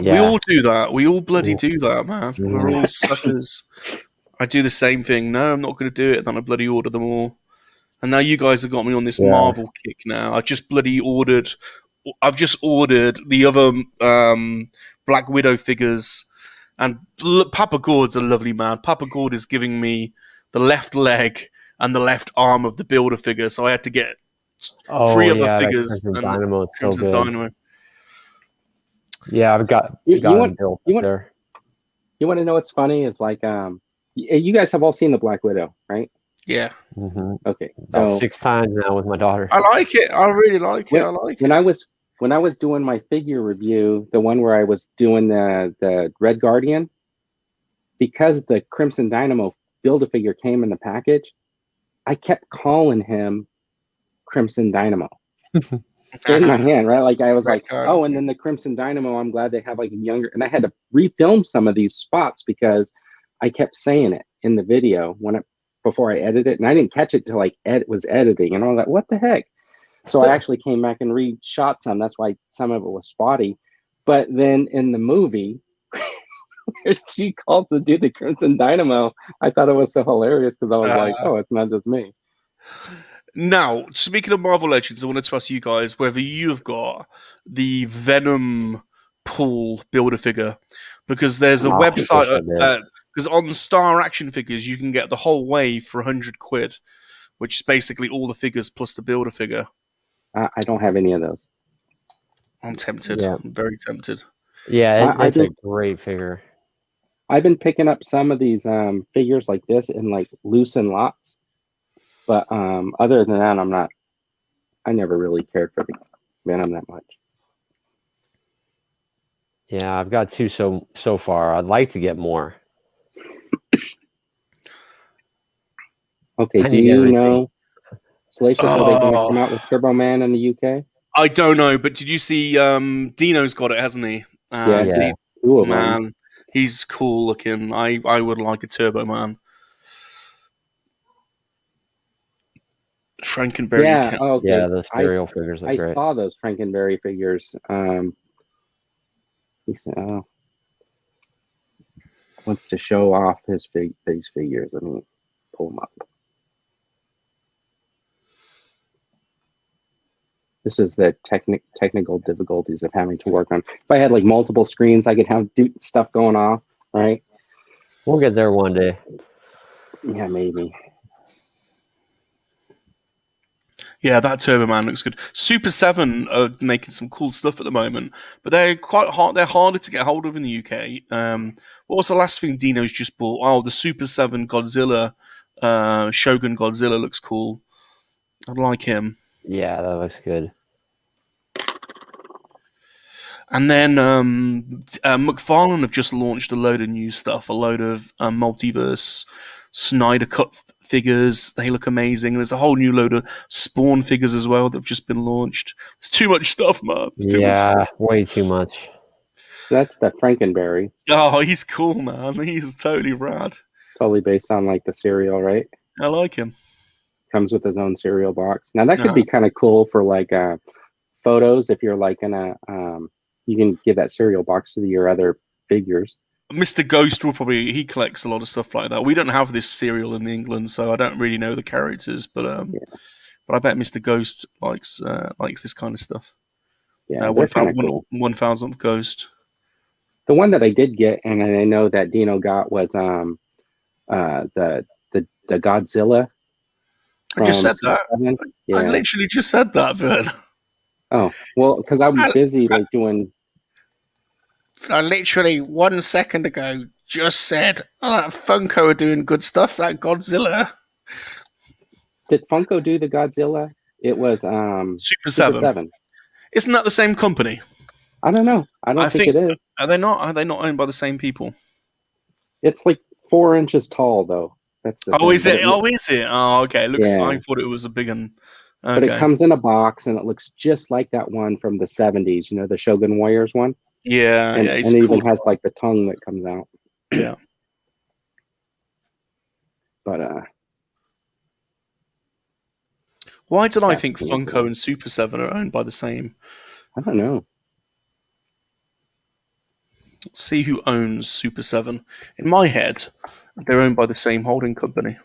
[SPEAKER 4] Yeah. We all do that. We all bloody do that, man. We're all suckers. I do the same thing. No, I'm not going to do it. And then I bloody order them all. And now you guys have got me on this Marvel kick now. I've just ordered the other Black Widow figures. And Papa Gord's a lovely man. Papa Gord is giving me the left leg and the left arm of the Builder figure. So I had to get 3 other figures.
[SPEAKER 5] Dynamo,
[SPEAKER 4] Crimson Dynamo.
[SPEAKER 5] Yeah, I've got
[SPEAKER 2] you want
[SPEAKER 5] there.
[SPEAKER 2] You want to know what's funny? Is you guys have all seen the Black Widow, right?
[SPEAKER 4] Yeah.
[SPEAKER 5] Mm-hmm.
[SPEAKER 2] Okay.
[SPEAKER 5] So 6 times now with my daughter.
[SPEAKER 4] I like it. I really like it. I like it.
[SPEAKER 2] When I was doing my figure review, the one where I was doing the Red Guardian, because the Crimson Dynamo Build-A-Figure came in the package, I kept calling him Crimson Dynamo in my hand, right? I was and then the Crimson Dynamo, I'm glad they have a younger, and I had to refilm some of these spots because I kept saying it in the video before I edited it, and I didn't catch it till it was editing, and I was like, what the heck? So I actually came back and reshot some. That's why some of it was spotty. But then in the movie, where she calls the dude the Crimson Dynamo, I thought it was so hilarious because I was like, oh, it's not just me.
[SPEAKER 4] Now, speaking of Marvel Legends, I wanted to ask you guys whether you've got the Venom Pool Build-A-Figure, because there's a website, because on Star Action Figures, you can get the whole wave for £100, which is basically all the figures plus the Build-A-Figure.
[SPEAKER 2] I don't have any of those.
[SPEAKER 4] I'm tempted. Yeah. I'm very tempted.
[SPEAKER 5] Yeah,
[SPEAKER 2] I've
[SPEAKER 5] it's a
[SPEAKER 2] been
[SPEAKER 5] great figure.
[SPEAKER 2] I've been picking up some of these figures like this in like loose and lots, but other than that, I never really cared for the Venom that much.
[SPEAKER 5] Yeah, I've got two so far. I'd like to get more.
[SPEAKER 2] Okay,
[SPEAKER 5] I
[SPEAKER 2] do
[SPEAKER 5] need
[SPEAKER 2] you
[SPEAKER 5] everything.
[SPEAKER 2] know, Salacious, are they going to come
[SPEAKER 4] Oh,
[SPEAKER 2] out with Turbo Man in the UK?
[SPEAKER 4] I don't know, but did you see? Dino's got it, hasn't he?
[SPEAKER 2] Yeah,
[SPEAKER 5] Yeah.
[SPEAKER 2] two of them.
[SPEAKER 4] Man, he's cool looking. I would like a Turbo Man. Frankenberry.
[SPEAKER 2] Yeah, okay.
[SPEAKER 5] Yeah, the serial figures look
[SPEAKER 2] I
[SPEAKER 5] great.
[SPEAKER 2] saw those Frankenberry figures. He said, "Oh, wants to show off these figures." Let me pull them up. This is the technical difficulties of having to work on. If I had like multiple screens, I could have stuff going off, right?
[SPEAKER 5] We'll get there one day.
[SPEAKER 2] Yeah, maybe.
[SPEAKER 4] Yeah, that Turbo Man looks good. Super 7 are making some cool stuff at the moment, but they're quite hard. They're harder to get hold of in the UK. What was the last thing Dino's just bought? Oh, the Super 7 Godzilla, Shogun Godzilla looks cool. I like him.
[SPEAKER 5] Yeah, that looks good.
[SPEAKER 4] And then McFarlane have just launched a load of new stuff, a load of multiverse Snyder Cut figures. They look amazing. There's a whole new load of Spawn figures as well that have just been launched. There's too much stuff, man. There's too much stuff.
[SPEAKER 5] Way too much.
[SPEAKER 2] That's the Frankenberry.
[SPEAKER 4] Oh, he's cool, man. He's totally rad.
[SPEAKER 2] Totally based on like the cereal, right?
[SPEAKER 4] I like him.
[SPEAKER 2] Comes with his own cereal box. Now that could be kind of cool for like photos. If you're like in a, you can give that cereal box to your other figures.
[SPEAKER 4] Mr. Ghost will probably, he collects a lot of stuff like that. We don't have this cereal in England, so I don't really know the characters, but I bet Mr. Ghost likes this kind of stuff.
[SPEAKER 2] Yeah, they're kind of cool.
[SPEAKER 4] 1000th Ghost.
[SPEAKER 2] The one that I did get, and I know that Dino got, was the Godzilla.
[SPEAKER 4] I just said that.
[SPEAKER 2] Yeah.
[SPEAKER 4] I literally just said that, Vern.
[SPEAKER 2] Oh, well, because I'm busy like doing.
[SPEAKER 4] I literally 1 second ago just said, "Oh, that Funko are doing good stuff. That Godzilla."
[SPEAKER 2] Did Funko do the Godzilla? It was
[SPEAKER 4] Super 7. Isn't that the same company?
[SPEAKER 2] I don't know. I don't think it is.
[SPEAKER 4] Are they not? Are they not owned by the same people?
[SPEAKER 2] It's like 4 inches tall, though. That's the
[SPEAKER 4] Oh,
[SPEAKER 2] thing.
[SPEAKER 4] is it? Oh, is it? Oh, okay. It looks.
[SPEAKER 2] Yeah.
[SPEAKER 4] I thought it was a big one. Okay.
[SPEAKER 2] But it comes in a box, and it looks just like that one from the 70s. You know, the Shogun Warriors one.
[SPEAKER 4] Yeah,
[SPEAKER 2] and,
[SPEAKER 4] yeah.
[SPEAKER 2] And it even has like the tongue that comes out.
[SPEAKER 4] Yeah.
[SPEAKER 2] But
[SPEAKER 4] why did I think Funko and Super 7 are owned by the same?
[SPEAKER 2] I don't know.
[SPEAKER 4] Let's see who owns Super 7. In my head, they're owned by the same holding company.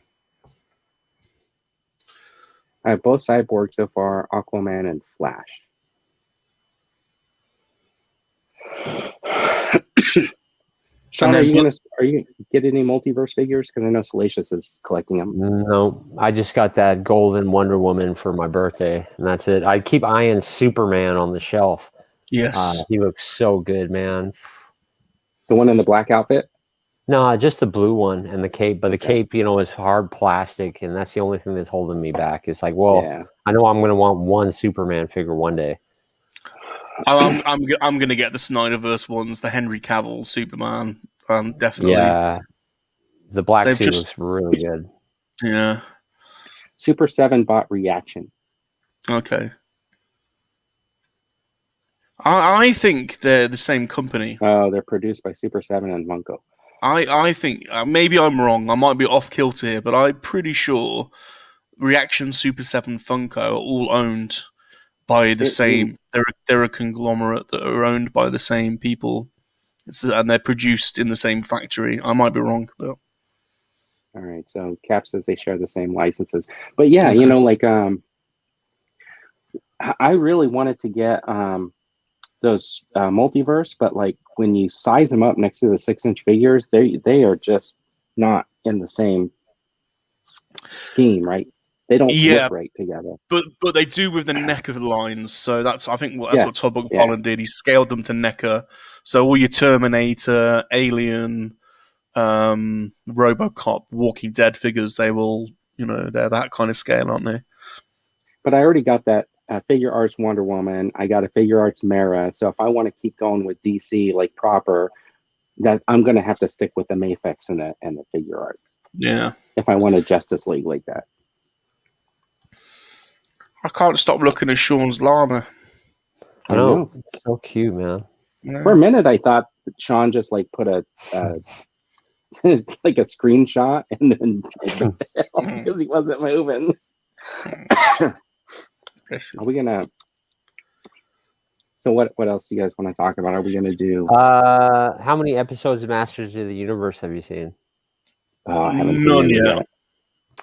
[SPEAKER 2] I have both Cyborg so far, Aquaman and Flash. Sean, are you get any multiverse figures? Because I know Salacious is collecting them.
[SPEAKER 5] No, I just got that golden Wonder Woman for my birthday, and that's it. I keep eyeing Superman on the shelf.
[SPEAKER 4] Yes.
[SPEAKER 5] He looks so good, man.
[SPEAKER 2] The one in the black outfit?
[SPEAKER 5] No, just the blue one and the cape. But the cape, you know, is hard plastic, and that's the only thing that's holding me back. It's like, well, I know I'm going to want one Superman figure one day.
[SPEAKER 4] I'm going to get the Snyderverse ones, the Henry Cavill Superman. Definitely.
[SPEAKER 5] Yeah, the black suit looks really good.
[SPEAKER 4] Yeah.
[SPEAKER 2] Super 7 bought Reaction.
[SPEAKER 4] Okay. I think they're the same company.
[SPEAKER 2] Oh, they're produced by Super 7 and Funko.
[SPEAKER 4] I think maybe I'm wrong. I might be off kilter here, but I'm pretty sure Reaction, Super 7, Funko are all owned by the same. They're a conglomerate that are owned by the same people, and they're produced in the same factory. I might be wrong, but
[SPEAKER 2] all right. So Cap says they share the same licenses, but yeah, you know, like I really wanted to get those multiverse, but like when you size them up next to the 6-inch figures, they are just not in the same scheme, right? They don't
[SPEAKER 4] Yeah.
[SPEAKER 2] look right together.
[SPEAKER 4] But they do with the NECA lines, so that's I think that's
[SPEAKER 2] Yes,
[SPEAKER 4] what Todd
[SPEAKER 2] yeah.
[SPEAKER 4] McFarlane did. He scaled them to NECA, so all your Terminator, Alien, RoboCop, Walking Dead figures, they will, they're that kind of scale, aren't they?
[SPEAKER 2] But I already got that figure arts Wonder Woman. I got a figure arts Mara. So if I want to keep going with DC like proper, that I'm going to have to stick with the Mafex and the figure arts.
[SPEAKER 4] Yeah.
[SPEAKER 2] If I want a Justice League like that.
[SPEAKER 4] I can't stop looking at Sean's llama.
[SPEAKER 5] I know. It's so cute, man.
[SPEAKER 4] Yeah.
[SPEAKER 2] For a minute, I thought that Sean just like put a like a screenshot and then because he wasn't moving. Are we gonna? So what else do you guys want to talk about? Are we gonna do?
[SPEAKER 5] How many episodes of Masters of the Universe have you seen?
[SPEAKER 2] Oh, I haven't
[SPEAKER 4] None
[SPEAKER 2] seen any
[SPEAKER 4] yet.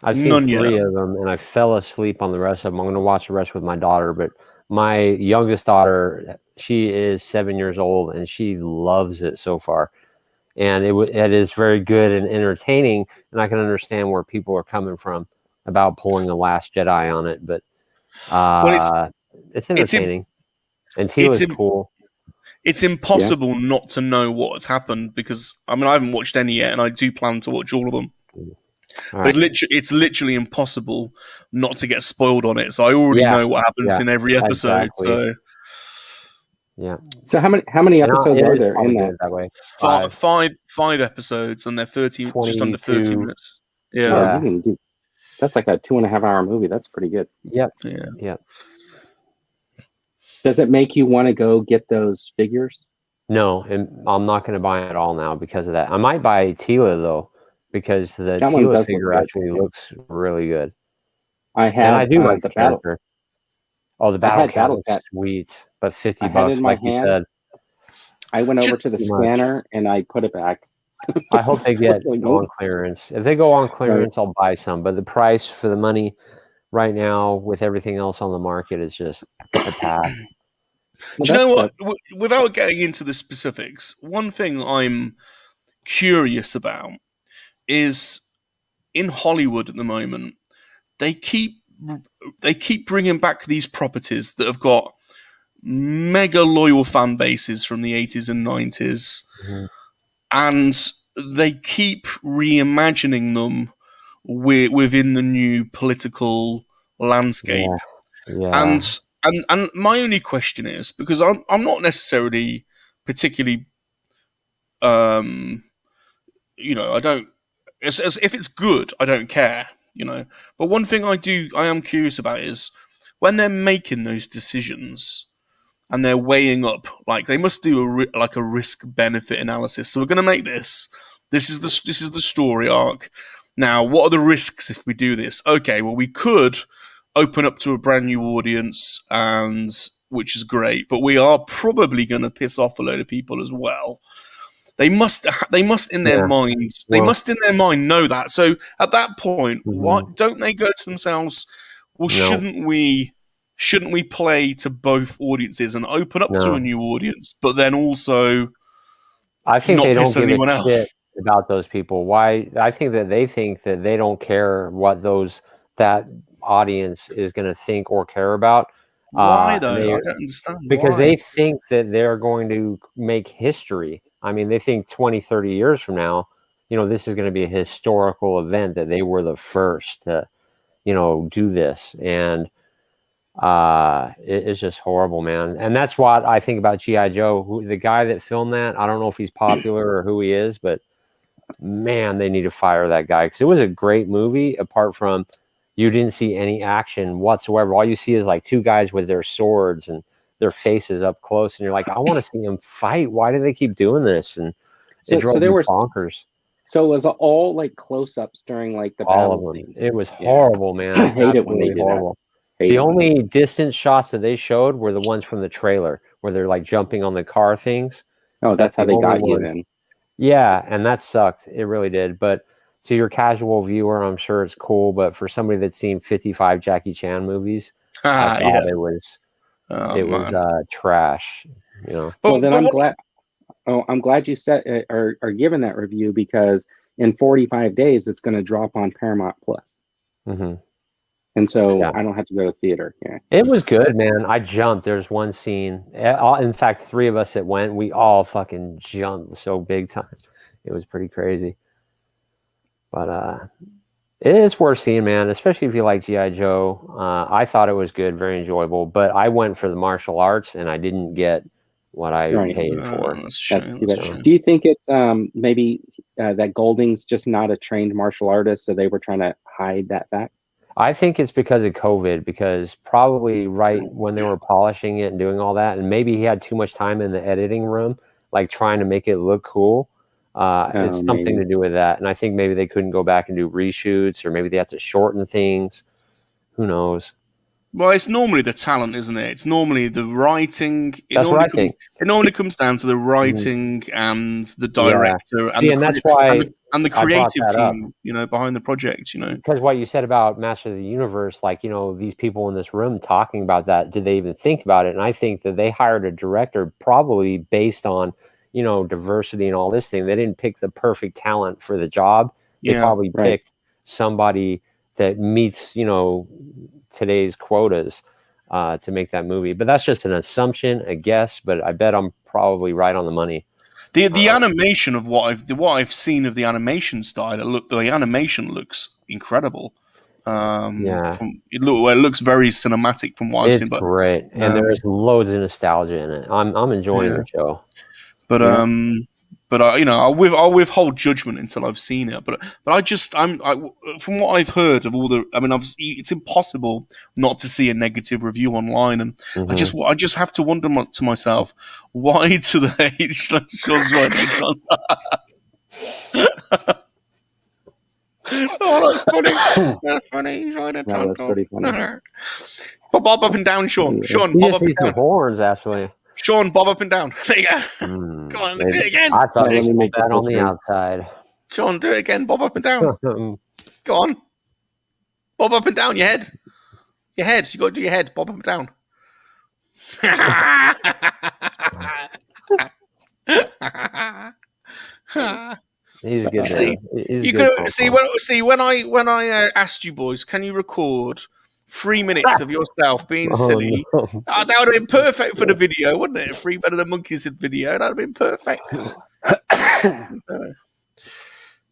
[SPEAKER 5] I've seen
[SPEAKER 4] None
[SPEAKER 5] 3
[SPEAKER 4] yet.
[SPEAKER 5] of them, and I fell asleep on the rest of them. I'm going to watch the rest with my daughter, but my youngest daughter, she is 7 years old, and she loves it so far. And it is very good and entertaining, and I can understand where people are coming from about pulling The Last Jedi on it, but it's entertaining. And Tila's cool.
[SPEAKER 4] It's impossible not to know what's happened because, I haven't watched any yet, and I do plan to watch all of them. But it's literally impossible not to get spoiled on it. So I already know what happens in every episode.
[SPEAKER 5] Exactly.
[SPEAKER 2] So how many episodes are there in that
[SPEAKER 5] way?
[SPEAKER 4] Five episodes, and they're just under 30 minutes.
[SPEAKER 2] Yeah, that's like a 2.5 hour movie. That's pretty good.
[SPEAKER 5] Yep.
[SPEAKER 2] Yeah. Does it make you want to go get those figures?
[SPEAKER 5] No, and I'm not going to buy it all now because of that. I might buy Tila though, because the Tila figure actually looks really good. I do like the character. The Battle Cat looks sweet, but $50, like you said.
[SPEAKER 2] I went over to the scanner and I put it back.
[SPEAKER 5] I hope they get on clearance. If they go on clearance, I'll buy some. But the price for the money right now, with everything else on the market, is just a tad.
[SPEAKER 4] Do you know what? Without getting into the specifics, one thing I'm curious about is in Hollywood at the moment, they keep bringing back these properties that have got mega loyal fan bases from the 80s and 90s, and they keep reimagining them within the new political landscape. And my only question is, because I'm not necessarily particularly I don't, as if it's good, I don't care, but one thing I am curious about is when they're making those decisions and they're weighing up, like they must do a risk benefit analysis. So we're going to make this is the story arc. Now, what are the risks if we do this? Okay, well, we could open up to a brand new audience, and which is great, but we are probably going to piss off a load of people as well. They must in their minds. They must in their mind know that. So at that point, why don't they go to themselves? Well, shouldn't we play to both audiences and open up to a new audience, but then also?
[SPEAKER 5] I think they don't give a shit about those people. Why? I think that they think that they don't care what that audience is going to think or care about.
[SPEAKER 4] Why though? I don't understand.
[SPEAKER 5] Because they think that they're going to make history. They think 20, 30 years from now, this is going to be a historical event that they were the first to, do this. And it's just horrible, man. And that's what I think about G.I. Joe. The guy that filmed that, I don't know if he's popular or who he is, but man, they need to fire that guy, because it was a great movie. Apart from you didn't see any action whatsoever. All you see is like 2 guys with their swords and their faces up close, and you're like, I want to see them fight. Why do they keep doing this? And it drove me bonkers.
[SPEAKER 2] So it was all like close-ups during like the battle scenes.
[SPEAKER 5] It was horrible, man.
[SPEAKER 2] I hate it when they do that.
[SPEAKER 5] The only distant shots that they showed were the ones from the trailer where they're like jumping on the car things.
[SPEAKER 2] Oh, that's how they got you then.
[SPEAKER 5] Yeah, and that sucked. It really did. But to your casual viewer, I'm sure it's cool. But for somebody that's seen 55 Jackie Chan movies, I thought it was trash.
[SPEAKER 2] Well, then I'm glad. Oh, I'm glad you are giving that review, because in 45 days it's going to drop on Paramount Plus. and so
[SPEAKER 5] Yeah.
[SPEAKER 2] I don't have to go to the theater. Yeah.
[SPEAKER 5] It was good, man. I jumped. There's one scene. In fact, 3 of us that went, we all fucking jumped so big time. It was pretty crazy. But it is worth seeing, man, especially if you like G.I. Joe. I thought it was good, very enjoyable, but I went for the martial arts and I didn't get what I paid for.
[SPEAKER 2] That's too bad. Do you think it's maybe that Golding's just not a trained martial artist, so they were trying to hide that fact?
[SPEAKER 5] I think it's because of COVID, because probably right when they were polishing it and doing all that, and maybe he had too much time in the editing room, like trying to make it look cool. It's something to do with that. And I think maybe they couldn't go back and do reshoots, or maybe they have to shorten things. Who knows?
[SPEAKER 4] Well, it's normally the talent, isn't it? It's normally the writing.
[SPEAKER 5] That's what I think.
[SPEAKER 4] It normally comes down to the writing and the director and
[SPEAKER 5] that's why
[SPEAKER 4] and the creative team, behind the project,
[SPEAKER 5] Because what you said about Master of the Universe, like, these people in this room talking about that, did they even think about it? And I think that they hired a director probably based on, diversity and all this thing. They didn't pick the perfect talent for the job. They probably picked somebody that meets, today's quotas to make that movie. But that's just an assumption, a guess, but I bet I'm probably right on the money.
[SPEAKER 4] The animation of what I've seen of the animation style, the animation looks incredible. It looks very cinematic from what I've seen. But
[SPEAKER 5] great, and there's loads of nostalgia in it. I'm enjoying the show.
[SPEAKER 4] But I'll withhold judgment until I've seen it. But from what I've heard of all it's impossible not to see a negative review online, and I just have to wonder to myself, why do they? Sean's right on. Oh, that's funny. That's funny. He's right at
[SPEAKER 2] That's pretty funny.
[SPEAKER 4] Bob up and down, Sean. Sean,
[SPEAKER 5] he
[SPEAKER 4] bob
[SPEAKER 5] just
[SPEAKER 4] up and
[SPEAKER 5] needs some
[SPEAKER 4] down.
[SPEAKER 5] horns, actually.
[SPEAKER 4] Sean, bob up and down. There you go. Go on, do it again.
[SPEAKER 5] I thought he made that on the outside.
[SPEAKER 4] Sean, do it again. Bob up and down. Go on. Bob up and down. Your head. Your head. You got to do your head. Bob up and down.
[SPEAKER 5] He's a good.
[SPEAKER 4] See, when I asked you boys, can you record 3 minutes of yourself being silly?
[SPEAKER 5] No.
[SPEAKER 4] That would have been perfect for the video, wouldn't it? 3 Better Than Monkeys video. That would have been perfect.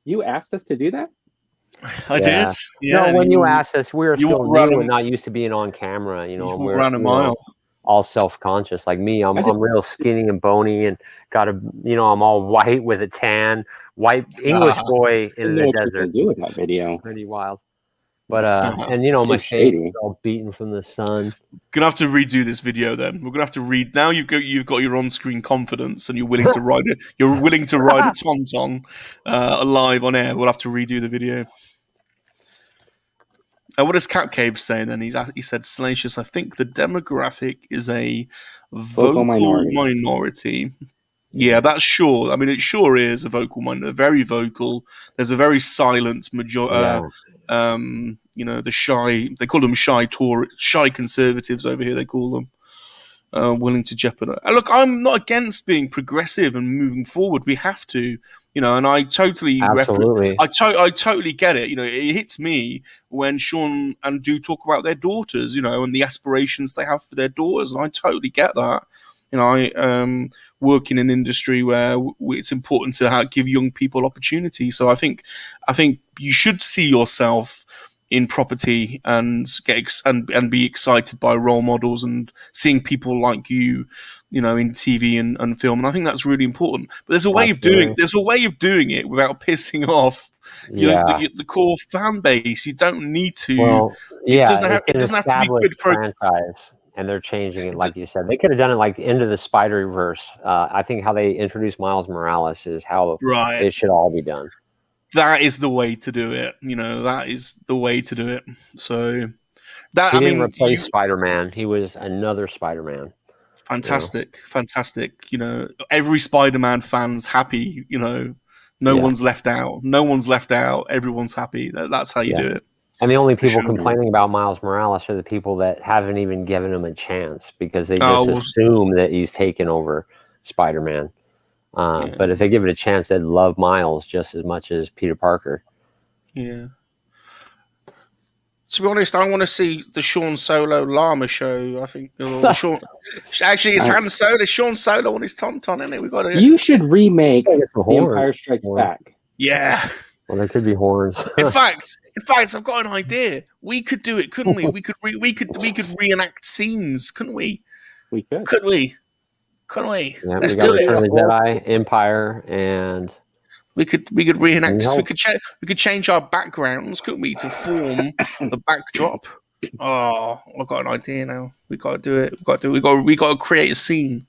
[SPEAKER 2] You asked us to do that?
[SPEAKER 4] I did. Yeah.
[SPEAKER 5] No, when you asked us, we were still new and not used to being on camera.
[SPEAKER 4] We're around a mile.
[SPEAKER 5] All self-conscious. Like me, I'm real skinny and bony and got I'm all white with a tan, white English boy in the desert.
[SPEAKER 2] Do with that video?
[SPEAKER 5] Pretty wild. But my face is all beaten from the sun.
[SPEAKER 4] Gonna have to redo this video then. We're gonna have to read now. You've got your on-screen confidence and you're willing to ride it. You're willing to ride a tauntaun live on air. We'll have to redo the video. What does Cap Cave say then? He said, Salacious, I think the demographic is a vocal minority. Yeah, that's sure. I mean, it sure is a vocal minority. Very vocal. There's a very silent majority. The shy. They call them shy conservatives over here. They call them willing to jeopardize. Look, I'm not against being progressive and moving forward. We have to. And I totally I totally get it. It hits me when Sean and do talk about their daughters, and the aspirations they have for their daughters, and I totally get that. I work in an industry where it's important to give young people opportunity. So I think you should see yourself in property and and be excited by role models and seeing people like you, in TV and film. And I think that's really important. But there's a way of doing it without pissing off the core fan base. You don't need to.
[SPEAKER 5] Well,
[SPEAKER 4] it doesn't have to be good
[SPEAKER 5] franchise. And they're changing it, like you said. They could have done it like into the Spider-Verse. I think how they introduced Miles Morales is how it should all be done.
[SPEAKER 4] That is the way to do it. That is the way to do it. So
[SPEAKER 5] he didn't replace Spider-Man. He was another Spider-Man.
[SPEAKER 4] Fantastic. Every Spider-Man fan's happy. No one's left out. No one's left out. Everyone's happy. That's how you do it.
[SPEAKER 5] And the only people complaining about Miles Morales are the people that haven't even given him a chance because they just assume that he's taken over Spider-Man. But if they give it a chance, they'd love Miles just as much as Peter Parker.
[SPEAKER 4] Yeah. To be honest, I want to see the Sean Solo llama show. I think Sean. Actually, it's Han Solo. It's Sean Solo on his tauntaun, isn't it? We got to.
[SPEAKER 2] You should remake
[SPEAKER 5] it's a
[SPEAKER 2] The
[SPEAKER 5] horn.
[SPEAKER 2] Empire Strikes
[SPEAKER 5] Horn.
[SPEAKER 2] Back.
[SPEAKER 4] Yeah.
[SPEAKER 5] Well, there could be horns.
[SPEAKER 4] In fact, I've got an idea. We could do it, couldn't we? We could reenact scenes, couldn't we?
[SPEAKER 2] We could.
[SPEAKER 4] Couldn't we?
[SPEAKER 5] Yeah,
[SPEAKER 4] Let's
[SPEAKER 5] we got
[SPEAKER 4] do it.
[SPEAKER 5] Return of the Jedi, Empire, and
[SPEAKER 4] We could reenact.
[SPEAKER 5] No.
[SPEAKER 4] We could change our backgrounds, couldn't we, to form the backdrop? Oh, I've got an idea now. We got to do it. We got to create a scene.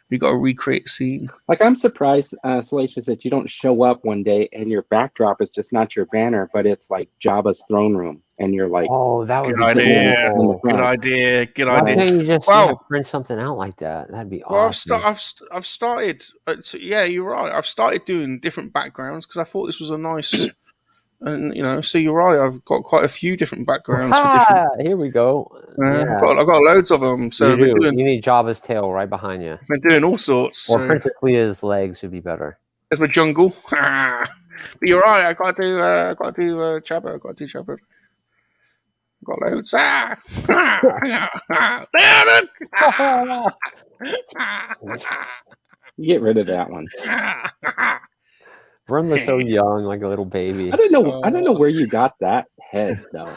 [SPEAKER 4] We got to recreate a scene.
[SPEAKER 2] Like, I'm surprised, Salacious, that you don't show up one day and your backdrop is just not your banner, but it's like Jabba's throne room, and you're like,
[SPEAKER 5] oh, that would
[SPEAKER 4] Good
[SPEAKER 5] be
[SPEAKER 4] idea.
[SPEAKER 5] so cool.
[SPEAKER 4] Good idea. Good
[SPEAKER 5] Why
[SPEAKER 4] idea.
[SPEAKER 5] can't you just
[SPEAKER 4] Well-
[SPEAKER 5] print something out like that? That'd be
[SPEAKER 4] Well,
[SPEAKER 5] awesome.
[SPEAKER 4] I've started. Yeah, you're right. I've started doing different backgrounds because I thought this was a nice. And so you're right. I've got quite a few different backgrounds. For different,
[SPEAKER 5] Here we go. Yeah.
[SPEAKER 4] I've got loads of them. So
[SPEAKER 5] you,
[SPEAKER 4] I've
[SPEAKER 5] do. You need Jabba's tail right behind you.
[SPEAKER 4] been doing all sorts.
[SPEAKER 5] Or
[SPEAKER 4] So
[SPEAKER 5] Princess Leia's legs would be better.
[SPEAKER 4] there's my jungle. But you're right. I got to do. Jabba. I got to do Jabba. Got loads.
[SPEAKER 2] you get rid of that one.
[SPEAKER 5] Vern looks so young, like a little baby.
[SPEAKER 2] I don't know where you got that head, though.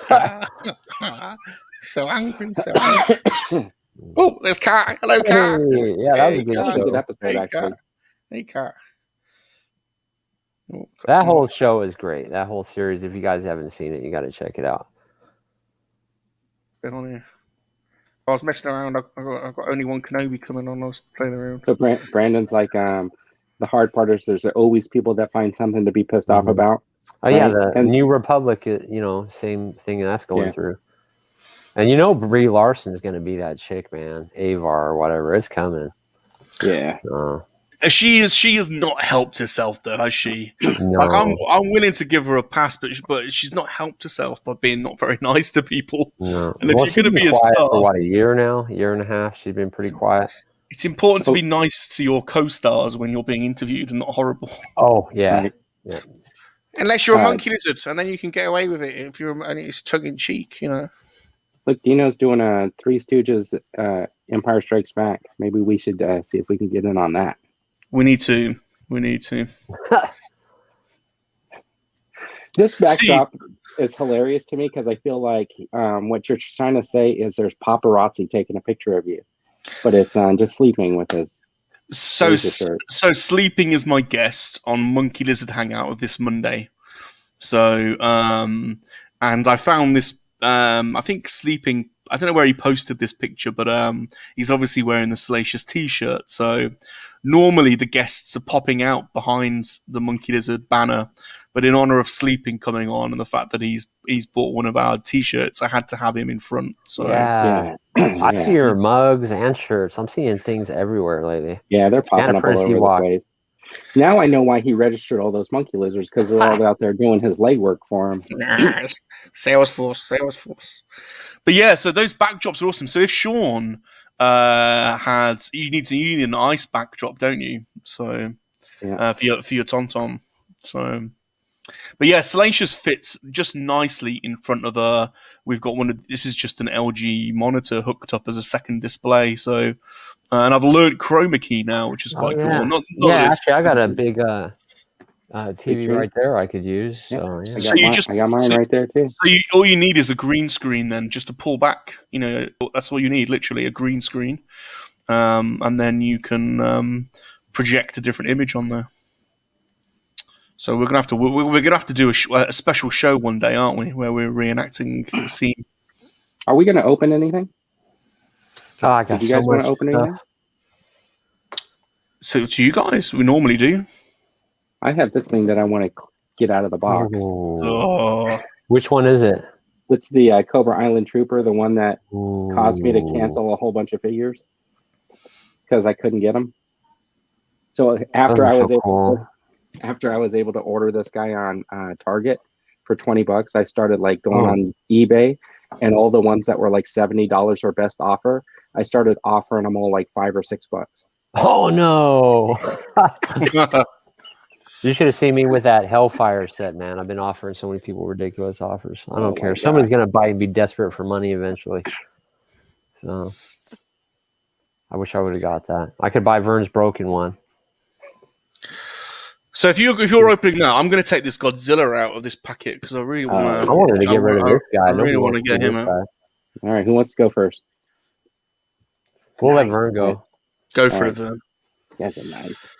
[SPEAKER 4] So angry. So angry. Oh, there's Cat. Hello, Cat.
[SPEAKER 5] Hey, yeah, that was a good
[SPEAKER 2] That was a
[SPEAKER 5] show.
[SPEAKER 2] good episode, actually.
[SPEAKER 4] Hey, Cat. Oh, got
[SPEAKER 5] That
[SPEAKER 4] some-
[SPEAKER 5] whole show is great. That whole series, if you guys haven't seen it, you got to check it out.
[SPEAKER 4] been on here. I was messing around. I got only one Kenobi coming on. I was playing around.
[SPEAKER 2] So Brandon's like, the hard part is there's always people that find something to be pissed off about.
[SPEAKER 5] Oh yeah,
[SPEAKER 2] Right.
[SPEAKER 5] the
[SPEAKER 2] And-
[SPEAKER 5] New Republic, same thing that's going through. And Brie Larson's going to be that chick, man, Avar or whatever. It's coming.
[SPEAKER 2] Yeah.
[SPEAKER 4] She has not helped herself though, has she?
[SPEAKER 5] No.
[SPEAKER 4] Like I'm willing to give her a pass, but she's not helped herself by being not very nice to people.
[SPEAKER 5] No.
[SPEAKER 4] And if you're
[SPEAKER 5] she's
[SPEAKER 4] going to
[SPEAKER 5] been
[SPEAKER 4] be a
[SPEAKER 5] quiet
[SPEAKER 4] star,
[SPEAKER 5] for what, a year now, year and a half, she's been pretty quiet.
[SPEAKER 4] it's important to be nice to your co-stars when you're being interviewed and not horrible.
[SPEAKER 5] Oh yeah,
[SPEAKER 2] Right.
[SPEAKER 5] yeah.
[SPEAKER 4] Unless you're a monkey lizard, and then you can get away with it if and it's tongue in cheek,
[SPEAKER 2] Look, Dino's doing a Three Stooges Empire Strikes Back. Maybe we should see if we can get in on that.
[SPEAKER 4] We need to.
[SPEAKER 2] This backdrop is hilarious to me because I feel like what you're trying to say is there's paparazzi taking a picture of you, but it's just sleeping with his.
[SPEAKER 4] So sleeping is my guest on Monkey Lizard Hangout this Monday. So and I found this. I think sleeping. I don't know where he posted this picture, but he's obviously wearing the Salacious T-shirt. So normally the guests are popping out behind the Monkey Lizard banner, but in honor of sleeping coming on and the fact that he's bought one of our T-shirts, I had to have him in front. So
[SPEAKER 5] Yeah. I see your mugs and shirts. I'm seeing things everywhere lately.
[SPEAKER 2] Yeah, they're popping
[SPEAKER 5] And a
[SPEAKER 2] up all
[SPEAKER 5] Prince
[SPEAKER 2] over
[SPEAKER 5] Ewok.
[SPEAKER 2] the place. Now I know why he registered all those monkey lizards because they're all out there doing his legwork for him.
[SPEAKER 4] Salesforce. But yeah, so those backdrops are awesome. So if Sean you need an ice backdrop, don't you? So for your tauntaun. So, but yeah, Salacious fits just nicely in front of a. We've got this is just an LG monitor hooked up as a second display. So, and I've learned chroma key now, which is quite cool. Not
[SPEAKER 5] actually, I got a big TV right there I could use. So, yeah.
[SPEAKER 2] I got mine right there too.
[SPEAKER 4] So all you need is a green screen then, just to pull back. That's all you need, literally a green screen, and then you can project a different image on there. So we're gonna have to do a special show one day, aren't we? Where we're reenacting the scene.
[SPEAKER 2] Are we going to open anything?
[SPEAKER 5] Oh, I got
[SPEAKER 2] Do you guys want to open anything?
[SPEAKER 4] So to you guys, we normally do.
[SPEAKER 2] I have this thing that I want to get out of the box.
[SPEAKER 4] Oh,
[SPEAKER 5] Which one is it?
[SPEAKER 2] It's the Cobra Island Trooper, the one that caused me to cancel a whole bunch of figures because I couldn't get them. So after I was able to order this guy on Target for $20, I started going on eBay, and all the ones that were like $70 or best offer, I started offering them all like $5 or $6.
[SPEAKER 5] Oh no! You should have seen me with that Hellfire set, man. I've been offering so many people ridiculous offers. I don't care. Somebody's going to buy and be desperate for money eventually. So I wish I would have got that. I could buy Vern's broken one.
[SPEAKER 4] So if you're opening that, I'm going to take this Godzilla out of this packet because I really want to.
[SPEAKER 5] I wanted to get rid of this guy.
[SPEAKER 4] I really want to get him out.
[SPEAKER 2] All right, who wants to go first?
[SPEAKER 5] We'll let Vern go.
[SPEAKER 4] Go for it, Vern.
[SPEAKER 2] You guys are nice.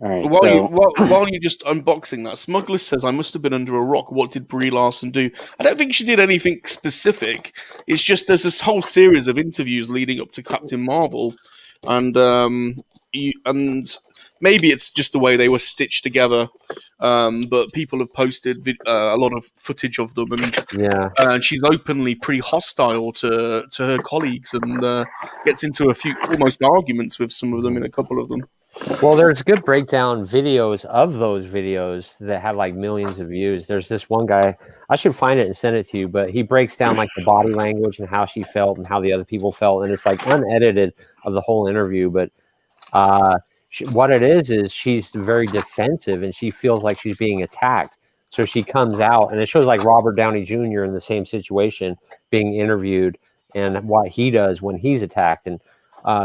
[SPEAKER 2] All right.
[SPEAKER 4] While you're just unboxing that, Smuggler says, I must have been under a rock. What did Brie Larson do? I don't think she did anything specific. It's just there's this whole series of interviews leading up to Captain Marvel. And maybe it's just the way they were stitched together. But people have posted a lot of footage of them. And she's openly pretty hostile to her colleagues and gets into a few almost arguments with some of them in a couple of them.
[SPEAKER 5] Well, there's good breakdown videos of those videos that have like millions of views. There's this one guy, I should find it and send it to you, but he breaks down like the body language and how she felt and how the other people felt. And it's like unedited of the whole interview. But what it is she's very defensive and she feels like she's being attacked. So she comes out and it shows like Robert Downey Jr. in the same situation being interviewed and what he does when he's attacked. And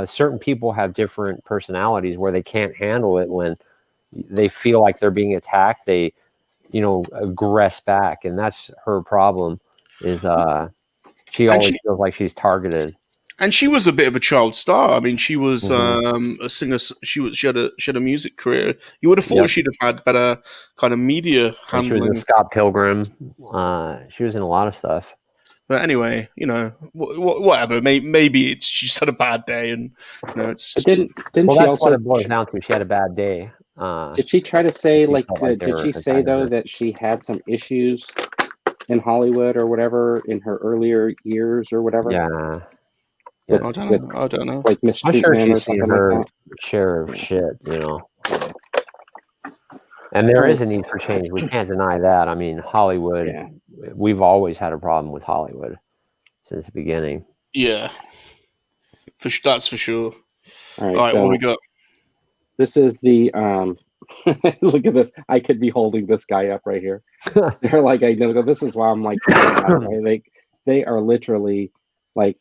[SPEAKER 5] certain people have different personalities where they can't handle it when they feel like they're being attacked. They, aggress back, and that's her problem. Is she always feels like she's targeted.
[SPEAKER 4] And she was a bit of a child star. I mean, she was a singer. She had a music career. You would have thought she'd have had better kind of media handling.
[SPEAKER 5] She was in Scott Pilgrim. She was in a lot of stuff.
[SPEAKER 4] But anyway, whatever. Maybe she just had a bad day, and it's.
[SPEAKER 2] Didn't she
[SPEAKER 5] that's
[SPEAKER 2] also?
[SPEAKER 5] What it boils down to. She had a bad day.
[SPEAKER 2] Did she try to say did she say though that she had some issues in Hollywood or whatever in her earlier years or whatever?
[SPEAKER 5] Yeah.
[SPEAKER 4] I don't know.
[SPEAKER 2] Like mistreatment
[SPEAKER 5] I'm sure
[SPEAKER 2] or
[SPEAKER 5] she's seen
[SPEAKER 2] something
[SPEAKER 5] her
[SPEAKER 2] like that.
[SPEAKER 5] share of shit, And there is a need for change. We can't deny that. I mean, Hollywood. Yeah. We've always had a problem with Hollywood since the beginning.
[SPEAKER 4] Yeah, that's for sure.
[SPEAKER 2] All right, so
[SPEAKER 4] what we got?
[SPEAKER 2] This is the look at this. I could be holding this guy up right here. They're like, I know. This is why I'm like, they are literally like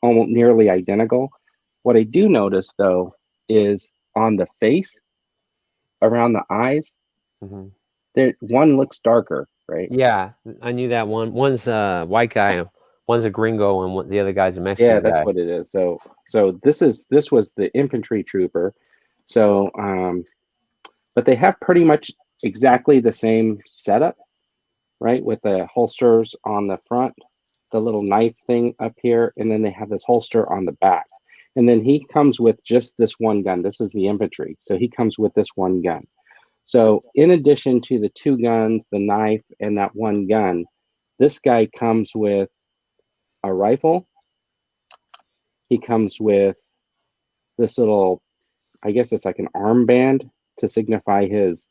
[SPEAKER 2] almost nearly identical. What I do notice though is on the face, around the eyes, there one looks darker, right?
[SPEAKER 5] Yeah, I knew that one. One's a white guy, one's a gringo, and the other guy's a Mexican.
[SPEAKER 2] Yeah, that's what it is. So this was the infantry trooper. So, but they have pretty much exactly the same setup, right? With the holsters on the front, the little knife thing up here, and then they have this holster on the back. And then he comes with just this one gun. This is the infantry. So he comes with this one gun. So in addition to the two guns, the knife, and that one gun, this guy comes with a rifle. He comes with this little, I guess it's like an armband to signify his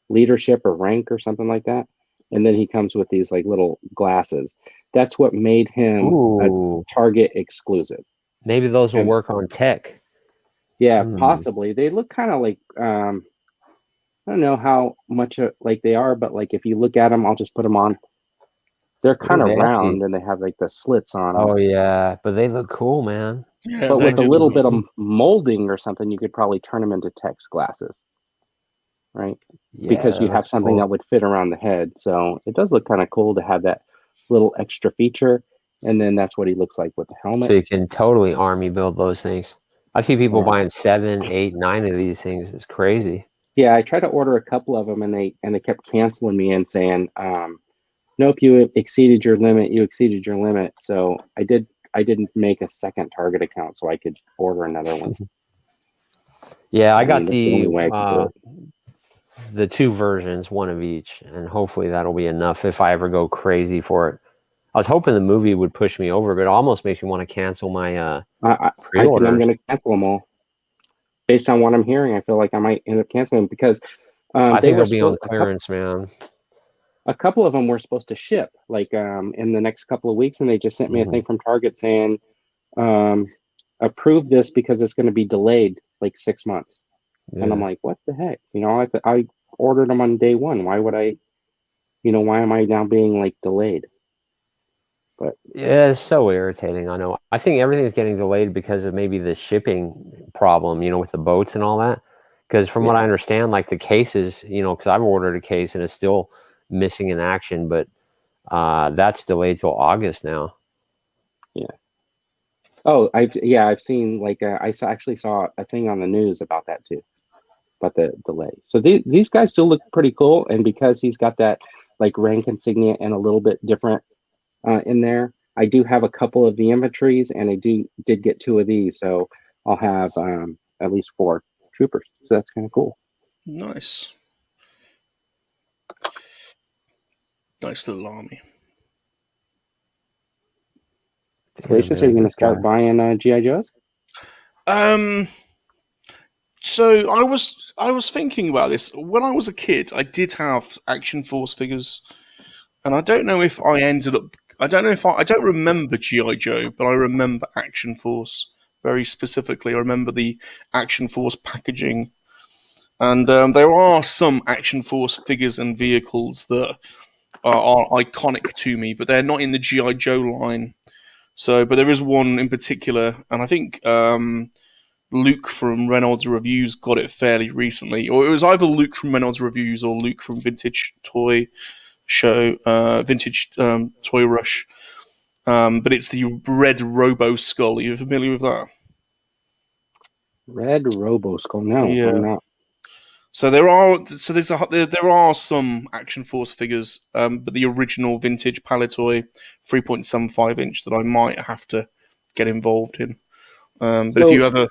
[SPEAKER 2] leadership or rank or something like that. And then he comes with these like little glasses. That's what made him a Target exclusive.
[SPEAKER 5] Maybe those will work on tech.
[SPEAKER 2] Yeah, possibly. They look kind of like, I don't know how much like they are, but like if you look at them, I'll just put them on. They're kind of round and they have like the slits on them.
[SPEAKER 5] Oh yeah, but they look cool, man.
[SPEAKER 2] Yeah, but with a little bit of molding or something, you could probably turn them into text glasses, right? Yeah, because you have something that would fit around the head. So it does look kind of cool to have that little extra feature. And then that's what he looks like with the helmet.
[SPEAKER 5] So you can totally army build those things. I see people buying 7, 8, 9 of these things. It's crazy.
[SPEAKER 2] Yeah, I tried to order a couple of them, and they kept canceling me and saying, "Nope, you exceeded your limit. You exceeded your limit." So I didn't make a second Target account so I could order another one.
[SPEAKER 5] Yeah, I got the two versions, one of each, and hopefully that'll be enough if I ever go crazy for it. I was hoping the movie would push me over, but it almost makes me want to cancel my pre-orders.
[SPEAKER 2] I'm going to cancel them all. Based on what I'm hearing, I feel like I might end up canceling them because
[SPEAKER 5] I think they'll be on clearance, man.
[SPEAKER 2] A couple of them were supposed to ship like in the next couple of weeks, and they just sent me a thing from Target saying, approve this because it's going to be delayed like 6 months. And I'm like, what the heck? I ordered them on day one. Why would I? Why am I now being like delayed? But
[SPEAKER 5] yeah, it's so irritating. I know. I think everything's getting delayed because of maybe the shipping problem, with the boats and all that. Because from what I understand, like the cases, because I've ordered a case and it's still missing in action, but that's delayed till August now.
[SPEAKER 2] Yeah. Oh, I've seen like actually saw a thing on the news about that too, about the delay. So these guys still look pretty cool, and because he's got that like rank insignia and a little bit different in there, I do have a couple of the inventories, and I did get 2 of these, so I'll have at least 4 troopers. So that's kind of cool.
[SPEAKER 4] Nice. Nice little army.
[SPEAKER 2] Salacious, are you going to start buying GI Joes?
[SPEAKER 4] So I was thinking about this when I was a kid. I did have Action Force figures, and I don't know if I ended up. I don't know if I don't remember GI Joe, but I remember Action Force very specifically. I remember the Action Force packaging, and there are some Action Force figures and vehicles that are iconic to me, but they're not in the GI Joe line. So, but there is one in particular, and I think Luke from Reynolds Reviews got it fairly recently, or it was either Luke from Reynolds Reviews or Luke from Vintage Toy Show, Vintage Toy Rush. But it's the red Robo Skull. Are you familiar with that?
[SPEAKER 2] Red Robo Skull? No,
[SPEAKER 4] Yeah.
[SPEAKER 2] I'm not.
[SPEAKER 4] So there are some Action Force figures, but the original vintage Palitoy 3.75 inch that I might have to get involved in. But if you ever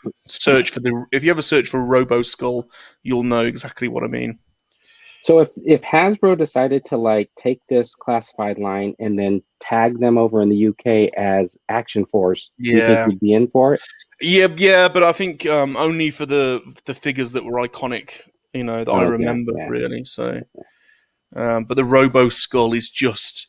[SPEAKER 4] search for Robo Skull, you'll know exactly what I mean.
[SPEAKER 2] So if Hasbro decided to like take this classified line and then tag them over in the UK as Action Force, do you think you'd be in for it?
[SPEAKER 4] Yeah, but I think only for the figures that were iconic, that I remember really. So, but the Robo Skull is just,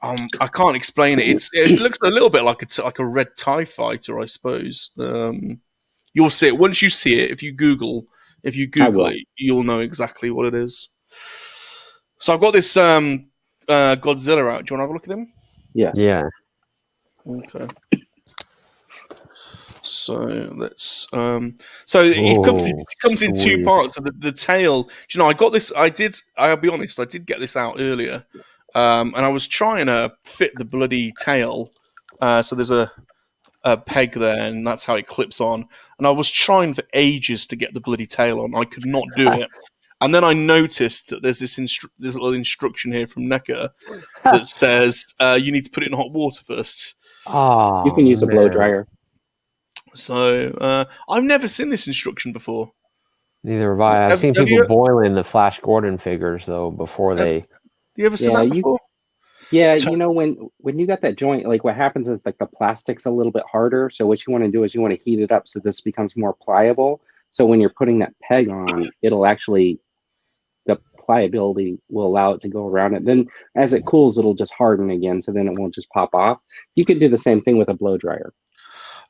[SPEAKER 4] I can't explain it. It looks a little bit like a red TIE fighter, I suppose. You'll see it once you see it. If you Google it, you'll know exactly what it is. So I've got this Godzilla out. Do you want to have a look at him?
[SPEAKER 2] Yes.
[SPEAKER 5] Yeah.
[SPEAKER 4] Okay. So let's. It comes in 2 parts. So the tail. I got this. I'll be honest. I did get this out earlier, and I was trying to fit the bloody tail. So there's a peg there, and that's how it clips on. And I was trying for ages to get the bloody tail on. I could not do it. And then I noticed that there's this little instruction here from NECA that says you need to put it in hot water first.
[SPEAKER 2] You can use a blow dryer.
[SPEAKER 4] So I've never seen this instruction before.
[SPEAKER 5] Neither have I. I've seen people boiling the Flash Gordon figures though before they.
[SPEAKER 4] You ever seen that before?
[SPEAKER 2] When you got that joint, like what happens is like the plastic's a little bit harder. So what you want to do is you want to heat it up so this becomes more pliable. So when you're putting that peg on, it'll actually, the pliability will allow it to go around it. Then as it cools, it'll just harden again. So then it won't just pop off. You could do the same thing with a blow dryer.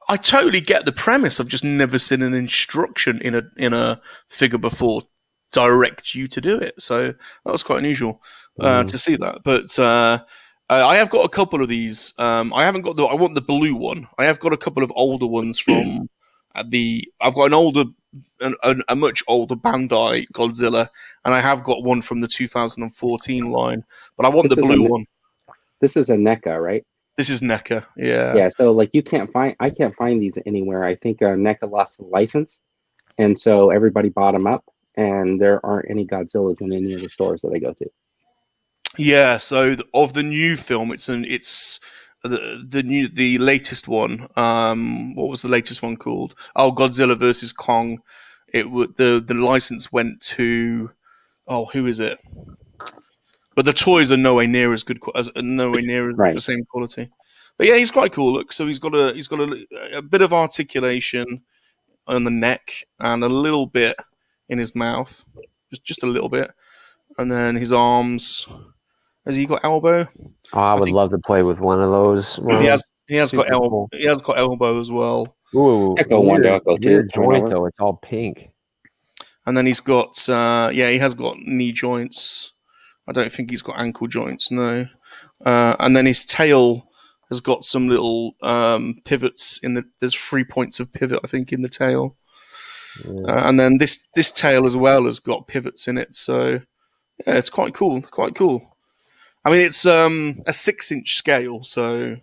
[SPEAKER 4] I totally get the premise. I've just never seen an instruction in a figure before direct you to do it. So that was quite unusual to see that. But I have got a couple of these. I haven't got I want the blue one. I have got a couple of older ones from I've got a much older Bandai Godzilla, and I have got one from the 2014 line. But I want the blue one.
[SPEAKER 2] This is a NECA, right?
[SPEAKER 4] This is NECA, yeah.
[SPEAKER 2] Yeah, so like I can't find these anywhere. I think NECA lost the license, and so everybody bought them up, and there aren't any Godzillas in any of the stores that I go to.
[SPEAKER 4] Yeah, so of the new film, it's the latest one. What was the latest one called? Oh, Godzilla versus Kong. The license went to who is it? But the toys are nowhere near as good, the same quality. But yeah, he's quite cool. Look, so he's got a bit of articulation on the neck and a little bit in his mouth, just a little bit, and then his arms. Has he got elbow?
[SPEAKER 5] Oh, I would love to play with one of those.
[SPEAKER 4] He has got elbow. He has got elbow as well.
[SPEAKER 5] Ooh,
[SPEAKER 2] Echo 1 to Echo 2.
[SPEAKER 5] Joint though, it's all pink.
[SPEAKER 4] And then he's got, he has got knee joints. I don't think he's got ankle joints, no. And then his tail has got some little pivots there's 3 points of pivot, I think, in the tail.
[SPEAKER 5] Yeah.
[SPEAKER 4] And then this tail as well has got pivots in it. So, yeah, it's quite cool. I mean, it's a 6-inch scale, so...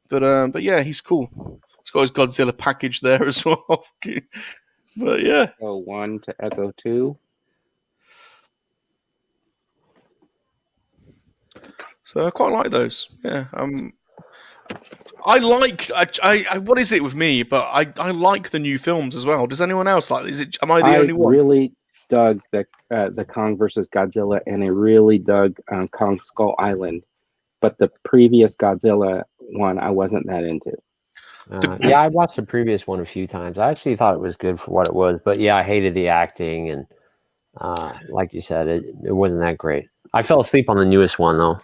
[SPEAKER 4] But yeah, he's cool. He's got his Godzilla package there as well. But yeah.
[SPEAKER 2] Echo 1 to Echo 2.
[SPEAKER 4] So I quite like those. Yeah. I like. I what is it with me? But I like the new films as well. Does anyone else like? Am I the only one?
[SPEAKER 2] I really dug the Kong versus Godzilla, and I really dug Kong Skull Island. But the previous Godzilla one, I wasn't that into.
[SPEAKER 5] Yeah, I watched the previous one a few times. I actually thought it was good for what it was, but yeah, I hated the acting, and like you said, it wasn't that great. I fell asleep on the newest one though.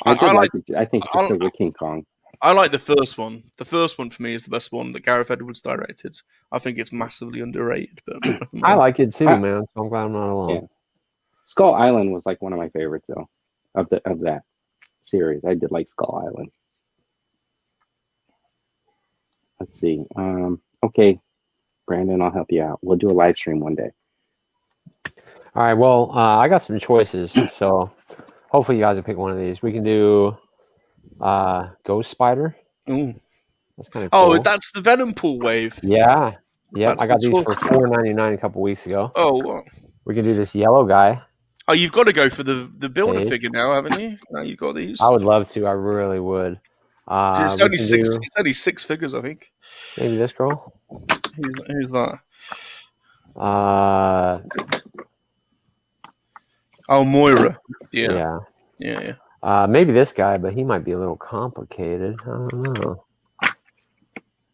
[SPEAKER 2] I think just because of King Kong.
[SPEAKER 4] I like the first one. The first one for me is the best one that Gareth Edwards directed. I think it's massively underrated, but
[SPEAKER 5] I like it too, man. So I'm glad I'm not alone.
[SPEAKER 2] Yeah. Skull Island was like one of my favorites though of that series. I did like Skull Island. Let's see. Okay, Brandon, I'll help you out. We'll do a live stream one day.
[SPEAKER 5] All right. Well, I got some choices, so hopefully you guys will pick one of these. We can do Ghost Spider.
[SPEAKER 4] Ooh.
[SPEAKER 5] That's kind of cool.
[SPEAKER 4] Oh, that's the Venom Pool wave.
[SPEAKER 5] Yeah.
[SPEAKER 4] That's
[SPEAKER 5] I got
[SPEAKER 4] the
[SPEAKER 5] these for
[SPEAKER 4] choice.
[SPEAKER 5] $4.99 a couple weeks ago.
[SPEAKER 4] Oh, what?
[SPEAKER 5] We can do this yellow guy.
[SPEAKER 4] Oh, you've got to go for the Builder
[SPEAKER 5] Hey.
[SPEAKER 4] figure now, haven't you? Now you've got these.
[SPEAKER 5] I would love to. I really would.
[SPEAKER 4] It's
[SPEAKER 5] we
[SPEAKER 4] only
[SPEAKER 5] can
[SPEAKER 4] six.
[SPEAKER 5] do
[SPEAKER 4] It's only 6 figures, I think.
[SPEAKER 5] maybe this girl.
[SPEAKER 4] Who's that? Oh, Moira. Yeah.
[SPEAKER 5] Maybe this guy, but he might be a little complicated. I don't know.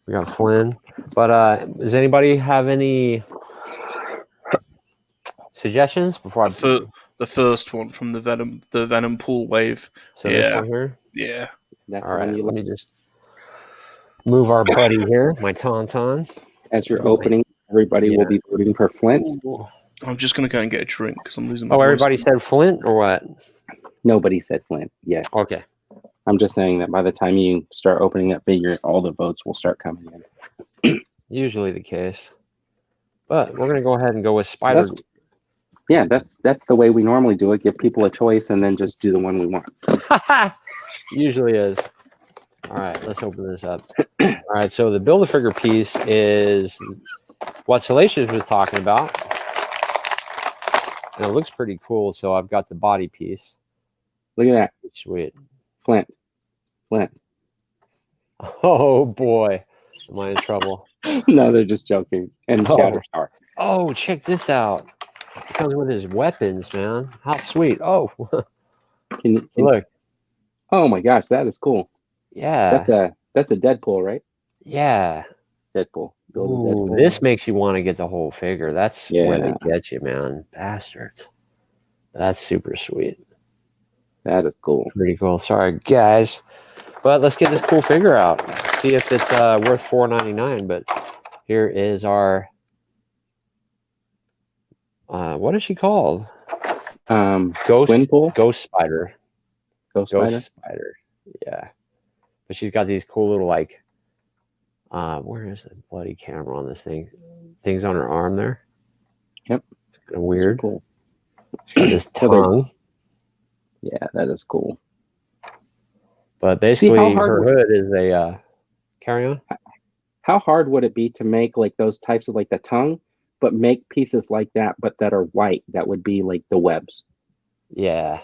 [SPEAKER 5] We got Flynn. But does anybody have any suggestions before
[SPEAKER 4] The first one from the Venom Pool wave.
[SPEAKER 5] So this one here?
[SPEAKER 4] Yeah.
[SPEAKER 2] That's
[SPEAKER 5] All right,
[SPEAKER 2] when you
[SPEAKER 5] let me just move our buddy here, my Tauntaun.
[SPEAKER 2] as you're opening, everybody will be voting for Flint.
[SPEAKER 4] I'm just going to go and get a drink because I'm losing my
[SPEAKER 5] Oh,
[SPEAKER 4] voice.
[SPEAKER 5] everybody said Flint or what?
[SPEAKER 2] Nobody said Flint. Yeah.
[SPEAKER 5] Okay.
[SPEAKER 2] I'm just saying that by the time you start opening that figure, all the votes will start coming in.
[SPEAKER 5] Usually the case. But we're going to go ahead and go with Spider.
[SPEAKER 2] That's the way we normally do it. Give people a choice and then just do the one we want.
[SPEAKER 5] Usually is. All right, let's open this up. All right, so the Build-A-Figure piece is what Salacious was talking about. And it looks pretty cool. So I've got the body piece.
[SPEAKER 2] Look at that.
[SPEAKER 5] Sweet.
[SPEAKER 2] Flint.
[SPEAKER 5] Oh, boy. Am I in trouble?
[SPEAKER 2] No, they're just joking. And Shatterstar.
[SPEAKER 5] Oh, check this out. He comes with his weapons, man. How sweet. Oh,
[SPEAKER 2] Can you
[SPEAKER 5] look.
[SPEAKER 2] Oh my gosh, that is cool.
[SPEAKER 5] Yeah.
[SPEAKER 2] That's a Deadpool, right?
[SPEAKER 5] Yeah.
[SPEAKER 2] Deadpool. Build a
[SPEAKER 5] Ooh,
[SPEAKER 2] Deadpool.
[SPEAKER 5] this makes you want to get the whole figure. That's where
[SPEAKER 2] Yeah.
[SPEAKER 5] they get you, man. Bastards. That's super sweet.
[SPEAKER 2] That is cool.
[SPEAKER 5] Pretty cool. Sorry, guys. But let's get this cool figure out. See if it's worth $4.99. But here is our... what is she called? Ghost
[SPEAKER 2] Twinpool?
[SPEAKER 5] Ghost Spider.
[SPEAKER 2] Ghost
[SPEAKER 5] Spider. Yeah. But she's got these cool little like where is the bloody camera on this thing? Things on her arm there.
[SPEAKER 2] Yep.
[SPEAKER 5] It's kind of weird.
[SPEAKER 2] Cool.
[SPEAKER 5] She's got this tongue.
[SPEAKER 2] Yeah, that is cool.
[SPEAKER 5] But basically
[SPEAKER 2] how hard
[SPEAKER 5] her hood is a carry on.
[SPEAKER 2] How hard would it be to make like those types of like the tongue, but make pieces like that, but that are white? That would be like the webs.
[SPEAKER 5] Yeah.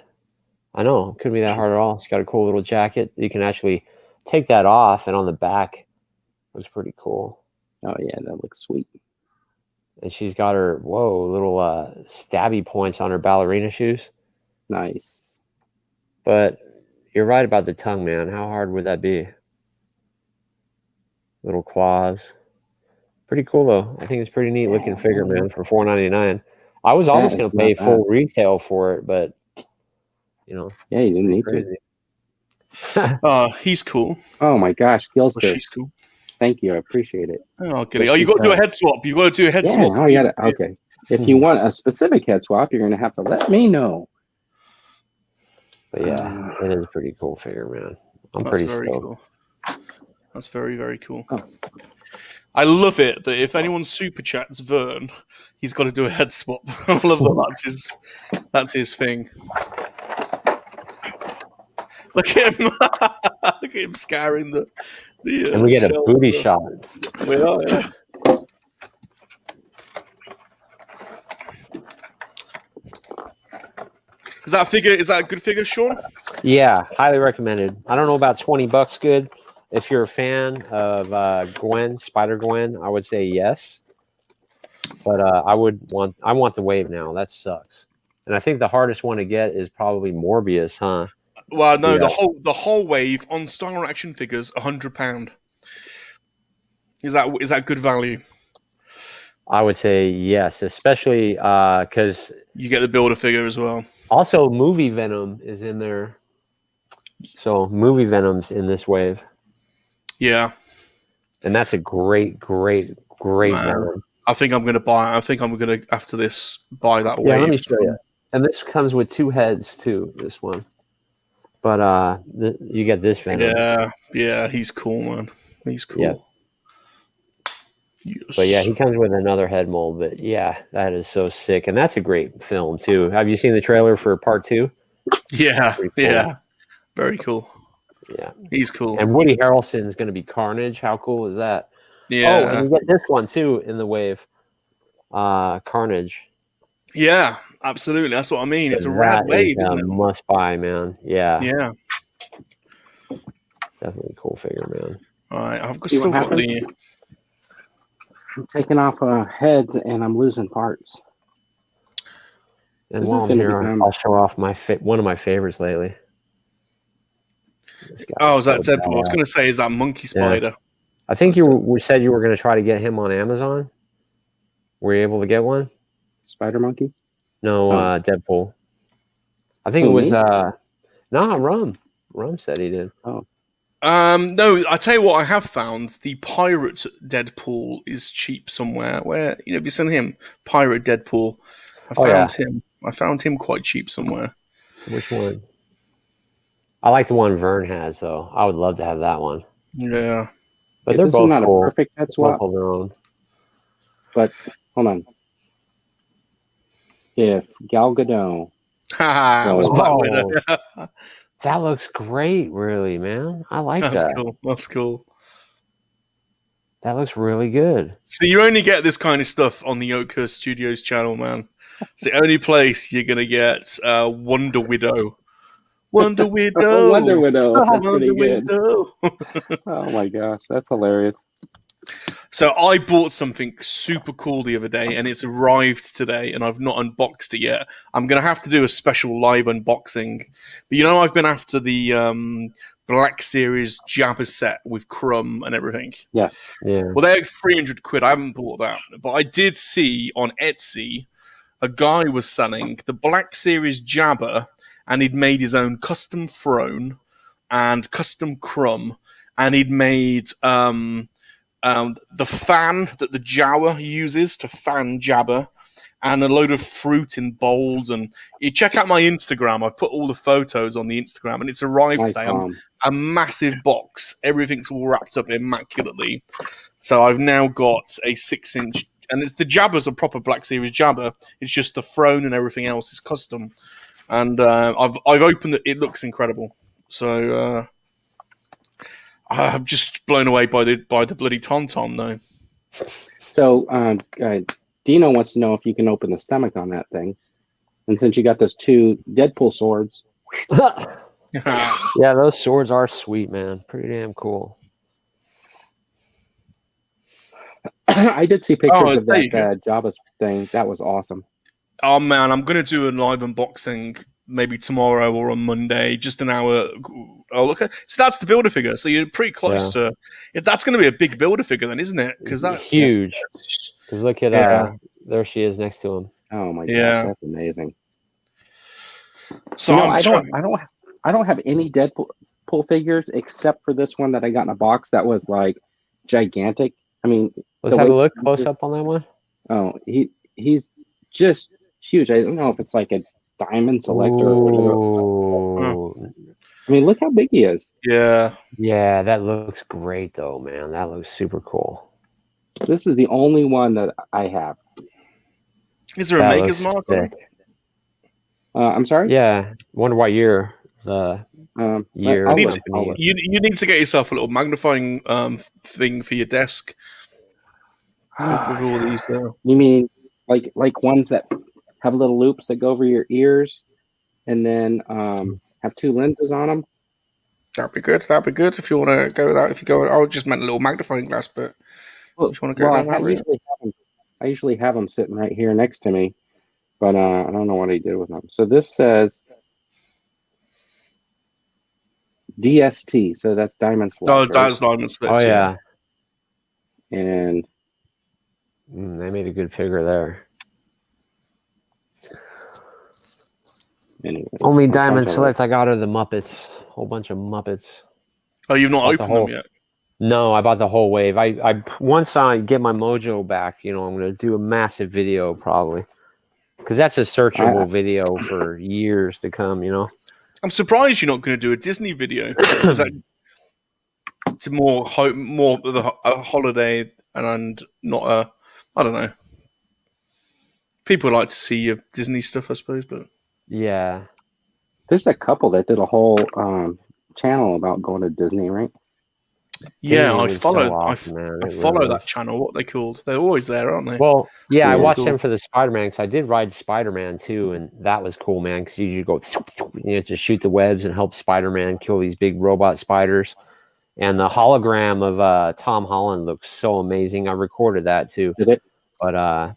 [SPEAKER 5] I know. Couldn't be that hard at all. She's got a cool little jacket. You can actually take that off, and on the back looks pretty cool.
[SPEAKER 2] Oh yeah, that looks sweet.
[SPEAKER 5] And she's got her little stabby points on her ballerina shoes.
[SPEAKER 2] Nice.
[SPEAKER 5] But you're right about the tongue, man. How hard would that be? Little claws. Pretty cool though. I think it's pretty neat looking figure, man, for $4.99. I was almost going to pay full retail for it, but you know.
[SPEAKER 2] Yeah, you didn't need to.
[SPEAKER 4] He's cool.
[SPEAKER 2] Oh my gosh, Gilster.
[SPEAKER 4] She's cool.
[SPEAKER 2] Thank you, I appreciate it.
[SPEAKER 4] Oh, okay. Oh, you got to do a head swap. You got to do a head swap.
[SPEAKER 2] Oh, you got it. Okay. If you want a specific head swap, you're going to have to let me know.
[SPEAKER 5] But yeah, it is a pretty cool figure, man. I'm
[SPEAKER 4] That's
[SPEAKER 5] pretty
[SPEAKER 4] very
[SPEAKER 5] stoked.
[SPEAKER 4] cool. That's very, very cool.
[SPEAKER 2] Oh.
[SPEAKER 4] I love it that if anyone super chats Vern, he's got to do a head swap. I love that. That's his thing. Look at him! Look at him scaring the.
[SPEAKER 5] And we get a
[SPEAKER 4] shell.
[SPEAKER 5] booty shot.
[SPEAKER 4] We are, yeah. Is that a good figure, Sean?
[SPEAKER 5] Yeah, highly recommended. I don't know about $20 good. If you're a fan of Gwen, Spider Gwen, I would say yes. But I want the wave now. That sucks. And I think the hardest one to get is probably Morbius, huh?
[SPEAKER 4] Well, no,
[SPEAKER 5] Yeah.
[SPEAKER 4] the whole wave on Star Action figures, £100. Is that good value?
[SPEAKER 5] I would say yes, especially because
[SPEAKER 4] You get the builder figure as well.
[SPEAKER 5] also movie Venom is in there. So movie Venom's in this wave.
[SPEAKER 4] Yeah.
[SPEAKER 5] And that's a great
[SPEAKER 4] Man.
[SPEAKER 5] Venom.
[SPEAKER 4] I think I'm going to buy. I think I'm going to, after this, buy that wave.
[SPEAKER 5] Yeah, let me show you. And this comes with 2 heads too, this one. But you get this Venom.
[SPEAKER 4] Yeah, he's cool, man. He's cool.
[SPEAKER 5] Yeah.
[SPEAKER 4] Yes.
[SPEAKER 5] But yeah, he comes with another head mold. But yeah, that is so sick. And that's a great film too. Have you seen the trailer for part 2?
[SPEAKER 4] Yeah,
[SPEAKER 5] Pretty cool.
[SPEAKER 4] yeah. Very cool.
[SPEAKER 5] Yeah.
[SPEAKER 4] He's cool.
[SPEAKER 5] And Woody Harrelson is going to be Carnage. How cool is that?
[SPEAKER 4] Yeah.
[SPEAKER 5] Oh, and you get this one too in the wave. Carnage.
[SPEAKER 4] Yeah, absolutely. That's what I mean. It's a rad wave, isn't it?
[SPEAKER 5] Must buy, man. Yeah.
[SPEAKER 4] Yeah.
[SPEAKER 5] Definitely a cool figure, man.
[SPEAKER 4] All right. I've
[SPEAKER 2] See
[SPEAKER 4] still
[SPEAKER 2] what
[SPEAKER 4] got the.
[SPEAKER 2] I'm taking off heads and I'm losing parts.
[SPEAKER 5] And
[SPEAKER 2] This
[SPEAKER 5] while
[SPEAKER 2] is
[SPEAKER 5] I'm
[SPEAKER 2] gonna
[SPEAKER 5] here,
[SPEAKER 2] become-
[SPEAKER 5] I'll show off one of my favorites lately. This guy
[SPEAKER 4] Oh, is that
[SPEAKER 5] so
[SPEAKER 4] Deadpool? I was
[SPEAKER 5] bad.
[SPEAKER 4] going to say, is that Monkey Spider?
[SPEAKER 5] I think you said you were going to try to get him on Amazon. Were you able to get one?
[SPEAKER 2] Spider Monkey?
[SPEAKER 5] No,
[SPEAKER 2] Oh.
[SPEAKER 5] Deadpool. I think
[SPEAKER 2] Who,
[SPEAKER 5] it was
[SPEAKER 2] me?
[SPEAKER 5] Rum. Rum said he did.
[SPEAKER 4] No, I tell you what, I have found the pirate Deadpool is cheap somewhere. Where have you seen him? Pirate Deadpool. I found him quite cheap somewhere.
[SPEAKER 5] Which one? I like the one Vern has, though. I would love to have that one.
[SPEAKER 4] Yeah.
[SPEAKER 5] But
[SPEAKER 2] Yeah,
[SPEAKER 5] they're
[SPEAKER 2] this
[SPEAKER 5] both
[SPEAKER 2] is not
[SPEAKER 5] cool.
[SPEAKER 2] a perfect head
[SPEAKER 5] Both
[SPEAKER 2] swap,
[SPEAKER 5] hold their own.
[SPEAKER 2] but hold on. If Gal Gadot,
[SPEAKER 4] Haha, it was Black
[SPEAKER 5] Oh.
[SPEAKER 4] Widow.
[SPEAKER 5] That looks great, really, man. I like
[SPEAKER 4] That's
[SPEAKER 5] that.
[SPEAKER 4] cool. That's cool.
[SPEAKER 5] That looks really good.
[SPEAKER 4] So you only get this kind of stuff on the Oakhurst Studios channel, man. It's the only place you're gonna get Wonder Widow. Wonder Widow.
[SPEAKER 2] Wonder Widow. That's
[SPEAKER 4] Wonder
[SPEAKER 2] pretty good.
[SPEAKER 4] Widow.
[SPEAKER 2] Oh my gosh, that's hilarious.
[SPEAKER 4] So I bought something super cool the other day, and it's arrived today, and I've not unboxed it yet. I'm gonna have to do a special live unboxing. But I've been after the Black Series Jabba set with Crumb and everything.
[SPEAKER 2] Yes.
[SPEAKER 5] Yeah.
[SPEAKER 4] Well, they're £300. I haven't bought that, but I did see on Etsy a guy was selling the Black Series Jabba, and he'd made his own custom throne and custom Crumb, and he'd made the fan that the Jawa uses to fan Jabba, and a load of fruit in bowls. And you check out my Instagram. I've put all the photos on the Instagram, and it's arrived
[SPEAKER 2] Nice,
[SPEAKER 4] today.
[SPEAKER 2] Tom.
[SPEAKER 4] A massive box. Everything's all wrapped up immaculately. So I've now got a 6-inch, and the Jabba's a proper Black Series Jabba. It's just the throne and everything else is custom. And I've opened it. It looks incredible. So I'm just blown away by the bloody tauntaun, though.
[SPEAKER 2] So Dino wants to know if you can open the stomach on that thing. And since you got those 2 Deadpool swords,
[SPEAKER 5] Yeah, those swords are sweet, man. Pretty damn cool.
[SPEAKER 2] I did see pictures
[SPEAKER 4] Oh,
[SPEAKER 2] of
[SPEAKER 4] there you
[SPEAKER 2] that Jabba thing. That was awesome.
[SPEAKER 4] Oh man, I'm gonna do a live unboxing maybe tomorrow or on Monday, just an hour. Oh look at so that's the builder figure. So you're pretty close to. That's going to be a big builder figure then, isn't it? Because that's
[SPEAKER 5] huge. Because look at there she is next to him.
[SPEAKER 2] Oh my gosh,
[SPEAKER 4] Yeah.
[SPEAKER 2] that's amazing.
[SPEAKER 4] So
[SPEAKER 2] You know,
[SPEAKER 4] I'm
[SPEAKER 2] I don't have any Deadpool figures except for this one that I got in a box that was like gigantic. I mean,
[SPEAKER 5] Let's
[SPEAKER 2] the
[SPEAKER 5] have a
[SPEAKER 2] way-
[SPEAKER 5] look close up on that one.
[SPEAKER 2] Oh, he's just huge. I don't know if it's like a diamond selector or whatever.
[SPEAKER 5] Ooh.
[SPEAKER 2] I mean, look how big he is.
[SPEAKER 4] Yeah.
[SPEAKER 5] Yeah, that looks great though, man. That looks super cool.
[SPEAKER 2] This is the only one that I have.
[SPEAKER 4] Is there a
[SPEAKER 5] That
[SPEAKER 4] maker's
[SPEAKER 5] looks
[SPEAKER 4] mark on him?
[SPEAKER 5] sick.
[SPEAKER 2] I'm sorry.
[SPEAKER 5] Yeah, wonder what year the year.
[SPEAKER 2] I'll
[SPEAKER 4] You need,
[SPEAKER 2] look,
[SPEAKER 4] to,
[SPEAKER 2] I'll look.
[SPEAKER 4] you need to get yourself a little magnifying thing for your desk with all these.
[SPEAKER 2] You mean like ones that have little loops that go over your ears, and then have two lenses on them?
[SPEAKER 4] That'd be good. That'd be good if you want to go with that. If you go, I just meant a little magnifying glass, but
[SPEAKER 2] Well,
[SPEAKER 4] if you want to go down that route.
[SPEAKER 2] I usually have them sitting right here next to me, but I don't know what I did with them. So this says DST, so that's diamond
[SPEAKER 4] Oh,
[SPEAKER 2] select. right?
[SPEAKER 4] that's diamond slit.
[SPEAKER 5] Oh yeah.
[SPEAKER 2] And
[SPEAKER 5] They made a good figure there.
[SPEAKER 2] anyway,
[SPEAKER 5] Only
[SPEAKER 2] I'm
[SPEAKER 5] diamond
[SPEAKER 2] trying to
[SPEAKER 5] selects I got are the Muppets. Whole bunch of Muppets.
[SPEAKER 4] Oh, you've not
[SPEAKER 5] Bought the
[SPEAKER 4] opened them yet.
[SPEAKER 5] No, I bought the whole wave. I once I get my mojo back, I'm gonna do a massive video probably, because that's a searchable video for years to come.
[SPEAKER 4] I'm surprised you're not going to do a Disney video. Is that it's more of a holiday and not a. I don't know. People like to see your Disney stuff, I suppose, but
[SPEAKER 5] Yeah.
[SPEAKER 2] There's a couple that did a whole channel about going to Disney, right?
[SPEAKER 4] yeah,
[SPEAKER 5] Disney
[SPEAKER 4] I
[SPEAKER 5] was
[SPEAKER 4] follow.
[SPEAKER 5] so awesome, man.
[SPEAKER 4] I
[SPEAKER 5] It
[SPEAKER 4] follow
[SPEAKER 5] really
[SPEAKER 4] that
[SPEAKER 5] was.
[SPEAKER 4] channel. What they called? They're always there, aren't they?
[SPEAKER 5] Well, yeah, I
[SPEAKER 2] Yeah.
[SPEAKER 5] watched
[SPEAKER 4] Cool.
[SPEAKER 5] them for the Spider-Man because I did ride Spider-Man too, and that was cool, man. Because you go, just shoot the webs and help Spider-Man kill these big robot spiders. And the hologram of Tom Holland looks so amazing. I recorded that too,
[SPEAKER 2] Did it?
[SPEAKER 5] but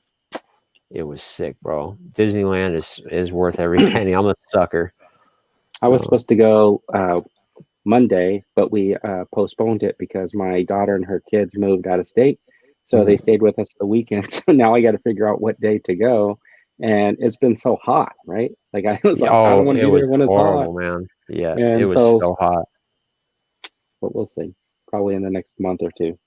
[SPEAKER 5] it was sick, bro. Disneyland is worth every penny. I'm a sucker.
[SPEAKER 2] I was
[SPEAKER 5] So-
[SPEAKER 2] supposed to go Monday, but we postponed it because my daughter and her kids moved out of state. So they stayed with us the weekend. So now I got to figure out what day to go. And it's been so hot, right? Like I was like, I don't want to be there when it's
[SPEAKER 5] horrible,
[SPEAKER 2] hot.
[SPEAKER 5] man. Yeah,
[SPEAKER 2] And
[SPEAKER 5] it was
[SPEAKER 2] so-
[SPEAKER 5] so hot.
[SPEAKER 2] But we'll see. Probably in the next month or two.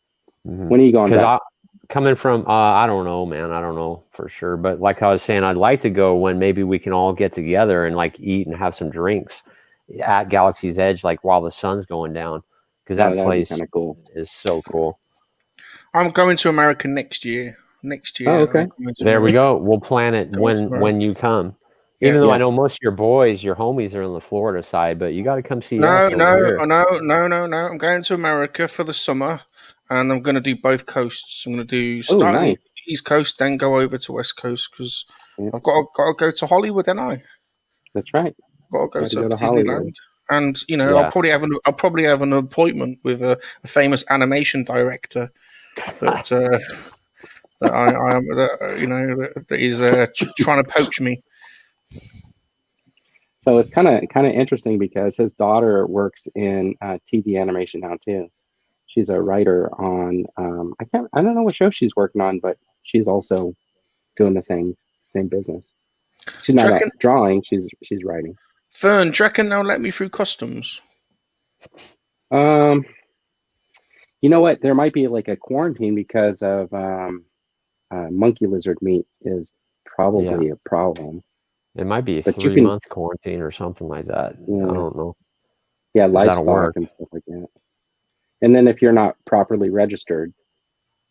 [SPEAKER 5] Mhm.
[SPEAKER 2] When are you going
[SPEAKER 5] Because
[SPEAKER 2] back?
[SPEAKER 5] coming from, I don't know, man. I don't know for sure. But like I was saying, I'd like to go when maybe we can all get together and like eat and have some drinks at Galaxy's Edge, like while the sun's going down. Because that place
[SPEAKER 2] kind of cool.
[SPEAKER 5] is so cool.
[SPEAKER 4] I'm going to America next year.
[SPEAKER 2] Oh, okay.
[SPEAKER 4] I'm going to
[SPEAKER 5] There we
[SPEAKER 4] America.
[SPEAKER 5] go. We'll plan it
[SPEAKER 4] Going to
[SPEAKER 5] when you come.
[SPEAKER 4] Yeah.
[SPEAKER 5] Even though I
[SPEAKER 2] Yes.
[SPEAKER 5] know most of your boys, your homies are on the Florida side, but you got to come see
[SPEAKER 4] No,
[SPEAKER 5] us over here.
[SPEAKER 4] no. I'm going to America for the summer, and I'm going to do both coasts. I'm going to do start on
[SPEAKER 2] nice.
[SPEAKER 4] the East Coast, then go over to West Coast because
[SPEAKER 2] Yeah.
[SPEAKER 4] I've got to go to Hollywood, then
[SPEAKER 2] That's right.
[SPEAKER 4] got to go
[SPEAKER 2] Gotta
[SPEAKER 4] to
[SPEAKER 2] go to
[SPEAKER 4] Disneyland.
[SPEAKER 2] Hollywood.
[SPEAKER 4] And
[SPEAKER 5] Yeah.
[SPEAKER 4] I'll probably have an appointment with a famous animation director that that is trying to poach me.
[SPEAKER 2] So it's kind of interesting because his daughter works in TV animation now too. She's a writer on I don't know what show she's working on, but she's also doing the same business. She's not drawing; she's writing.
[SPEAKER 4] Fern, do you reckon they'll let me through customs?
[SPEAKER 2] You know what? There might be like a quarantine because of monkey lizard meat is probably a problem.
[SPEAKER 5] It might be a
[SPEAKER 2] But you
[SPEAKER 5] 3-month quarantine or something like that.
[SPEAKER 2] Yeah.
[SPEAKER 5] I don't know.
[SPEAKER 2] Yeah,
[SPEAKER 5] That'll
[SPEAKER 2] livestock
[SPEAKER 5] work.
[SPEAKER 2] and stuff like that. And then if you're not properly registered,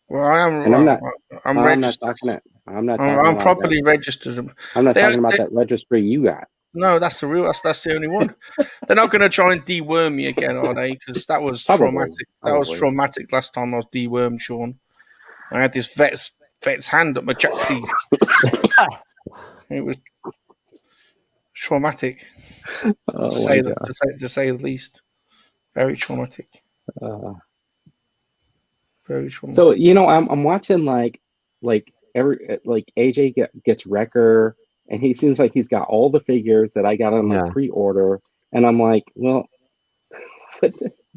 [SPEAKER 4] Well, I am.
[SPEAKER 2] And I'm not-
[SPEAKER 4] I'm
[SPEAKER 2] I'm not
[SPEAKER 4] registered.
[SPEAKER 2] talking it. I'm not.
[SPEAKER 4] I'm
[SPEAKER 2] talking about
[SPEAKER 4] properly registered.
[SPEAKER 2] that. I'm not
[SPEAKER 4] They-
[SPEAKER 2] talking about
[SPEAKER 4] they-
[SPEAKER 2] that registry you got.
[SPEAKER 4] No, that's the real. That's the only one. They're not going to try and deworm me again, are they? Because that was
[SPEAKER 2] Probably,
[SPEAKER 4] traumatic. That was
[SPEAKER 2] probably.
[SPEAKER 4] traumatic last time I was dewormed, Sean. I had this vet's hand up my jacksie. It was traumatic,
[SPEAKER 2] Oh,
[SPEAKER 4] to say the least. Very traumatic. Very traumatic.
[SPEAKER 2] So I'm watching like AJ gets Wrecker, and he seems like he's got all the figures that I got on my pre-order, and I'm like, well,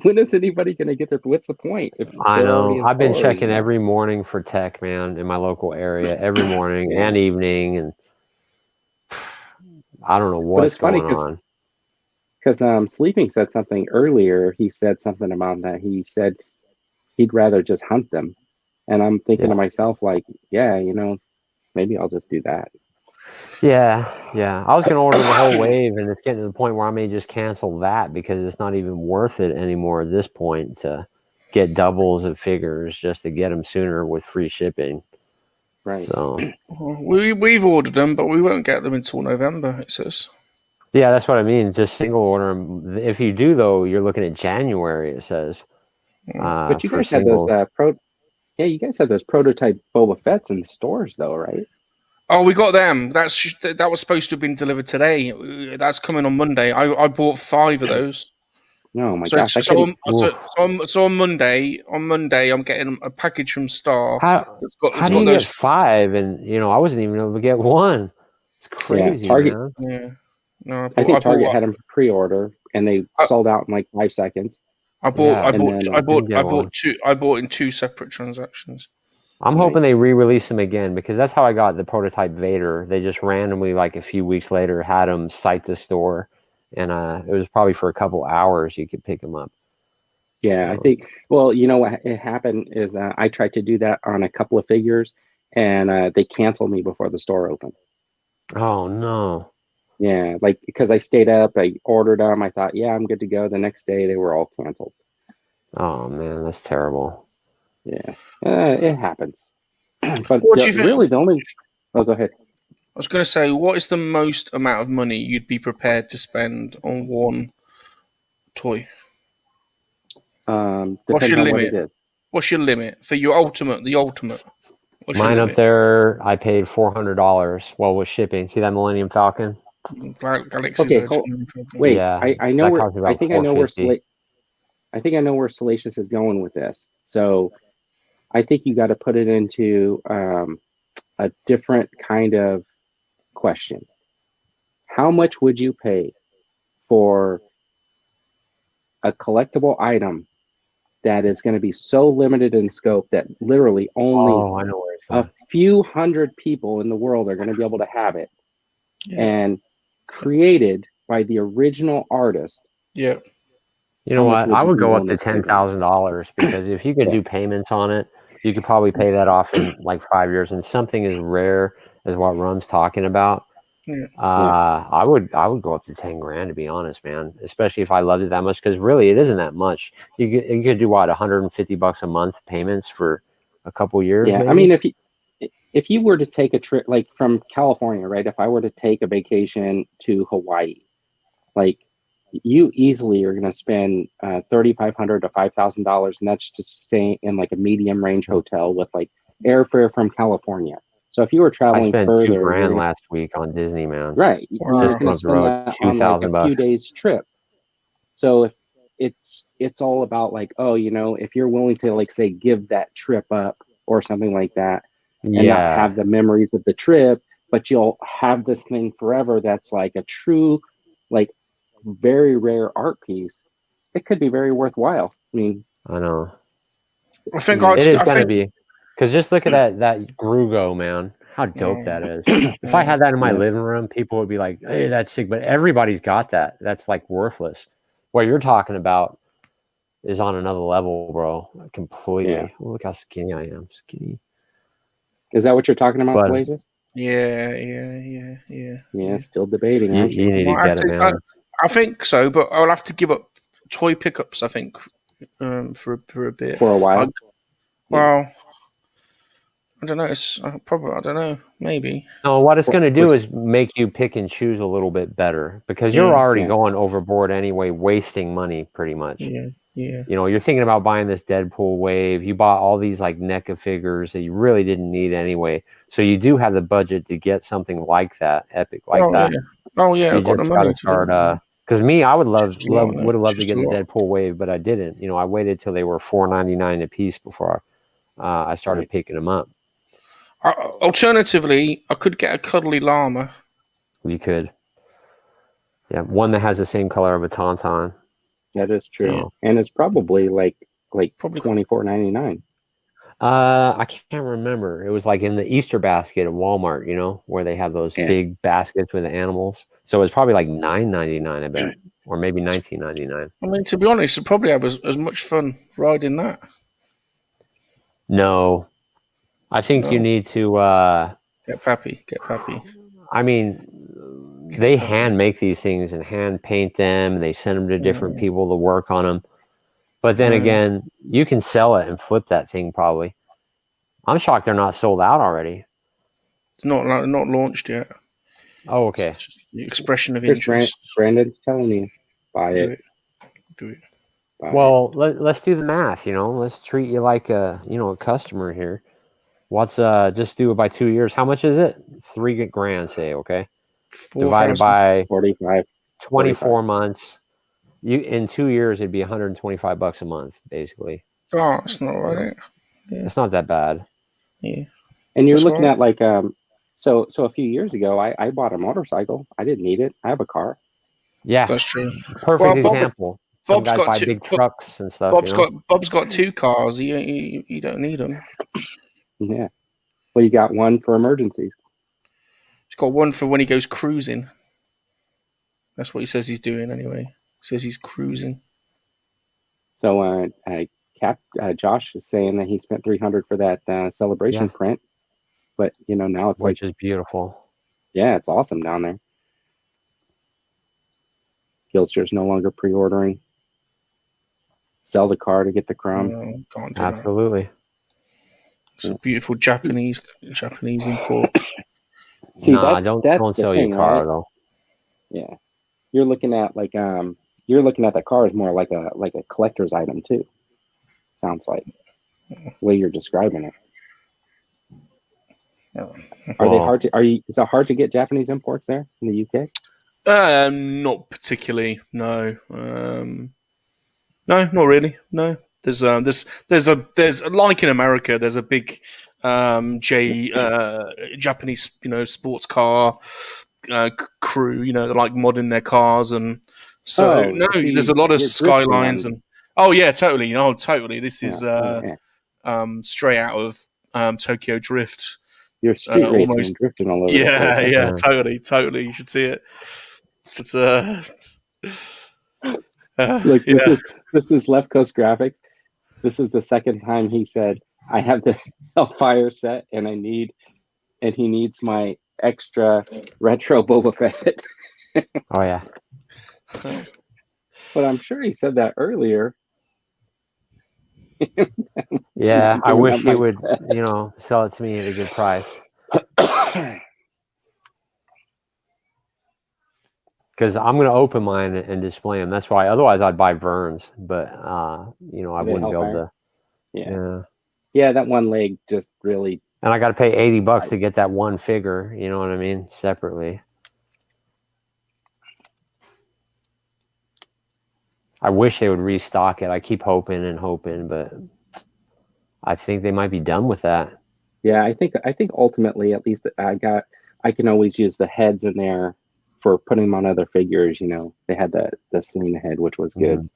[SPEAKER 2] when is anybody going to get there? What's the point? If
[SPEAKER 5] I
[SPEAKER 2] they're already
[SPEAKER 5] know.
[SPEAKER 2] in
[SPEAKER 5] I've been
[SPEAKER 2] stores,
[SPEAKER 5] checking every morning for tech, man, in my local area, every morning and evening, and I don't know what's
[SPEAKER 2] it's funny
[SPEAKER 5] going on.
[SPEAKER 2] Because Sleeping said something earlier. He said something about that. He said he'd rather just hunt them, and I'm thinking to myself, like, yeah, maybe I'll just do that.
[SPEAKER 5] Yeah. I was gonna order the whole wave, and it's getting to the point where I may just cancel that because it's not even worth it anymore at this point to get doubles of figures just to get them sooner with free shipping.
[SPEAKER 2] Right.
[SPEAKER 5] So
[SPEAKER 4] We've ordered them, but we won't get them until November. It says.
[SPEAKER 5] yeah, that's what I mean. Just single order them. If you do though, you're looking at January. It says.
[SPEAKER 2] But you
[SPEAKER 5] For
[SPEAKER 2] guys had those
[SPEAKER 5] single.
[SPEAKER 2] you guys had those prototype Boba Fett's in stores though, right?
[SPEAKER 4] Oh, we got them. That was supposed to have been delivered today. That's coming on Monday. I bought 5 of those.
[SPEAKER 2] Oh my
[SPEAKER 4] So,
[SPEAKER 2] gosh!
[SPEAKER 4] so on Monday, I'm getting a package from Star.
[SPEAKER 5] How
[SPEAKER 4] It's
[SPEAKER 5] do
[SPEAKER 4] got
[SPEAKER 5] you
[SPEAKER 4] those.
[SPEAKER 5] get 5? And I wasn't even able to get 1. It's crazy,
[SPEAKER 2] Target.
[SPEAKER 5] man.
[SPEAKER 4] Yeah. No,
[SPEAKER 2] I think Target had them pre-order, and they sold out in like 5 seconds.
[SPEAKER 4] I bought two. I bought in 2 separate transactions.
[SPEAKER 5] I'm hoping they re-release them again because that's how I got the prototype Vader. They just randomly, like a few weeks later, had them cite the store, and it was probably for a couple hours you could pick them up.
[SPEAKER 2] Yeah, I think. Well, you know what happened is I tried to do that on a couple of figures, and they canceled me before the store opened.
[SPEAKER 5] Oh no!
[SPEAKER 2] Yeah, like because I stayed up, I ordered them. I thought, yeah, I'm good to go. The next day, they were all canceled.
[SPEAKER 5] Oh man, that's terrible.
[SPEAKER 2] Yeah, it happens. But
[SPEAKER 4] What do you think?
[SPEAKER 2] Really, the only. Oh, go ahead.
[SPEAKER 4] I was going to say, what is the most amount of money you'd be prepared to spend on one toy?
[SPEAKER 2] What's your limit?
[SPEAKER 4] What's your limit for your ultimate? The ultimate.
[SPEAKER 5] Mine up there, I paid $400. Well, with shipping. See that Millennium Falcon?
[SPEAKER 4] Galaxy's Edge.
[SPEAKER 2] Wait,
[SPEAKER 5] yeah,
[SPEAKER 2] I know where. I think I know where. I think I know where Salacious is going with this. So, I think you got to put it into a different kind of question. How much would you pay for a collectible item that is going to be so limited in scope that literally only a few hundred people in the world are going to be able to have it, and created by the original artist?
[SPEAKER 4] Yeah.
[SPEAKER 5] You know what? I would go up to $10,000 because if you could do payments on it, you could probably pay that off in like 5 years. And something as rare as what Rum's talking about, I would go up to 10 grand, to be honest, man. Especially if I loved it that much, because really it isn't that much. You could do what, $150 a month payments for a couple years.
[SPEAKER 2] Yeah,
[SPEAKER 5] maybe?
[SPEAKER 2] I mean, if you were to take a trip like from California, right? If I were to take a vacation to Hawaii, like, you easily are going to spend $3,500 to $5,000, and that's to stay in like a medium range hotel with like airfare from California. So if you were traveling
[SPEAKER 5] I spent
[SPEAKER 2] further,
[SPEAKER 5] $2,000 last week on Disney, man.
[SPEAKER 2] Right? You're just going to spend that on like a few days trip. So if it's all about like, oh, if you're willing to like say give that trip up or something like that, and not have the memories of the trip, but you'll have this thing forever. That's like a true, like, very rare art piece. It could be very worthwhile. I mean,
[SPEAKER 5] I know.
[SPEAKER 4] I think
[SPEAKER 5] it is going to be, because just look at that Grugo, man. How dope that is. If I had that in my living room, people would be like, hey, that's sick. But everybody's got that. That's like worthless. What you're talking about is on another level, bro. Completely.
[SPEAKER 2] Yeah.
[SPEAKER 5] Look how skinny I am. Skinny.
[SPEAKER 2] Is that what you're talking about, Salacious?
[SPEAKER 4] Yeah.
[SPEAKER 2] Still debating.
[SPEAKER 5] You need to get it, man.
[SPEAKER 4] I think so, but I'll have to give up toy pickups, I think, for a bit.
[SPEAKER 2] For a while?
[SPEAKER 4] Well, I don't know. I don't know. Maybe.
[SPEAKER 5] No, what it's going to do is make you pick and choose a little bit better, because you're already going overboard anyway, wasting money pretty much.
[SPEAKER 4] Yeah.
[SPEAKER 5] You're thinking about buying this Deadpool wave. You bought all these like NECA figures that you really didn't need anyway. So you do have the budget to get something like that, epic like that.
[SPEAKER 4] Yeah. Oh yeah, I've got the money to start.
[SPEAKER 5] Because me, I would have loved to get the Deadpool wave, but I didn't. I waited till they were $4.99 a piece before I started picking them up.
[SPEAKER 4] Alternatively, I could get a cuddly llama.
[SPEAKER 5] You could. Yeah, one that has the same color of a tauntaun.
[SPEAKER 2] That is true, and it's probably like $24.99.
[SPEAKER 5] I can't remember. It was like in the Easter basket at Walmart, where they have those big baskets with the animals. So it was probably like $9.99, I bet, or maybe $19.99.
[SPEAKER 4] I mean, to be honest, I'd probably have as much fun riding that.
[SPEAKER 5] No, I think you need to
[SPEAKER 4] get Pappy.
[SPEAKER 5] I mean, they hand make these things and hand paint them. And they send them to different people to work on them. But then again, you can sell it and flip that thing probably. I'm shocked they're not sold out already.
[SPEAKER 4] It's not launched yet.
[SPEAKER 5] Oh, okay.
[SPEAKER 4] It's just the expression of
[SPEAKER 2] Here's
[SPEAKER 4] interest.
[SPEAKER 2] Brandon's telling you, buy
[SPEAKER 4] Do
[SPEAKER 2] it.
[SPEAKER 4] it. Do it.
[SPEAKER 2] Buy
[SPEAKER 5] Well, let's do the math. Let's treat you like a customer here. What's just do it by 2 years? How much is it? $3,000, say, okay. Divided
[SPEAKER 4] 4,000.
[SPEAKER 5] by
[SPEAKER 2] 45.
[SPEAKER 5] 24 months. In 2 years it'd be $125 a month, basically.
[SPEAKER 4] Oh, it's not right. Yeah.
[SPEAKER 5] It's not that bad.
[SPEAKER 4] Yeah.
[SPEAKER 2] And you're
[SPEAKER 4] That's
[SPEAKER 2] looking
[SPEAKER 4] right.
[SPEAKER 2] at like so a few years ago I bought a motorcycle. I didn't need it. I have a car.
[SPEAKER 5] Yeah,
[SPEAKER 4] That's true.
[SPEAKER 5] perfect
[SPEAKER 4] Well, Bob-
[SPEAKER 5] example. Some
[SPEAKER 4] Bob's
[SPEAKER 5] guys
[SPEAKER 4] got
[SPEAKER 5] buy
[SPEAKER 4] two-
[SPEAKER 5] big trucks and stuff.
[SPEAKER 4] Bob's got 2 cars. You don't need them.
[SPEAKER 2] Yeah. Well, you got one for emergencies.
[SPEAKER 4] He's got one for when he goes cruising. That's what he says he's doing anyway. He says he's cruising.
[SPEAKER 2] So Josh is saying that he spent $300 for that celebration print, but now it's
[SPEAKER 5] which is beautiful.
[SPEAKER 2] Yeah, it's awesome down there. Gilster's no longer pre-ordering. Sell the car to get the crumb.
[SPEAKER 4] No, can't do
[SPEAKER 5] Absolutely.
[SPEAKER 4] that. It's a beautiful Japanese import.
[SPEAKER 2] See,
[SPEAKER 5] nah,
[SPEAKER 2] that's
[SPEAKER 5] don't
[SPEAKER 2] the
[SPEAKER 5] sell
[SPEAKER 2] thing,
[SPEAKER 5] your car
[SPEAKER 2] right?
[SPEAKER 5] though.
[SPEAKER 2] Yeah, you're looking at the car as more like a collector's item too. Sounds like the way you're describing it. Are they hard to? Is it hard to get Japanese imports there in the UK?
[SPEAKER 4] Not particularly. No. No, not really. No. There's like in America. There's a big Japanese sports car crew. They're like modding their cars, and so there's a lot of skylines and totally. Oh, totally. This is straight out of Tokyo Drift.
[SPEAKER 2] You're street racing and drifting all over the place.
[SPEAKER 4] Yeah, totally. You should see it. It's
[SPEAKER 2] look, this is Left Coast Graphics. This is the second time he said, I have the Hellfire set and he needs my extra retro Boba Fett.
[SPEAKER 5] Oh yeah.
[SPEAKER 2] But I'm sure he said that earlier.
[SPEAKER 5] Yeah, I wish he would, sell it to me at a good price. Because I'm going to open mine and display them. That's why. Otherwise, I'd buy Vern's, but I wouldn't be able to.
[SPEAKER 2] Yeah, that one leg just really.
[SPEAKER 5] And I got to pay $80 to get that one figure. You know what I mean? Separately. I wish they would restock it. I keep hoping, but I think they might be done with that.
[SPEAKER 2] Yeah, I think ultimately, at least I can always use the heads in there for putting them on other figures. They had the Selena head, which was good.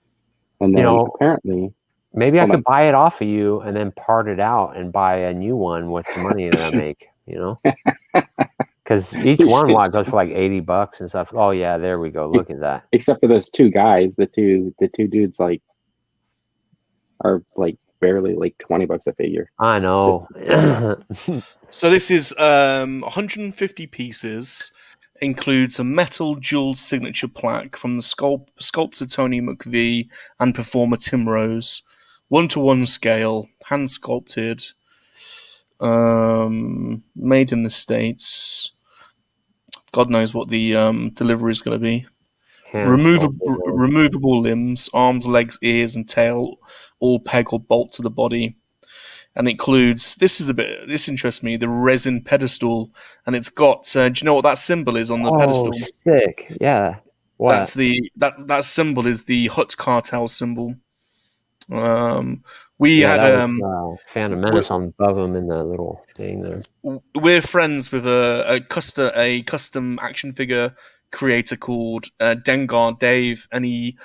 [SPEAKER 2] And then apparently
[SPEAKER 5] maybe I could buy it off of you and then part it out and buy a new one with the money that I make, because each one goes for like $80 and stuff. Oh yeah, there we go. Look at that.
[SPEAKER 2] Except for those two guys, the two dudes are barely $20 a figure.
[SPEAKER 5] I know.
[SPEAKER 4] So this is 150 pieces. Includes a metal jeweled signature plaque from the sculptor Tony McVie and performer Tim Rose. 1-to-1 scale, hand sculpted, made in the States. God knows what the delivery is going to be. Removable limbs, arms, legs, ears, and tail, all peg or bolt to the body. And it includes, this interests me, the resin pedestal. And it's got, do you know what that symbol is on the pedestal?
[SPEAKER 5] Sick. Yeah. What?
[SPEAKER 4] That's that symbol is the Hut Cartel symbol. We had
[SPEAKER 5] Phantom Menace on above them in the little thing there.
[SPEAKER 4] We're friends with a custom action figure creator called Dengar Dave, and he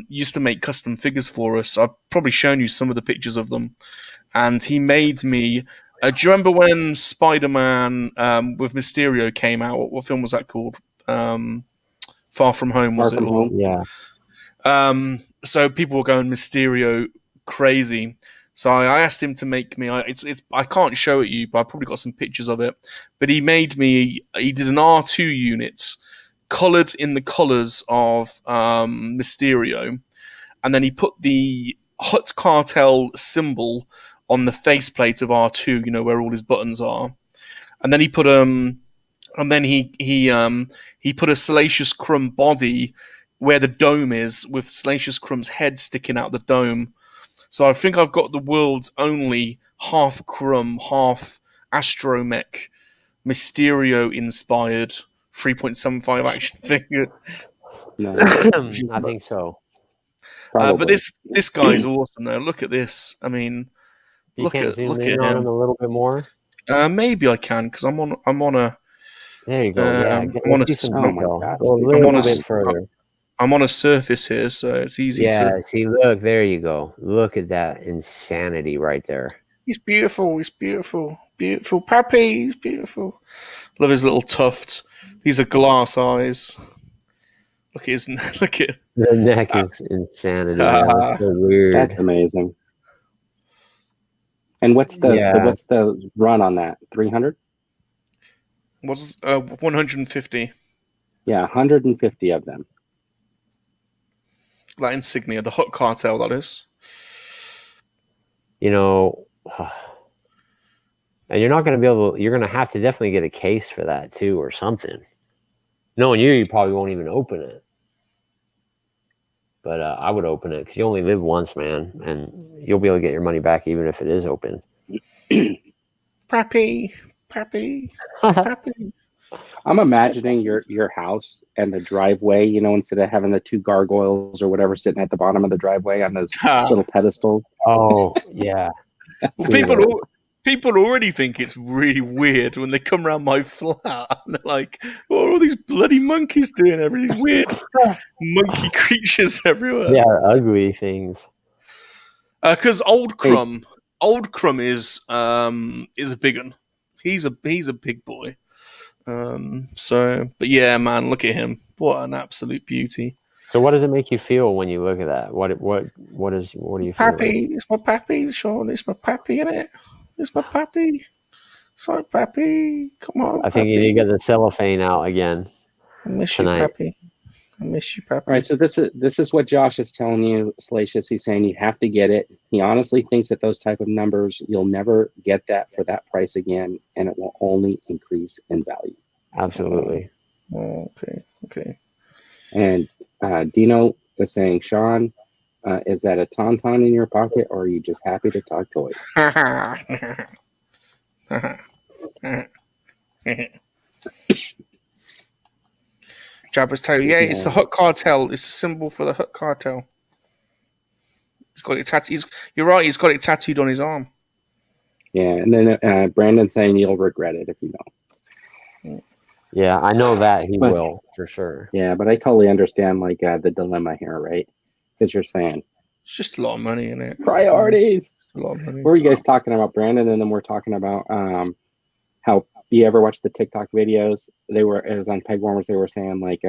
[SPEAKER 4] used to make custom figures for us. I've probably shown you some of the pictures of them. And he made me. Do you remember when Spider-Man with Mysterio came out? What film was that called? Far From Home, was it?
[SPEAKER 2] Home.
[SPEAKER 5] Yeah.
[SPEAKER 4] So people were going Mysterio crazy. So I asked him to make me. I can't show it you, but I probably got some pictures of it. But he made me. He did an R2 unit, coloured in the colours of Mysterio, and then he put the Hut Cartel symbol on the faceplate of R2. You know where all his buttons are, and then he put he put a Salacious Crumb body where the dome is, with Salacious Crumb's head sticking out the dome. So I think I've got the world's only half Crumb, half Astromech, Mysterio-inspired 3.75 action figure.
[SPEAKER 2] No,
[SPEAKER 5] I think so.
[SPEAKER 4] But this guy's awesome, though. Look at this. I mean,
[SPEAKER 5] You can't zoom
[SPEAKER 4] look
[SPEAKER 5] in
[SPEAKER 4] at
[SPEAKER 5] on
[SPEAKER 4] him.
[SPEAKER 5] him a little bit more.
[SPEAKER 4] Maybe I can, because I'm on a.
[SPEAKER 5] There you go. Yeah,
[SPEAKER 4] I'm on a.
[SPEAKER 5] oh my God. Go a
[SPEAKER 4] I'm
[SPEAKER 5] little
[SPEAKER 4] on a
[SPEAKER 5] bit further.
[SPEAKER 4] I'm on a surface here, so it's easy
[SPEAKER 5] Yeah,
[SPEAKER 4] to.
[SPEAKER 5] see, look, there you go. Look at that insanity right there.
[SPEAKER 4] He's beautiful. He's beautiful. Beautiful puppy. He's beautiful. Love his little tuft. These are glass eyes. Look at his. Look at.
[SPEAKER 5] The neck is insanity. Man. That's so weird.
[SPEAKER 2] that's amazing. And what's the run on that? 300?
[SPEAKER 4] Was 150.
[SPEAKER 2] Yeah, 150 of them.
[SPEAKER 4] That insignia, the Hut Cartel, that is.
[SPEAKER 5] You know, and you're not going to be able to, you're going to have to definitely get a case for that too or something. Knowing you probably won't even open it. But I would open it because you only live once, man. And you'll be able to get your money back even if it is open.
[SPEAKER 4] Pappy.
[SPEAKER 2] I'm imagining your house and the driveway, you know, instead of having the two gargoyles or whatever sitting at the bottom of the driveway on those little pedestals.
[SPEAKER 5] Oh, yeah.
[SPEAKER 4] People already think it's really weird when they come around my flat and they're like, what are all these bloody monkeys doing? These weird monkey creatures everywhere.
[SPEAKER 5] Yeah, ugly things.
[SPEAKER 4] Because Old Crumb is a big one. He's a big boy. But yeah, man, look at him. What an absolute beauty.
[SPEAKER 5] So what does it make you feel when you look at that? What do you feel?
[SPEAKER 4] Pappy, it's my pappy, Sean. It's my pappy, innit? It's my pappy. Sorry, pappy. Come on.
[SPEAKER 5] I think you need to get the cellophane out again.
[SPEAKER 4] I miss
[SPEAKER 5] tonight.
[SPEAKER 4] you, pappy. I miss you, pappy.
[SPEAKER 2] All right, so this is what Josh is telling you, Salacious. He's saying you have to get it. He honestly thinks that those type of numbers, you'll never get that for that price again, and it will only increase in value.
[SPEAKER 5] Absolutely.
[SPEAKER 4] Okay.
[SPEAKER 2] And Dino is saying, Sean, is that a tauntaun in your pocket, or are you just happy to talk toys?
[SPEAKER 4] Jabba's tail. Yeah, it's the Hut Cartel. It's a symbol for the Hut Cartel. He's got it tattooed. You're right. He's got it tattooed on his arm.
[SPEAKER 2] Yeah, and then Brandon saying you'll regret it if you don't.
[SPEAKER 5] Yeah, I know that he will for sure.
[SPEAKER 2] Yeah, but I totally understand like the dilemma here, right? Because you're saying
[SPEAKER 4] it's just a lot of money in it.
[SPEAKER 2] Priorities.
[SPEAKER 4] A lot of money.
[SPEAKER 2] What were you guys talking about, Brandon? And then we're talking about how you ever watch the TikTok videos? It was on Peg Warmers. They were saying like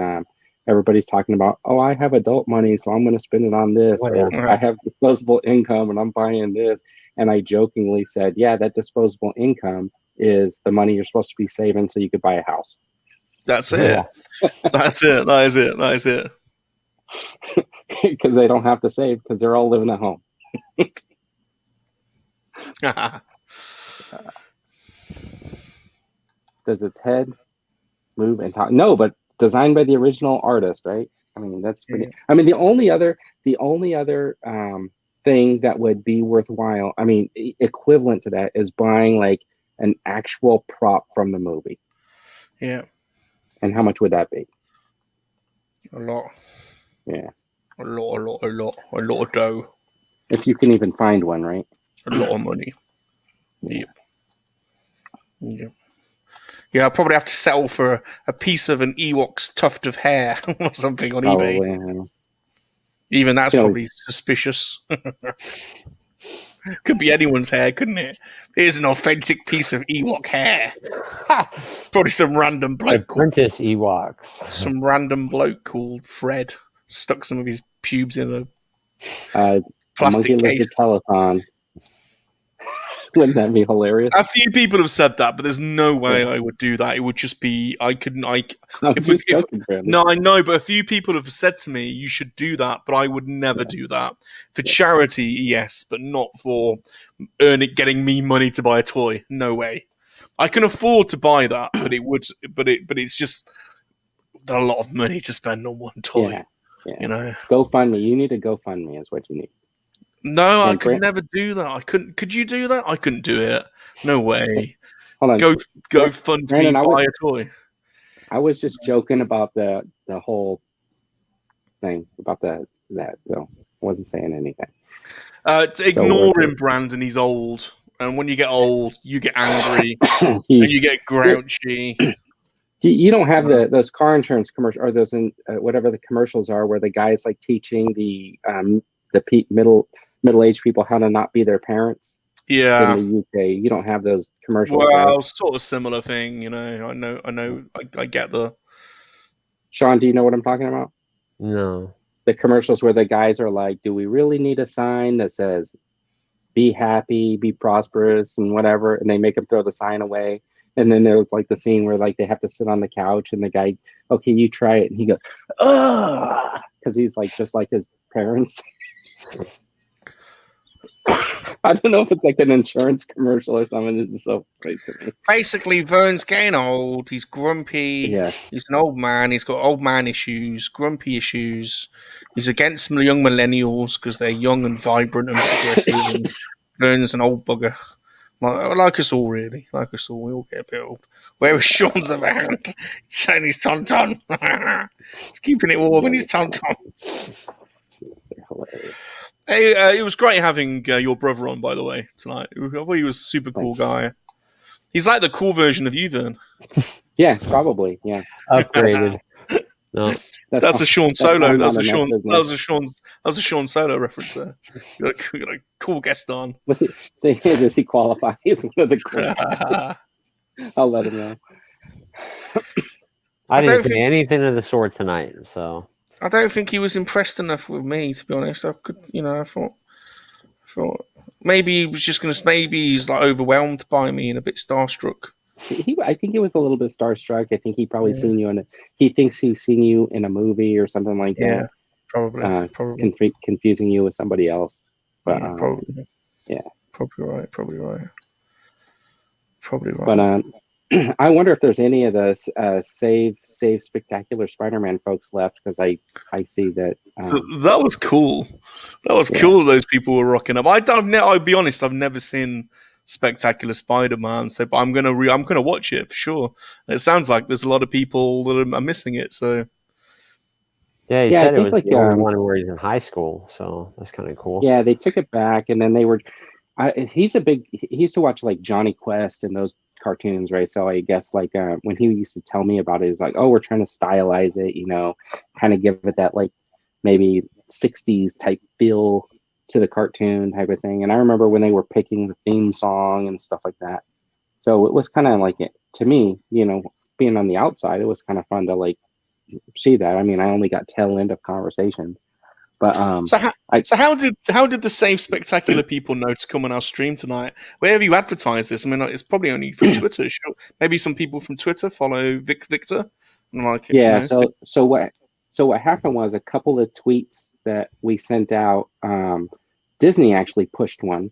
[SPEAKER 2] everybody's talking about, oh, I have adult money, so I'm going to spend it on this. Or I have disposable income and I'm buying this. And I jokingly said, yeah, that disposable income is the money you're supposed to be saving so you could buy a house.
[SPEAKER 4] That's it. Yeah. That's it. That is it.
[SPEAKER 2] Because they don't have to save because they're all living at home. Does its head move and talk? No, but designed by the original artist, right? I mean, that's pretty. I mean, the only other thing that would be worthwhile, I mean, equivalent to that is buying like an actual prop from the movie.
[SPEAKER 4] Yeah.
[SPEAKER 2] And how much would that be?
[SPEAKER 4] A lot.
[SPEAKER 2] Yeah.
[SPEAKER 4] A lot of dough.
[SPEAKER 2] If you can even find one, right?
[SPEAKER 4] A lot of money. Yep. Yeah, I'll probably have to settle for a piece of an Ewok's tuft of hair or something on eBay.
[SPEAKER 2] Yeah.
[SPEAKER 4] Even that's probably suspicious. Could be anyone's hair, couldn't it? Here's an authentic piece of Ewok hair. Probably some random bloke.
[SPEAKER 5] Apprentice Ewoks.
[SPEAKER 4] Some random bloke called Fred stuck some of his pubes in a plastic case.
[SPEAKER 2] Telethon. Wouldn't that be hilarious?
[SPEAKER 4] A few people have said that, but there's no way I would do that. It would just be
[SPEAKER 2] I'm
[SPEAKER 4] if
[SPEAKER 2] just joking, Brandon.
[SPEAKER 4] no, I know, but a few people have said to me you should do that, but I would never do that for charity. Yes, but not for getting me money to buy a toy. No way. I can afford to buy that, but it's just a lot of money to spend on one toy.
[SPEAKER 2] Yeah.
[SPEAKER 4] You know,
[SPEAKER 2] GoFundMe. You need a GoFundMe is what you need.
[SPEAKER 4] no, I
[SPEAKER 2] And
[SPEAKER 4] could never do that. I couldn't. Could you do that? I couldn't do it. No way.
[SPEAKER 2] Hold on.
[SPEAKER 4] Go fund me,
[SPEAKER 2] Brandon,
[SPEAKER 4] buy a toy.
[SPEAKER 2] I was just joking about the whole thing about that. So I wasn't saying anything.
[SPEAKER 4] Ignore him, Brandon. He's old, and when you get old, you get angry and you get grouchy.
[SPEAKER 2] You don't have those car insurance commercials or those whatever the commercials are where the guy's like teaching the middle-aged people how to not be their parents.
[SPEAKER 4] Yeah.
[SPEAKER 2] In the UK, you don't have those commercials.
[SPEAKER 4] Well,
[SPEAKER 2] right?
[SPEAKER 4] sort of similar thing, you know. I know. I get the.
[SPEAKER 2] Sean, do you know what I'm talking about?
[SPEAKER 5] No.
[SPEAKER 2] The commercials where the guys are like, "Do we really need a sign that says, be happy, be prosperous, and whatever?" And they make them throw the sign away. And then there's like the scene where like they have to sit on the couch, and the guy, "Okay, you try it," and he goes, "Oh," because he's like just like his parents. I don't know if it's like an insurance commercial or something. This is so great to me.
[SPEAKER 4] Basically, Vern's getting old. He's grumpy.
[SPEAKER 2] Yeah.
[SPEAKER 4] He's an old man. He's got old man issues, grumpy issues. He's against young millennials because they're young and vibrant and progressive. And Vern's an old bugger. Like us all, really. Like us all. We all get a bit old. Where is Sean's around? Saying his ton-ton. He's keeping it warm in his ton-ton.
[SPEAKER 2] These are hilarious.
[SPEAKER 4] Hey, it was great having your brother on, by the way, tonight. I thought he was a super cool guy. He's like the cool version of you, Vern.
[SPEAKER 2] Yeah, probably. Yeah.
[SPEAKER 5] Upgraded. No.
[SPEAKER 4] That's a Sean Solo. That was a Sean Solo reference there. You got a cool guest on.
[SPEAKER 2] Does he qualify? He's one of the cool guys. I'll let him know.
[SPEAKER 5] I didn't say anything of the sort tonight, so.
[SPEAKER 4] I don't think he was impressed enough with me, to be honest. I thought maybe he was just maybe he's like overwhelmed by me and a bit starstruck.
[SPEAKER 2] I think he was a little bit starstruck. I think he probably seen you he thinks he's seen you in a movie or something like that.
[SPEAKER 4] Yeah, probably.
[SPEAKER 2] Confusing you with somebody else. But,
[SPEAKER 4] probably.
[SPEAKER 2] Yeah.
[SPEAKER 4] Probably right.
[SPEAKER 2] But I wonder if there's any of the save Spectacular Spider-Man folks left, because I see that.
[SPEAKER 4] That was cool. That was cool. Those people were rocking up. I'll be honest. I've never seen Spectacular Spider-Man, so but I'm gonna watch it for sure. And it sounds like there's a lot of people that are missing it. So
[SPEAKER 5] he said it was like, the only one where he's in high school, so that's kind of cool.
[SPEAKER 2] Yeah, they took it back, and then they were. He used to watch like Johnny Quest and those cartoons, right? So I guess like when he used to tell me about it, he's like, "Oh, we're trying to stylize it, kind of give it that like maybe 60s type feel to the cartoon type of thing." And I remember when they were picking the theme song and stuff like that. So it was kind of like, to me, being on the outside, it was kind of fun to like see that. I mean, I only got tail end of conversations. But
[SPEAKER 4] how did the Save Spectacular people know to come on our stream tonight? Where have you advertised this? I mean, it's probably only from Twitter. Sure. Maybe some people from Twitter follow Victor.
[SPEAKER 2] So what happened was a couple of tweets that we sent out. Disney actually pushed one.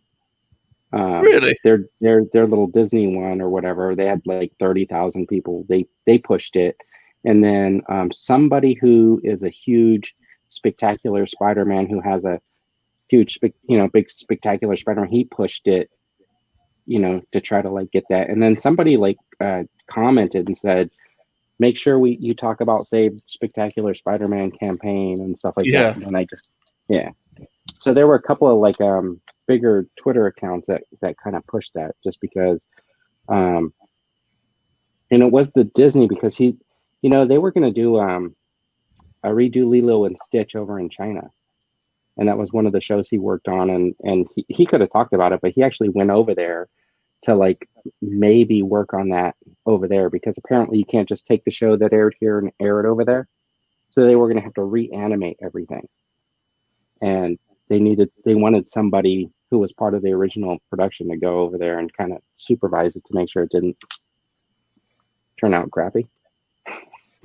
[SPEAKER 4] Really?
[SPEAKER 2] Their little Disney one or whatever. They had like 30,000 people. They pushed it, and then somebody who is a huge Spectacular Spider-Man, who has a huge, big Spectacular Spider-Man, he pushed it, to try to like get that. And then somebody like commented and said, "Make sure you talk about Save Spectacular Spider-Man campaign and stuff like that." And I just, So there were a couple of like bigger Twitter accounts that kind of pushed that, just because, and it was the Disney, because they were going to do a redo Lilo and Stitch over in China. And that was one of the shows he worked on. And he could have talked about it, but he actually went over there to like maybe work on that over there, because apparently you can't just take the show that aired here and air it over there. So they were going to have to reanimate everything. And they wanted somebody who was part of the original production to go over there and kind of supervise it to make sure it didn't turn out crappy.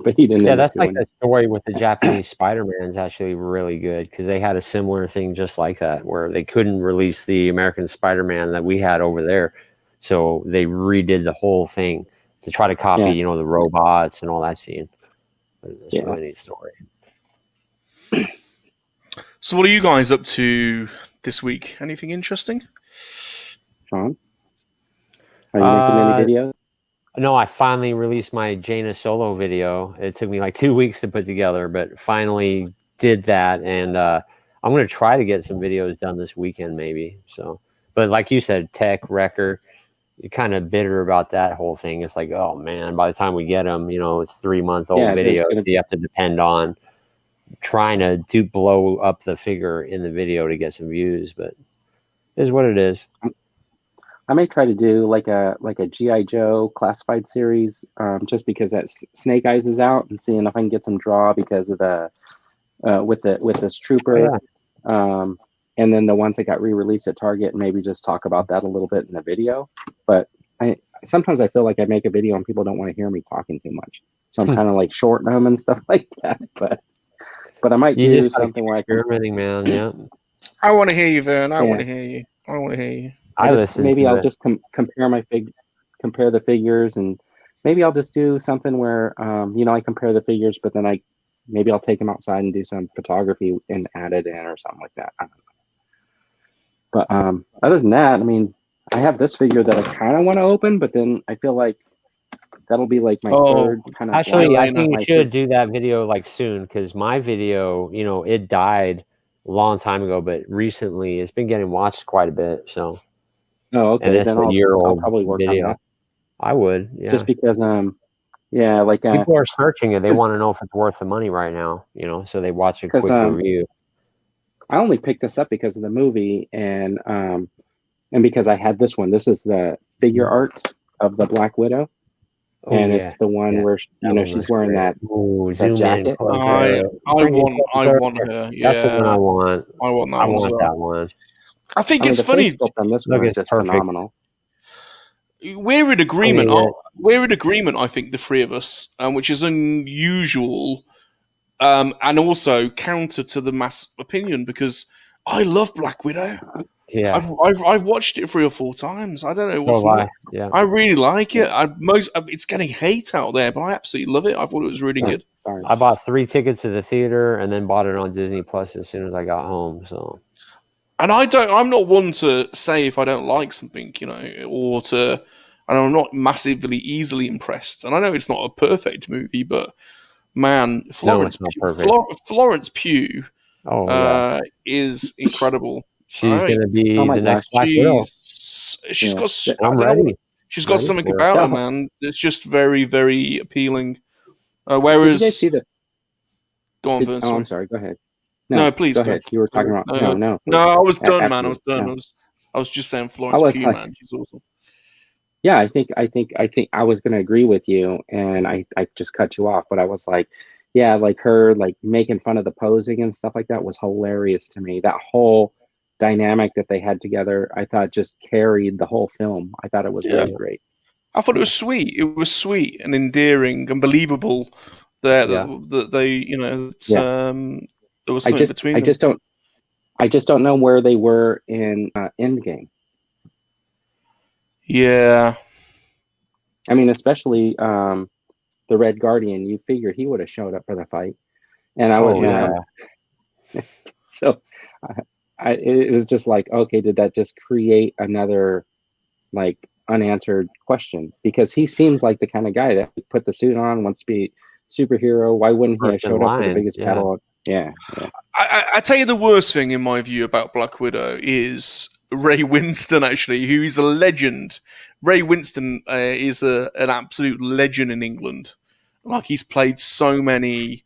[SPEAKER 2] But he didn't.
[SPEAKER 5] Yeah,
[SPEAKER 2] end up
[SPEAKER 5] that's like
[SPEAKER 2] doing
[SPEAKER 5] the
[SPEAKER 2] it.
[SPEAKER 5] story with the Japanese Spider-Man is actually really good because they had a similar thing just like that where they couldn't release the American Spider-Man that we had over there. So they redid the whole thing to try to copy,
[SPEAKER 2] Yeah.
[SPEAKER 5] you know, the robots and all that scene. But it's
[SPEAKER 2] Yeah.
[SPEAKER 5] a really neat story.
[SPEAKER 4] So, what are you guys up to this week? Anything interesting?
[SPEAKER 2] Sean, are you making any videos?
[SPEAKER 5] No, I finally released my Jaina solo video. It took me like 2 weeks to put together, but finally did that. And I'm going to try to get some videos done this weekend, maybe. So, but like you said, tech, wrecker, you're kind of bitter about that whole thing. It's like, oh man, by the time we get them, you know, it's 3-month-old
[SPEAKER 2] Yeah,
[SPEAKER 5] video.
[SPEAKER 2] it's gonna-
[SPEAKER 5] You have to depend on trying to blow up the figure in the video to get some views, but it is what it is.
[SPEAKER 2] I may try to do like a G.I. Joe classified series, just because that Snake Eyes is out, and seeing if I can get some draw because of the with this trooper, and then the ones that got re-released at Target, and maybe just talk about that a little bit in the video. But sometimes I feel like I make a video and people don't want to hear me talking too much, so I'm kind of like shorting them and stuff like that. But I might
[SPEAKER 5] You
[SPEAKER 2] do
[SPEAKER 5] just gotta
[SPEAKER 2] something
[SPEAKER 5] keep
[SPEAKER 2] where I can.
[SPEAKER 5] experimenting, man. Yeah,
[SPEAKER 4] I want to hear you, Vern. I
[SPEAKER 2] Yeah.
[SPEAKER 4] want to hear you. I want to hear you.
[SPEAKER 2] Maybe I'll
[SPEAKER 5] it.
[SPEAKER 2] just compare the figures, and maybe I'll just do something where I compare the figures, but then maybe I'll take them outside and do some photography and add it in or something like that. I don't know. But other than that, I mean, I have this figure that I kind of want to open, but then I feel like that'll be like my third kind of.
[SPEAKER 5] Actually, I think you
[SPEAKER 2] my
[SPEAKER 5] should do that video like soon because my video, you know, it died a long time ago, but recently it's been getting watched quite a bit. So.
[SPEAKER 2] Oh, okay.
[SPEAKER 5] And it's
[SPEAKER 2] then
[SPEAKER 5] a year-old
[SPEAKER 2] I'll probably work
[SPEAKER 5] video.
[SPEAKER 2] on that.
[SPEAKER 5] I would, yeah.
[SPEAKER 2] Just because, like
[SPEAKER 5] people are searching it. They want to know if it's worth the money right now, you know. So they watch a quick review.
[SPEAKER 2] I only picked this up because of the movie, and because I had this one. This is the figure arts of the Black Widow, and it's the one where she's wearing that jacket.
[SPEAKER 4] I want her. Yeah,
[SPEAKER 5] that's the one I want.
[SPEAKER 4] I want that
[SPEAKER 5] I
[SPEAKER 4] one as
[SPEAKER 5] want
[SPEAKER 4] well.
[SPEAKER 5] that one.
[SPEAKER 4] I think it's
[SPEAKER 2] the
[SPEAKER 4] funny.
[SPEAKER 2] face sculpt on this one is just phenomenal.
[SPEAKER 4] We're in agreement. We're in agreement. I think the three of us, which is unusual, and also counter to the mass opinion because I love Black Widow.
[SPEAKER 5] Yeah,
[SPEAKER 4] I've watched it 3 or 4 times. I don't know what's
[SPEAKER 5] yeah.
[SPEAKER 4] I really like it. It's getting hate out there, but I absolutely love it. I thought it was really good.
[SPEAKER 2] Sorry,
[SPEAKER 5] I bought 3 tickets to the theater and then bought it on Disney Plus as soon as I got home. So.
[SPEAKER 4] And I'm not one to say if I don't like something, you know, and I'm not massively easily impressed. And I know it's not a perfect movie, but man, Florence Pugh is incredible.
[SPEAKER 5] She's going to be the next Black Widow.
[SPEAKER 4] She's got something about her, man. It's just very, very appealing. Whereas,
[SPEAKER 2] did you guys see the?
[SPEAKER 4] Go on, Vern.
[SPEAKER 2] I'm sorry. Go ahead.
[SPEAKER 4] No, please
[SPEAKER 2] go ahead. You were talking about
[SPEAKER 4] no. I was done, man. I was done. I was just saying Florence Pugh, man. She's awesome.
[SPEAKER 2] Yeah, I think I was going to agree with you, and I just cut you off. But I was like, yeah, like her like making fun of the posing and stuff like that was hilarious to me. That whole dynamic that they had together, I thought just carried the whole film. I thought it was really great.
[SPEAKER 4] I thought it was sweet. It was sweet and endearing and believable. That they, you know, there was something between them.
[SPEAKER 2] I just don't know where they were in Endgame.
[SPEAKER 4] Yeah.
[SPEAKER 2] I mean, especially the Red Guardian. You figure he would have showed up for the fight, and I was so. It was just like, okay, did that just create another like unanswered question? Because he seems like the kind of guy that put the suit on, wants to be superhero. Why wouldn't he have showed up for the biggest battle? Yeah.
[SPEAKER 4] I tell you, the worst thing in my view about Black Widow is Ray Winston, actually, who is a legend. Ray Winston is an absolute legend in England. Like, he's played so many.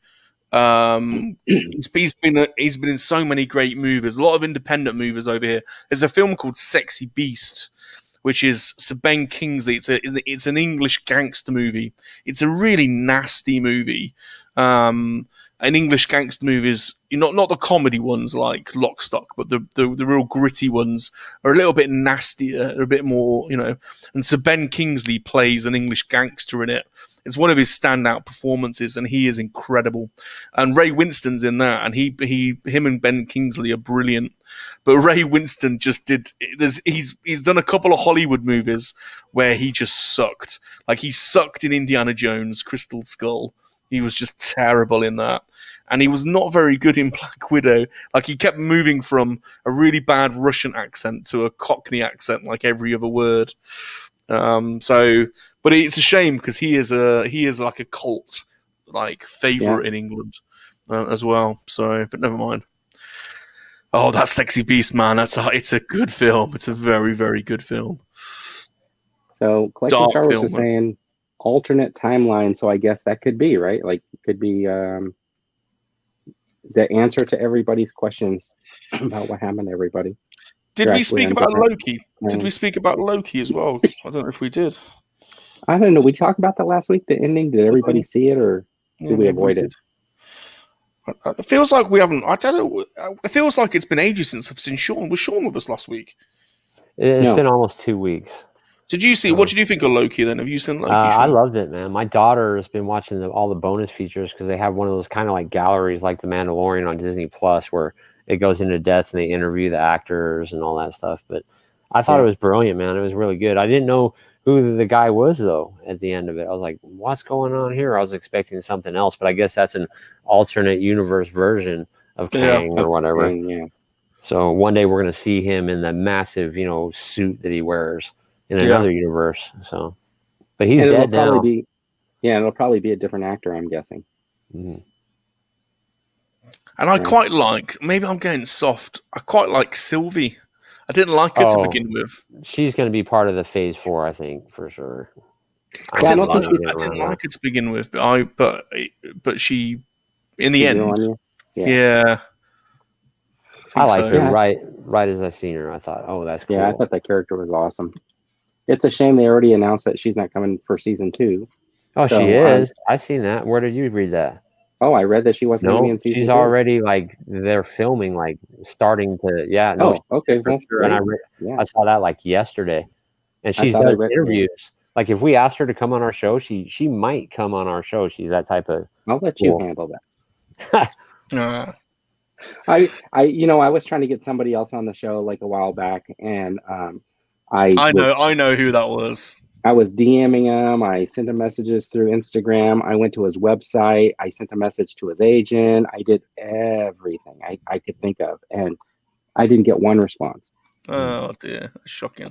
[SPEAKER 4] He's been in so many great movies. A lot of independent movies over here. There's a film called Sexy Beast, which is Sir Ben Kingsley. It's an English gangster movie. It's a really nasty movie. And in English gangster movies, not the comedy ones like Lock, Stock, but the real gritty ones are a little bit nastier. They're a bit more, And so Ben Kingsley plays an English gangster in it. It's one of his standout performances, and he is incredible. And Ray Winston's in that, and him and Ben Kingsley are brilliant. But Ray Winston just he's done a couple of Hollywood movies where he just sucked. Like he sucked in Indiana Jones, Crystal Skull. He was just terrible in that. And he was not very good in Black Widow. Like he kept moving from a really bad Russian accent to a Cockney accent, like every other word. But it's a shame because he is like a cult favorite in England as well. So, but never mind. Oh, that Sexy Beast, man! It's a good film. It's a very, very good film.
[SPEAKER 2] So, Collecting Star Wars is saying alternate timeline. So I guess that could be right. Like, it could be the answer to everybody's questions about what happened to everybody.
[SPEAKER 4] Did we speak about Loki? Did we speak about Loki as well? I don't know if we did.
[SPEAKER 2] I don't know. We talked about that last week. The ending. Did everybody see it, or did we avoid it?
[SPEAKER 4] It feels like we haven't. I don't know. It feels like it's been ages since I've seen Sean. Was Sean with us last week?
[SPEAKER 5] It's been almost 2 weeks.
[SPEAKER 4] Did you see? What did you think of Loki? Then have you seen Loki?
[SPEAKER 5] I loved it, man. My daughter has been watching all the bonus features because they have one of those kind of like galleries, like The Mandalorian on Disney Plus, where it goes into depth and they interview the actors and all that stuff. But I thought it was brilliant, man. It was really good. I didn't know who the guy was, though, at the end of it. I was like, what's going on here? I was expecting something else, but I guess that's an alternate universe version of Kang or whatever.
[SPEAKER 2] Yeah.
[SPEAKER 5] So one day we're going to see him in the massive, suit that he wears in another universe. So, but he's dead now.
[SPEAKER 2] It'll probably be a different actor, I'm guessing.
[SPEAKER 5] Mm-hmm.
[SPEAKER 4] And I quite like, maybe I'm getting soft, I quite like Sylvie. I didn't like her to begin with.
[SPEAKER 5] She's going to be part of the Phase 4, I think, for sure.
[SPEAKER 4] I didn't like her to begin with, but she, in the end,
[SPEAKER 5] I liked her right as I seen her. I thought, oh, that's cool.
[SPEAKER 2] Yeah, I thought that character was awesome. It's a shame they already announced that she's not coming for season 2.
[SPEAKER 5] Oh, so, she is. I seen that. Where did you read that?
[SPEAKER 2] Oh, I read that she wasn't going to be in season 2.
[SPEAKER 5] She's already they're filming, starting to. Yeah. No,
[SPEAKER 2] okay.
[SPEAKER 5] For sure. And I saw that yesterday, and she's done interviews. Like if we asked her to come on our show, she might come on our show. She's that type of.
[SPEAKER 2] I'll let you handle that. I was trying to get somebody else on the show a while back, and I
[SPEAKER 4] know who that was.
[SPEAKER 2] I was DMing him. I sent him messages through Instagram. I went to his website. I sent a message to his agent. I did everything I could think of, and I didn't get one response.
[SPEAKER 4] Oh dear, that's shocking.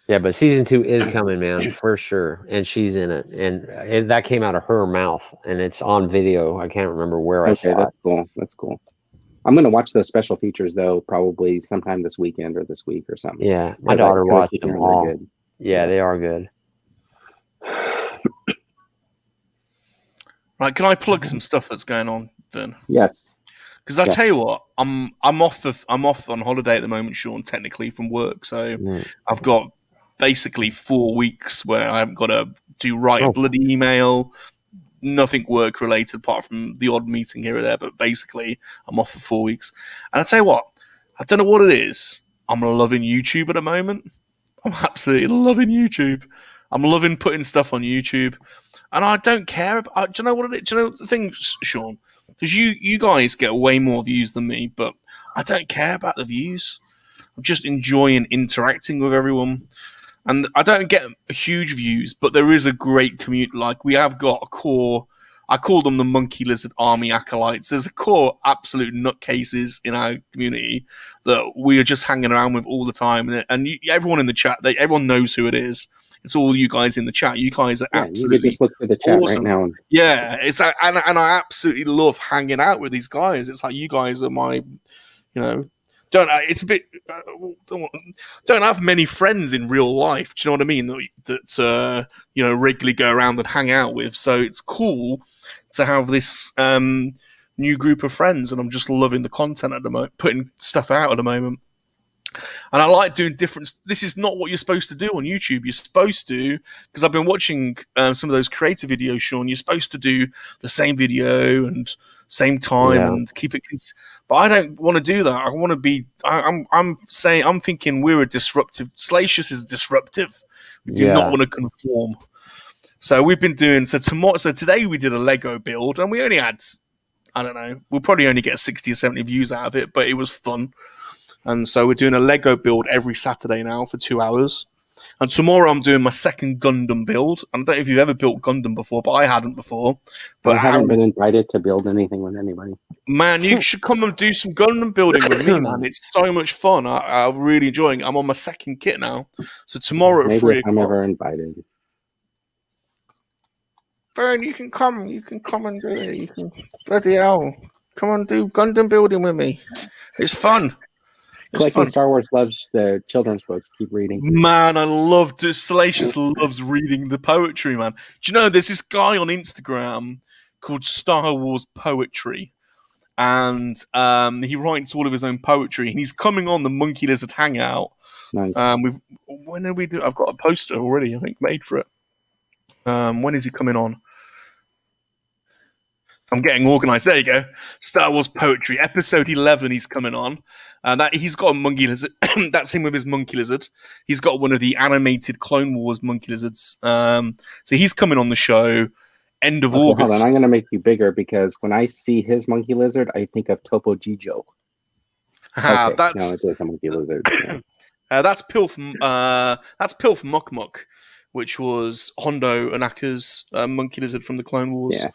[SPEAKER 5] Yeah, but season 2 is coming, man, for sure, and she's in it, and that came out of her mouth, and it's on video. I can't remember where I saw it.
[SPEAKER 2] That's cool. I'm going to watch those special features though, probably sometime this weekend or this week or something.
[SPEAKER 5] Yeah, my daughter watched them all. Good. Yeah, they are good.
[SPEAKER 4] Right, can I plug some stuff that's going on then?
[SPEAKER 2] Yes.
[SPEAKER 4] Because I tell you what, I'm off on holiday at the moment, Sean, technically from work. So I've got basically 4 weeks where I haven't got to write a bloody email, nothing work related apart from the odd meeting here or there. But basically, I'm off for 4 weeks. And I tell you what, I don't know what it is. I'm loving YouTube at the moment. I'm absolutely loving YouTube. I'm loving putting stuff on YouTube. And I don't care. Do you know what it is? Do you know the thing, Sean? Because you guys get way more views than me, but I don't care about the views. I'm just enjoying interacting with everyone. And I don't get huge views, but there is a great community. We have got a core, I call them the Monkey Lizard Army Acolytes. There's a core absolute nutcases in our community that we are just hanging around with all the time. And everyone in the chat, everyone knows who it is. It's all you guys in the chat. You guys are absolutely
[SPEAKER 2] you just look for the chat awesome. Right now.
[SPEAKER 4] Yeah, and I absolutely love hanging out with these guys. It's like you guys are my, it's a bit don't have many friends in real life. Do you know what I mean? That regularly go around and hang out with. So it's cool to have this new group of friends, and I'm just loving the content at the moment, putting stuff out at the moment. And I like doing different. This is not what you're supposed to do on YouTube. You're supposed to, because I've been watching some of those creative videos, Sean. You're supposed to do the same video and same time and keep it. But I don't want to do that. I want to be. I'm thinking we're a disruptive. Salacious is disruptive. We do not want to conform. So we've been doing. So today we did a Lego build, and we only had, I don't know, we'll probably only get 60 or 70 views out of it, but it was fun. And so we're doing a Lego build every Saturday now for 2 hours. And tomorrow I'm doing my second Gundam build. I don't know if you've ever built Gundam before, but I hadn't before. But
[SPEAKER 2] I haven't been invited to build anything with anybody.
[SPEAKER 4] Man, you should come and do some Gundam building with me, man. It's so much fun. I'm really enjoying it. I'm on my second kit now. So tomorrow at 3
[SPEAKER 2] o'clock. I'm ever invited.
[SPEAKER 4] Vern, you can come and do it. You can, bloody hell. Come and do Gundam building with me. It's fun.
[SPEAKER 2] Collecting Star Wars loves the children's books. Keep reading.
[SPEAKER 4] Man, I love Salacious loves reading the poetry, man. Do you know there's this guy on Instagram called Star Wars Poetry, and he writes all of his own poetry, and he's coming on the Monkey Lizard Hangout.
[SPEAKER 2] Nice.
[SPEAKER 4] When are we do? I've got a poster already, I think, made for it. When is he coming on? I'm getting organised. There you go. Star Wars Poetry, episode 11. He's coming on. That he's got a monkey lizard. That's him with his monkey lizard. He's got one of the animated Clone Wars monkey lizards. So he's coming on the show. End of August.
[SPEAKER 2] Hold on, I'm going to make you bigger because when I see his monkey lizard, I think of Topo Gijo.
[SPEAKER 4] No, it
[SPEAKER 2] is a monkey lizard. Yeah.
[SPEAKER 4] That's Pilf. That's Pilf Muck Muck, which was Hondo Anaka's monkey lizard from the Clone Wars.
[SPEAKER 2] Yeah.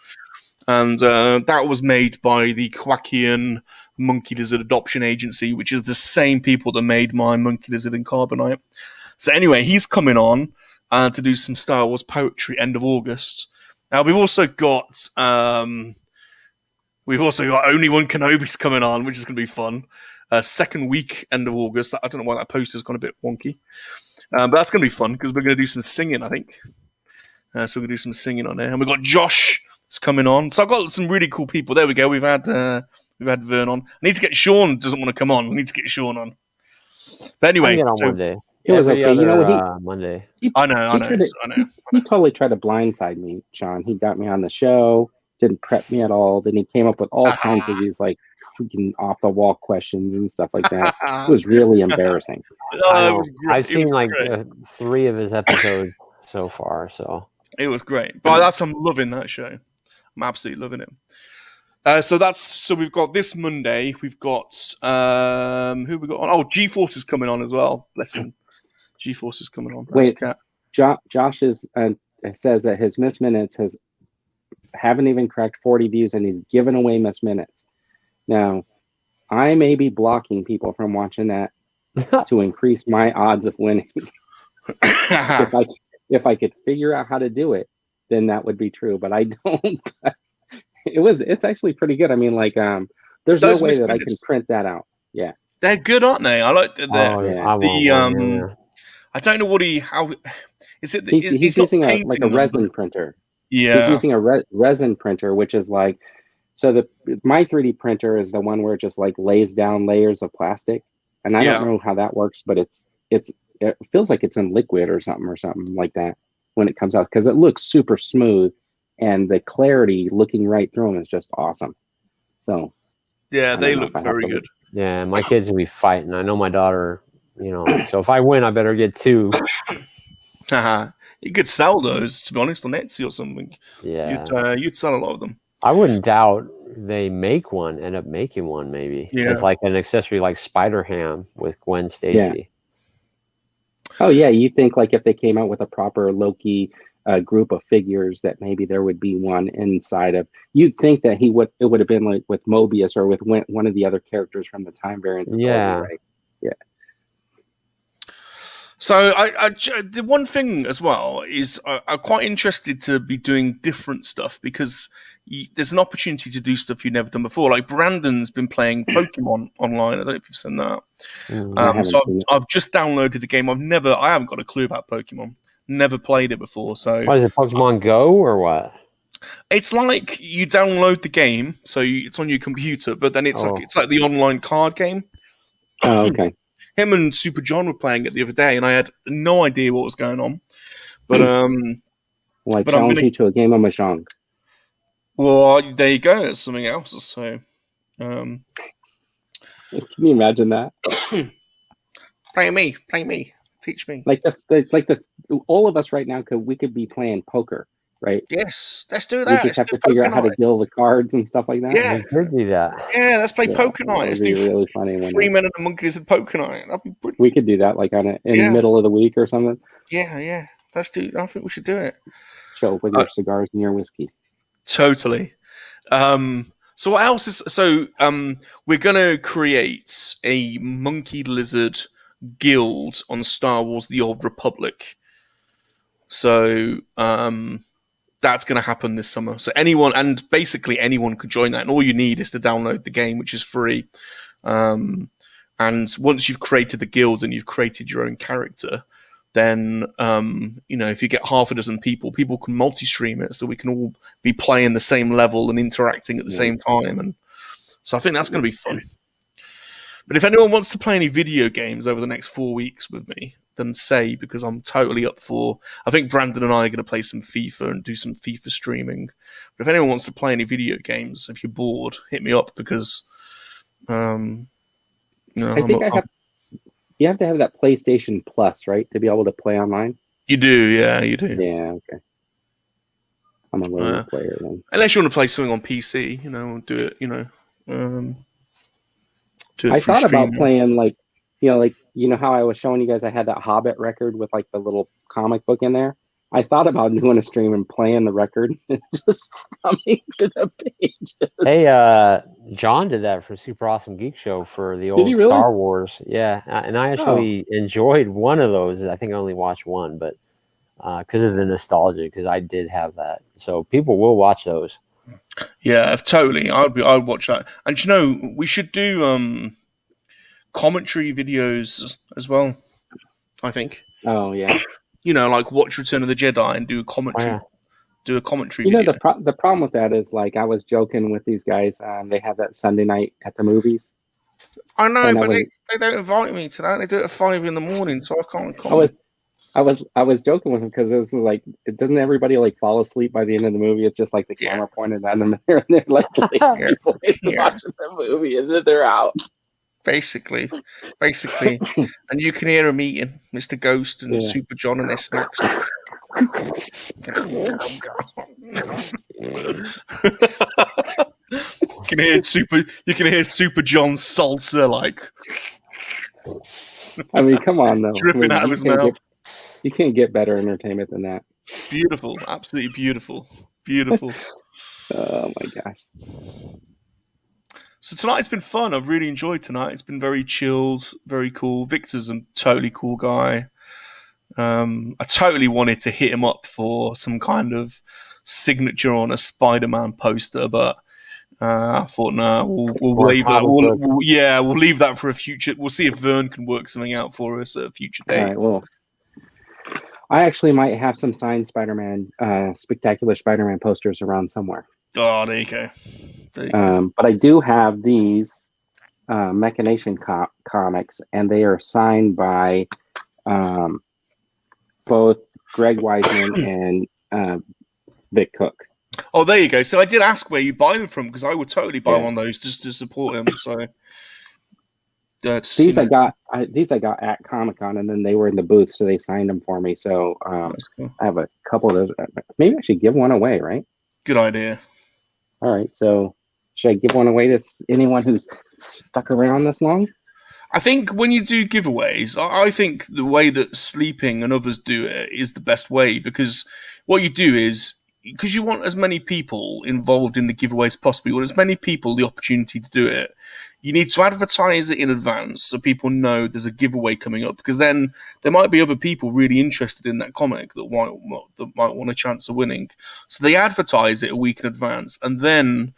[SPEAKER 4] And that was made by the Kwakian Monkey Lizard Adoption Agency, which is the same people that made my Monkey Lizard in Carbonite. So anyway, he's coming on to do some Star Wars poetry end of August. Now we've also got Only One Kenobi's coming on, which is going to be fun. Second week end of August. I don't know why that poster's gone a bit wonky, but that's going to be fun because we're going to do some singing, I think. So we're going to do some singing on there, and we've got Josh coming on. So I've got some really cool people. There we go. We've had Vern on. I need to get Sean. Doesn't want to come on. I need to get Sean on. But anyway,
[SPEAKER 5] on Monday.
[SPEAKER 2] It was okay.
[SPEAKER 5] Other,
[SPEAKER 2] you know,
[SPEAKER 5] Monday.
[SPEAKER 4] I know.
[SPEAKER 2] He totally tried to blindside me, Sean. He got me on the show. Didn't prep me at all. Then he came up with all kinds of these like freaking off the wall questions and stuff like that. It was really embarrassing.
[SPEAKER 5] I've seen like 3 of his episodes so far. So
[SPEAKER 4] it was great. But I'm loving that show. I'm absolutely loving it. So we've got this Monday. We've got who we got on? Oh, G-Force is coming on as well. Bless him. G-Force is coming on.
[SPEAKER 2] Wait, Josh says that his Miss Minutes haven't even cracked 40 views, and he's given away Miss Minutes. Now, I may be blocking people from watching that to increase my odds of winning. If I could figure out how to do it, then that would be true. But I don't. It's actually pretty good. I mean, like, there's no way that I can print that out. Yeah,
[SPEAKER 4] they're good, aren't they? I like the I don't know how is it.
[SPEAKER 2] He's using a resin printer.
[SPEAKER 4] Yeah,
[SPEAKER 2] he's using a resin printer, which is like, so my 3D printer is the one where it just like lays down layers of plastic, and I don't know how that works, but it feels like it's in liquid or something like that when it comes out, because it looks super smooth, and the clarity looking right through them is just awesome. So
[SPEAKER 4] yeah, they look very good.
[SPEAKER 5] Yeah, my kids will be fighting. I know my daughter, so if I win, I better get 2.
[SPEAKER 4] You could sell those, to be honest, on Etsy or something.
[SPEAKER 5] Yeah,
[SPEAKER 4] you'd sell a lot of them.
[SPEAKER 5] I wouldn't doubt they end up making one maybe.
[SPEAKER 4] Yeah.
[SPEAKER 5] It's like an accessory like Spider-Ham with Gwen Stacy.
[SPEAKER 2] Yeah. Oh yeah, you think like if they came out with a proper Loki group of figures, that maybe there would be one inside of. You'd think that it would have been like with Mobius or with one of the other characters from the time variants.
[SPEAKER 5] Yeah.
[SPEAKER 2] Right? Yeah.
[SPEAKER 4] So the one thing as well is I'm quite interested to be doing different stuff, because there's an opportunity to do stuff you've never done before. Like Brandon's been playing Pokemon online. I don't know if you've seen that. So I've just downloaded the game. I haven't got a clue about Pokemon. Never played it before. So
[SPEAKER 5] what is it, Pokemon Go or what?
[SPEAKER 4] It's like you download the game, so it's on your computer, but then it's like the online card game.
[SPEAKER 2] Oh, okay.
[SPEAKER 4] him and Super John were playing it the other day, and I had no idea what was going on. But
[SPEAKER 2] Well, I
[SPEAKER 4] but I'm
[SPEAKER 2] challenge
[SPEAKER 4] gonna.
[SPEAKER 2] you to a game of Mahjong.
[SPEAKER 4] Well, there you go. It's something else. So,
[SPEAKER 2] Can you imagine that?
[SPEAKER 4] play me, teach me.
[SPEAKER 2] Like all of us right now could be playing poker, right?
[SPEAKER 4] Yes, let's do
[SPEAKER 2] We
[SPEAKER 4] that.
[SPEAKER 2] just
[SPEAKER 4] Let's
[SPEAKER 2] have
[SPEAKER 4] do
[SPEAKER 2] to figure
[SPEAKER 4] poker
[SPEAKER 2] out how to
[SPEAKER 4] night.
[SPEAKER 2] deal the cards and stuff like that.
[SPEAKER 4] Yeah.
[SPEAKER 5] We could do that.
[SPEAKER 4] Yeah, let's play
[SPEAKER 2] Yeah,
[SPEAKER 4] poker night.
[SPEAKER 2] that
[SPEAKER 4] Let's
[SPEAKER 2] would be
[SPEAKER 4] do
[SPEAKER 2] really funny.
[SPEAKER 4] 3 Men and a Monkeys and poker night. That'd be brilliant.
[SPEAKER 2] We could do that like in
[SPEAKER 4] Yeah.
[SPEAKER 2] the middle of the week or something.
[SPEAKER 4] Yeah. Let's do. I think we should do it.
[SPEAKER 2] Show up with your cigars and your whiskey.
[SPEAKER 4] Totally. So what else is we're gonna create a monkey lizard guild on Star Wars: The Old Republic. So that's gonna happen this summer. So anyone could join that, and all you need is to download the game, which is free. And once you've created the guild and you've created your own character, then if you get half a dozen people can multi-stream it, so we can all be playing the same level and interacting at the same time. And so I think that's going to be fun. But if anyone wants to play any video games over the next 4 weeks with me, then say, because I'm totally up for. I think Brandon and I are going to play some FIFA and do some FIFA streaming. But if anyone wants to play any video games, if you're bored, hit me up, because
[SPEAKER 2] I think you have to have that PlayStation Plus, right, to be able to play online?
[SPEAKER 4] You do, yeah, you do.
[SPEAKER 2] Yeah, okay. I'm a lower player then.
[SPEAKER 4] Unless you want to play something on PC, do it, do it
[SPEAKER 2] I
[SPEAKER 4] through
[SPEAKER 2] thought about
[SPEAKER 4] streaming.
[SPEAKER 2] playing how I was showing you guys I had that Hobbit record with like the little comic book in there. I thought about doing a stream and playing the record and just coming to the pages.
[SPEAKER 5] Hey, John did that for Super Awesome Geek Show for the old
[SPEAKER 2] he really?
[SPEAKER 5] Star Wars. Yeah, and I actually enjoyed one of those. I think I only watched one, but because of the nostalgia, because I did have that. So people will watch those.
[SPEAKER 4] Yeah, totally. I'd watch that. And we should do commentary videos as well, I think.
[SPEAKER 2] Oh yeah.
[SPEAKER 4] Like watch Return of the Jedi and do a commentary.
[SPEAKER 5] Oh, yeah.
[SPEAKER 4] Do a commentary video.
[SPEAKER 2] The problem with that is, like, I was joking with these guys. They have that Sunday night at the movies.
[SPEAKER 4] I know, but they don't invite me to that. They do it at 5 a.m, so I can't come.
[SPEAKER 2] I was joking with them because it was like, doesn't everybody like fall asleep by the end of the movie? It's just like the camera pointed at them and they're like watching the movie and then they're out.
[SPEAKER 4] Basically, and you can hear them eating, Mr. Ghost and Super John and their snacks. You can hear Super John's salsa like.
[SPEAKER 2] I mean, come on though,
[SPEAKER 4] dripping out of his mouth.
[SPEAKER 2] You can't get better entertainment than that.
[SPEAKER 4] Beautiful, absolutely beautiful.
[SPEAKER 2] Oh my gosh.
[SPEAKER 4] So tonight's been fun. I've really enjoyed tonight. It's been very chilled, very cool. Victor's a totally cool guy. I totally wanted to hit him up for some kind of signature on a Spider-Man poster, but I thought, no, we'll leave that. We'll leave that for a future. We'll see if Vern can work something out for us at a future date.
[SPEAKER 2] All right, well, I actually might have some signed Spider-Man, Spectacular Spiderman posters around somewhere.
[SPEAKER 4] Oh, there you go.
[SPEAKER 2] But I do have these Machination comics, and they are signed by both Greg Weisman and Vic Cook.
[SPEAKER 4] Oh, there you go. So I did ask where you buy them from, because I would totally buy one of those just to support him. So
[SPEAKER 2] these I got at Comic-Con, and then they were in the booth, so they signed them for me. So cool. I have a couple of those. Maybe I should give one away, right?
[SPEAKER 4] Good idea.
[SPEAKER 2] All right, so should I give one away to anyone who's stuck around this long?
[SPEAKER 4] I think when you do giveaways, I think the way that Sleeping and others do it is the best way, because what you do is, because you want as many people involved in the giveaway as possible, you want as many people the opportunity to do it, you need to advertise it in advance so people know there's a giveaway coming up, because then there might be other people really interested in that comic that might want a chance of winning. So they advertise it a week in advance, and then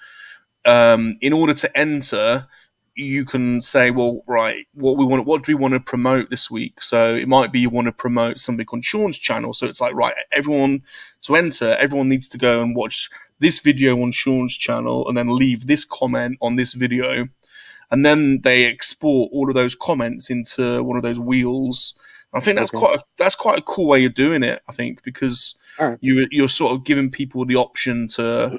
[SPEAKER 4] in order to enter, you can say, well, right, what do we want to promote this week? So it might be you want to promote something on Sean's channel. So it's like, right, everyone needs to go and watch this video on Sean's channel and then leave this comment on this video. and then they export all of those comments into one of those wheels. I think that's quite a cool way of doing it. I think because you're sort of giving people the option to.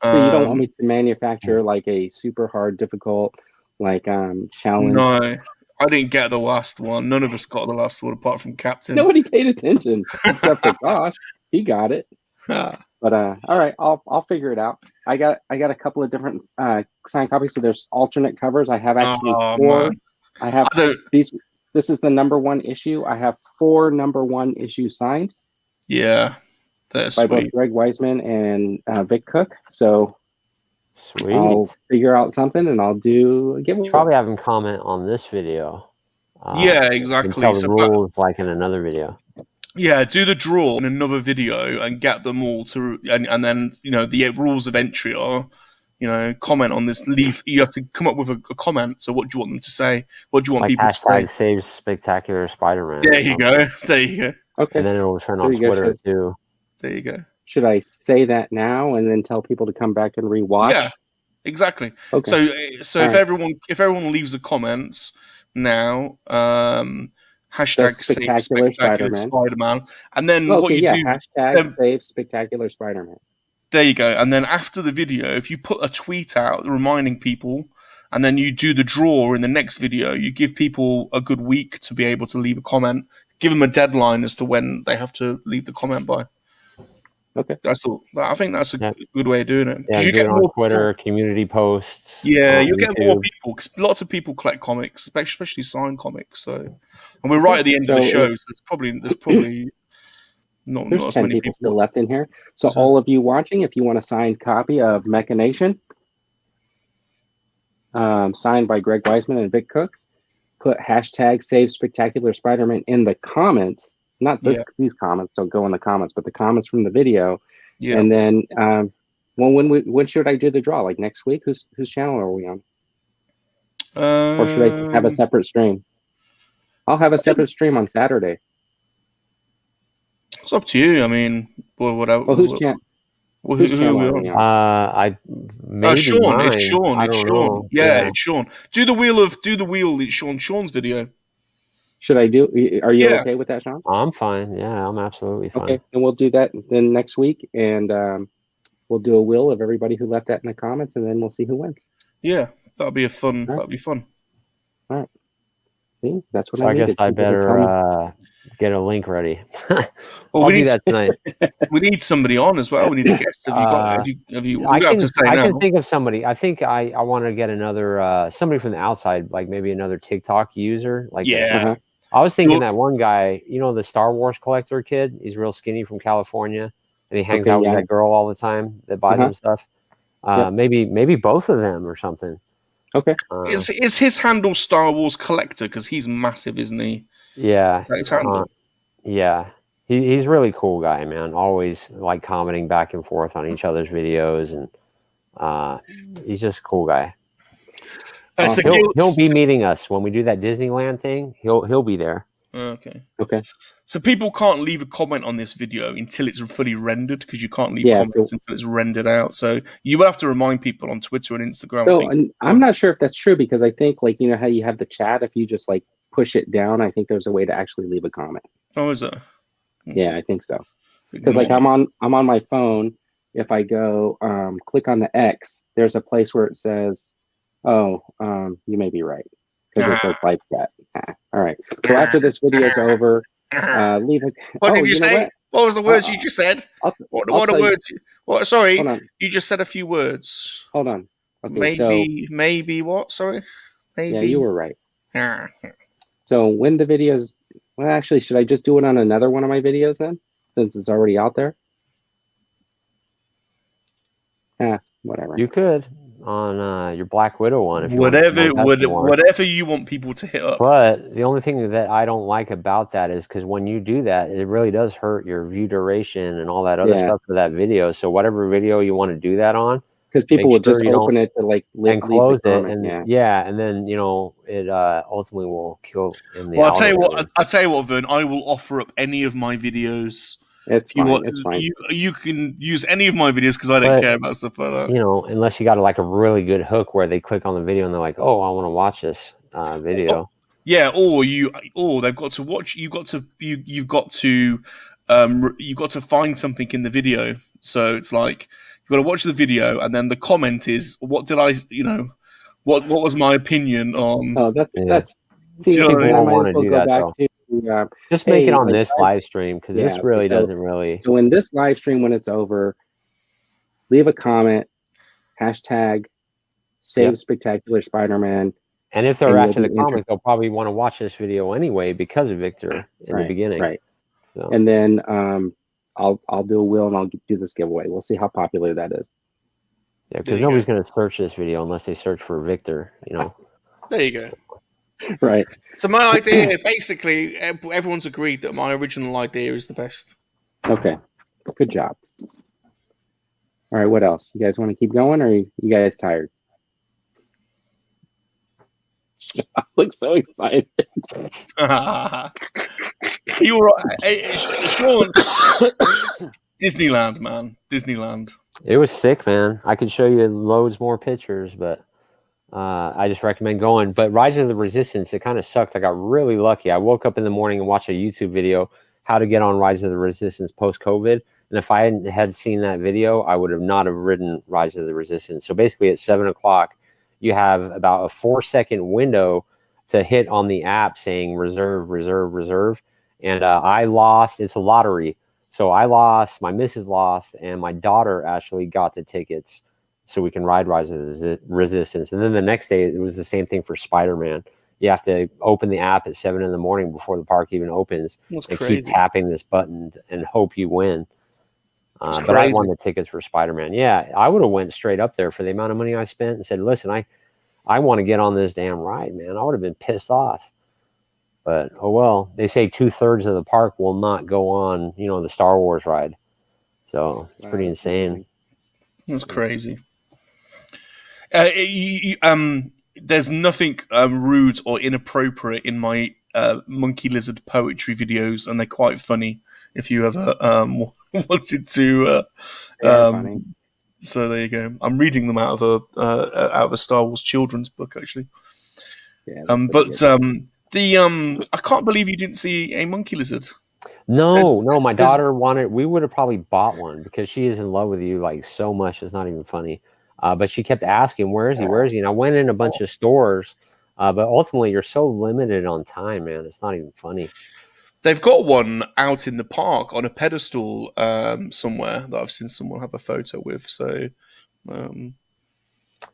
[SPEAKER 2] So you don't want me to manufacture like a super hard, difficult, like challenge?
[SPEAKER 4] No, I didn't get the last one. None of us got the last one apart from Captain.
[SPEAKER 2] Nobody paid attention except for Gosh. He got it. But all right, I'll figure it out. I got a couple of different signed copies. So there's alternate covers. I have actually 4. Man. I have these. This is the #1 issue. I have 4 #1 issues signed.
[SPEAKER 4] Yeah. That's
[SPEAKER 2] by
[SPEAKER 4] sweet.
[SPEAKER 2] both Greg Weisman and Vic Cook. So
[SPEAKER 5] sweet.
[SPEAKER 2] I'll figure out something and I'll do a giveaway.
[SPEAKER 5] Probably have him comment on this video.
[SPEAKER 4] Yeah, exactly.
[SPEAKER 5] Tell the rules like in another video.
[SPEAKER 4] Yeah, do the draw in another video and get them all to, and then the rules of entry are, comment on this. You have to come up with a comment. So what do you want them to say? What do you want people to say?
[SPEAKER 5] #save Spectacular Spiderman.
[SPEAKER 4] There you go. There you go.
[SPEAKER 2] Okay.
[SPEAKER 5] And then it'll turn on Twitter too.
[SPEAKER 4] There you go.
[SPEAKER 2] Should I say that now and then tell people to come back and rewatch?
[SPEAKER 4] Yeah, exactly.
[SPEAKER 2] Okay.
[SPEAKER 4] So if everyone leaves the comments now, hashtag
[SPEAKER 2] Spectacular
[SPEAKER 4] Spiderman, and then do
[SPEAKER 2] hashtag save Spectacular Spiderman.
[SPEAKER 4] There you go. And then after the video, if you put a tweet out reminding people, and then you do the draw in the next video, you give people a good week to be able to leave a comment. Give them a deadline as to when they have to leave the comment by.
[SPEAKER 2] Okay,
[SPEAKER 4] I think that's a good way of doing it.
[SPEAKER 5] Yeah, you get more on Twitter, community posts.
[SPEAKER 4] Yeah, you get more people because lots of people collect comics, especially signed comics. So, and we're right at the end of the show, so there's probably not as
[SPEAKER 2] 10
[SPEAKER 4] many
[SPEAKER 2] people still left in here. So all of you watching, if you want a signed copy of Mechanation, signed by Greg Weisman and Vic Cook, put hashtag Save Spectacular Spiderman in the comments. Not these comments, don't go in the comments, but the comments from the video. Yeah. And then, when should I do the draw? Like next week? Whose channel are we on? Or should I just have a separate stream? I'll have a separate stream on Saturday.
[SPEAKER 4] It's up to you. I mean, whatever.
[SPEAKER 2] Well, whose channel?
[SPEAKER 4] Who's
[SPEAKER 2] channel are we on?
[SPEAKER 4] Sean. It's Sean. Yeah, it's Sean. Do the wheel. It's Sean's video.
[SPEAKER 2] Should I do? Are you okay with that, Sean?
[SPEAKER 5] I'm fine. Yeah, I'm absolutely fine.
[SPEAKER 2] Okay, and we'll do that then next week, and we'll do a wheel of everybody who left that in the comments, and then we'll see who wins.
[SPEAKER 4] Yeah, that'll be fun. All
[SPEAKER 2] right. See, that's what
[SPEAKER 5] I guess I better get a link ready.
[SPEAKER 4] Well,
[SPEAKER 5] we need that tonight.
[SPEAKER 4] We need somebody on as well. We need a guest. Have you? I
[SPEAKER 5] can think of somebody. I think I want to get another somebody from the outside, like maybe another TikTok user. Like I was thinking that one guy, the Star Wars collector kid. He's real skinny from California, and he hangs out with that girl all the time that buys him stuff. Maybe both of them or something.
[SPEAKER 2] Okay.
[SPEAKER 4] Is his handle Star Wars collector? Because he's massive, isn't he?
[SPEAKER 5] Yeah.
[SPEAKER 4] Is that his handle?
[SPEAKER 5] Yeah. He's a really cool guy, man. Always like commenting back and forth on each other's videos, and he's just a cool guy. He'll be meeting us when we do that Disneyland thing. He'll be there.
[SPEAKER 4] Okay.
[SPEAKER 2] So
[SPEAKER 4] people can't leave a comment on this video until it's fully rendered, because you can't leave comments until it's rendered out. So you will have to remind people on Twitter and Instagram.
[SPEAKER 2] So I'm not sure if that's true, because I think how you have the chat, if you just like push it down, I think there's a way to actually leave a comment.
[SPEAKER 4] Oh, is there?
[SPEAKER 2] Yeah, I think so. Because I'm on my phone. If I go click on the X, there's a place where it says, you may be right. Because it says live chat. All right. So after this video is over, leave a...
[SPEAKER 4] What did you say? What was the words you just said? What are words? Sorry, you just said a few words.
[SPEAKER 2] Hold on. Okay,
[SPEAKER 4] maybe what? Sorry? Maybe.
[SPEAKER 2] Yeah, you were right. So when the videos... Well, actually, should I just do it on another one of my videos then? Since it's already out there? Whatever.
[SPEAKER 5] You could on your Black Widow one. If you
[SPEAKER 4] whatever you want people to hit up.
[SPEAKER 5] But the only thing that I don't like about that is because when you do that, it really does hurt your view duration and all that other stuff for that video. So whatever video you want to do that on,
[SPEAKER 2] because people will just open it to like
[SPEAKER 5] and close it, and and then it ultimately will kill in the.
[SPEAKER 4] Well, I'll tell you what, Vern. I will offer up any of my videos
[SPEAKER 2] It's
[SPEAKER 4] If you
[SPEAKER 2] fine.
[SPEAKER 4] want,
[SPEAKER 2] It's fine.
[SPEAKER 4] you can use any of my videos because I don't
[SPEAKER 5] But,
[SPEAKER 4] care about stuff like that.
[SPEAKER 5] You know, unless you got like a really good hook where they click on the video and they're like, "Oh, I want to watch this video."
[SPEAKER 4] Yeah, or they've got to watch. You've got to find something in the video. So it's like you've got to watch the video, and then the comment is, "What did I? What was my opinion on?"
[SPEAKER 2] Oh,
[SPEAKER 5] Yeah.
[SPEAKER 2] that's. See,
[SPEAKER 4] You know what I
[SPEAKER 2] then I
[SPEAKER 4] mean?
[SPEAKER 2] might
[SPEAKER 5] wanna
[SPEAKER 2] as well
[SPEAKER 5] do
[SPEAKER 2] go
[SPEAKER 5] that,
[SPEAKER 2] back
[SPEAKER 5] though.
[SPEAKER 2] to.
[SPEAKER 5] Just make it
[SPEAKER 2] Hey,
[SPEAKER 5] on
[SPEAKER 2] like,
[SPEAKER 5] this live stream because
[SPEAKER 2] yeah,
[SPEAKER 5] this
[SPEAKER 2] okay,
[SPEAKER 5] really
[SPEAKER 2] so-
[SPEAKER 5] doesn't really.
[SPEAKER 2] So in this live stream, when it's over, leave a comment, hashtag save
[SPEAKER 5] Yep.
[SPEAKER 2] Spectacular Spider-Man.
[SPEAKER 5] And if they're
[SPEAKER 2] and you'll
[SPEAKER 5] after the
[SPEAKER 2] be
[SPEAKER 5] comic, they'll probably want to watch this video anyway because of Victor in the beginning.
[SPEAKER 2] Right.
[SPEAKER 5] So,
[SPEAKER 2] And then I'll do a wheel and I'll do this giveaway. We'll see how popular that is.
[SPEAKER 5] yeah,
[SPEAKER 4] There
[SPEAKER 5] because
[SPEAKER 4] you
[SPEAKER 5] nobody's
[SPEAKER 4] go.
[SPEAKER 5] going to search this video unless they search for Victor. You know.
[SPEAKER 4] There you go.
[SPEAKER 2] Right.
[SPEAKER 4] So my idea, basically, everyone's agreed that my original idea is the best.
[SPEAKER 2] Okay. Good job. All right. What else? You guys want to keep going, or are you guys tired? I look so excited.
[SPEAKER 4] You were Sean. Disneyland, man. Disneyland.
[SPEAKER 5] It was sick, man. I could show you loads more pictures, but I just recommend going. But Rise of the Resistance, it kind of sucked. I got really lucky. I woke up in the morning and watched a YouTube video, how to get on Rise of the Resistance post-COVID. And if I had seen that video, I would have not have ridden Rise of the Resistance. So basically at 7 o'clock, you have about a 4-second window to hit on the app saying reserve, reserve, reserve. And I lost. It's a lottery. So I lost, my missus lost, and my daughter actually got the tickets so we can ride Rise of the Resistance. And then the next day, it was the same thing for Spider-Man. You have to open the app at 7 in the morning before the park even opens.
[SPEAKER 4] That's
[SPEAKER 5] and
[SPEAKER 4] crazy.
[SPEAKER 5] keep tapping this button and hope you win.
[SPEAKER 4] That's
[SPEAKER 5] but I
[SPEAKER 4] crazy.
[SPEAKER 5] won the tickets for Spider-Man. Yeah, I would have went straight up there for the amount of money I spent and said, listen, I want to get on this damn ride, man. I would have been pissed off. But, oh well, they say 2/3 of the park will not go on, you know, the Star Wars ride. So it's pretty insane.
[SPEAKER 4] That's crazy. There's nothing rude or inappropriate in my monkey lizard poetry videos, and they're quite funny. If you ever wanted to,
[SPEAKER 2] Funny.
[SPEAKER 4] so there you go. I'm reading them out of a Star Wars children's book, actually.
[SPEAKER 2] Yeah,
[SPEAKER 4] I can't believe you didn't see a monkey lizard.
[SPEAKER 5] No, my daughter wanted. We would have probably bought one because she is in love with you like so much. It's not even funny. But she kept asking, "Where is he? Where is he?" And I went in a bunch of stores, but ultimately, you're so limited on time, man. It's not even funny.
[SPEAKER 4] They've got one out in the park on a pedestal somewhere that I've seen someone have a photo with. So, man,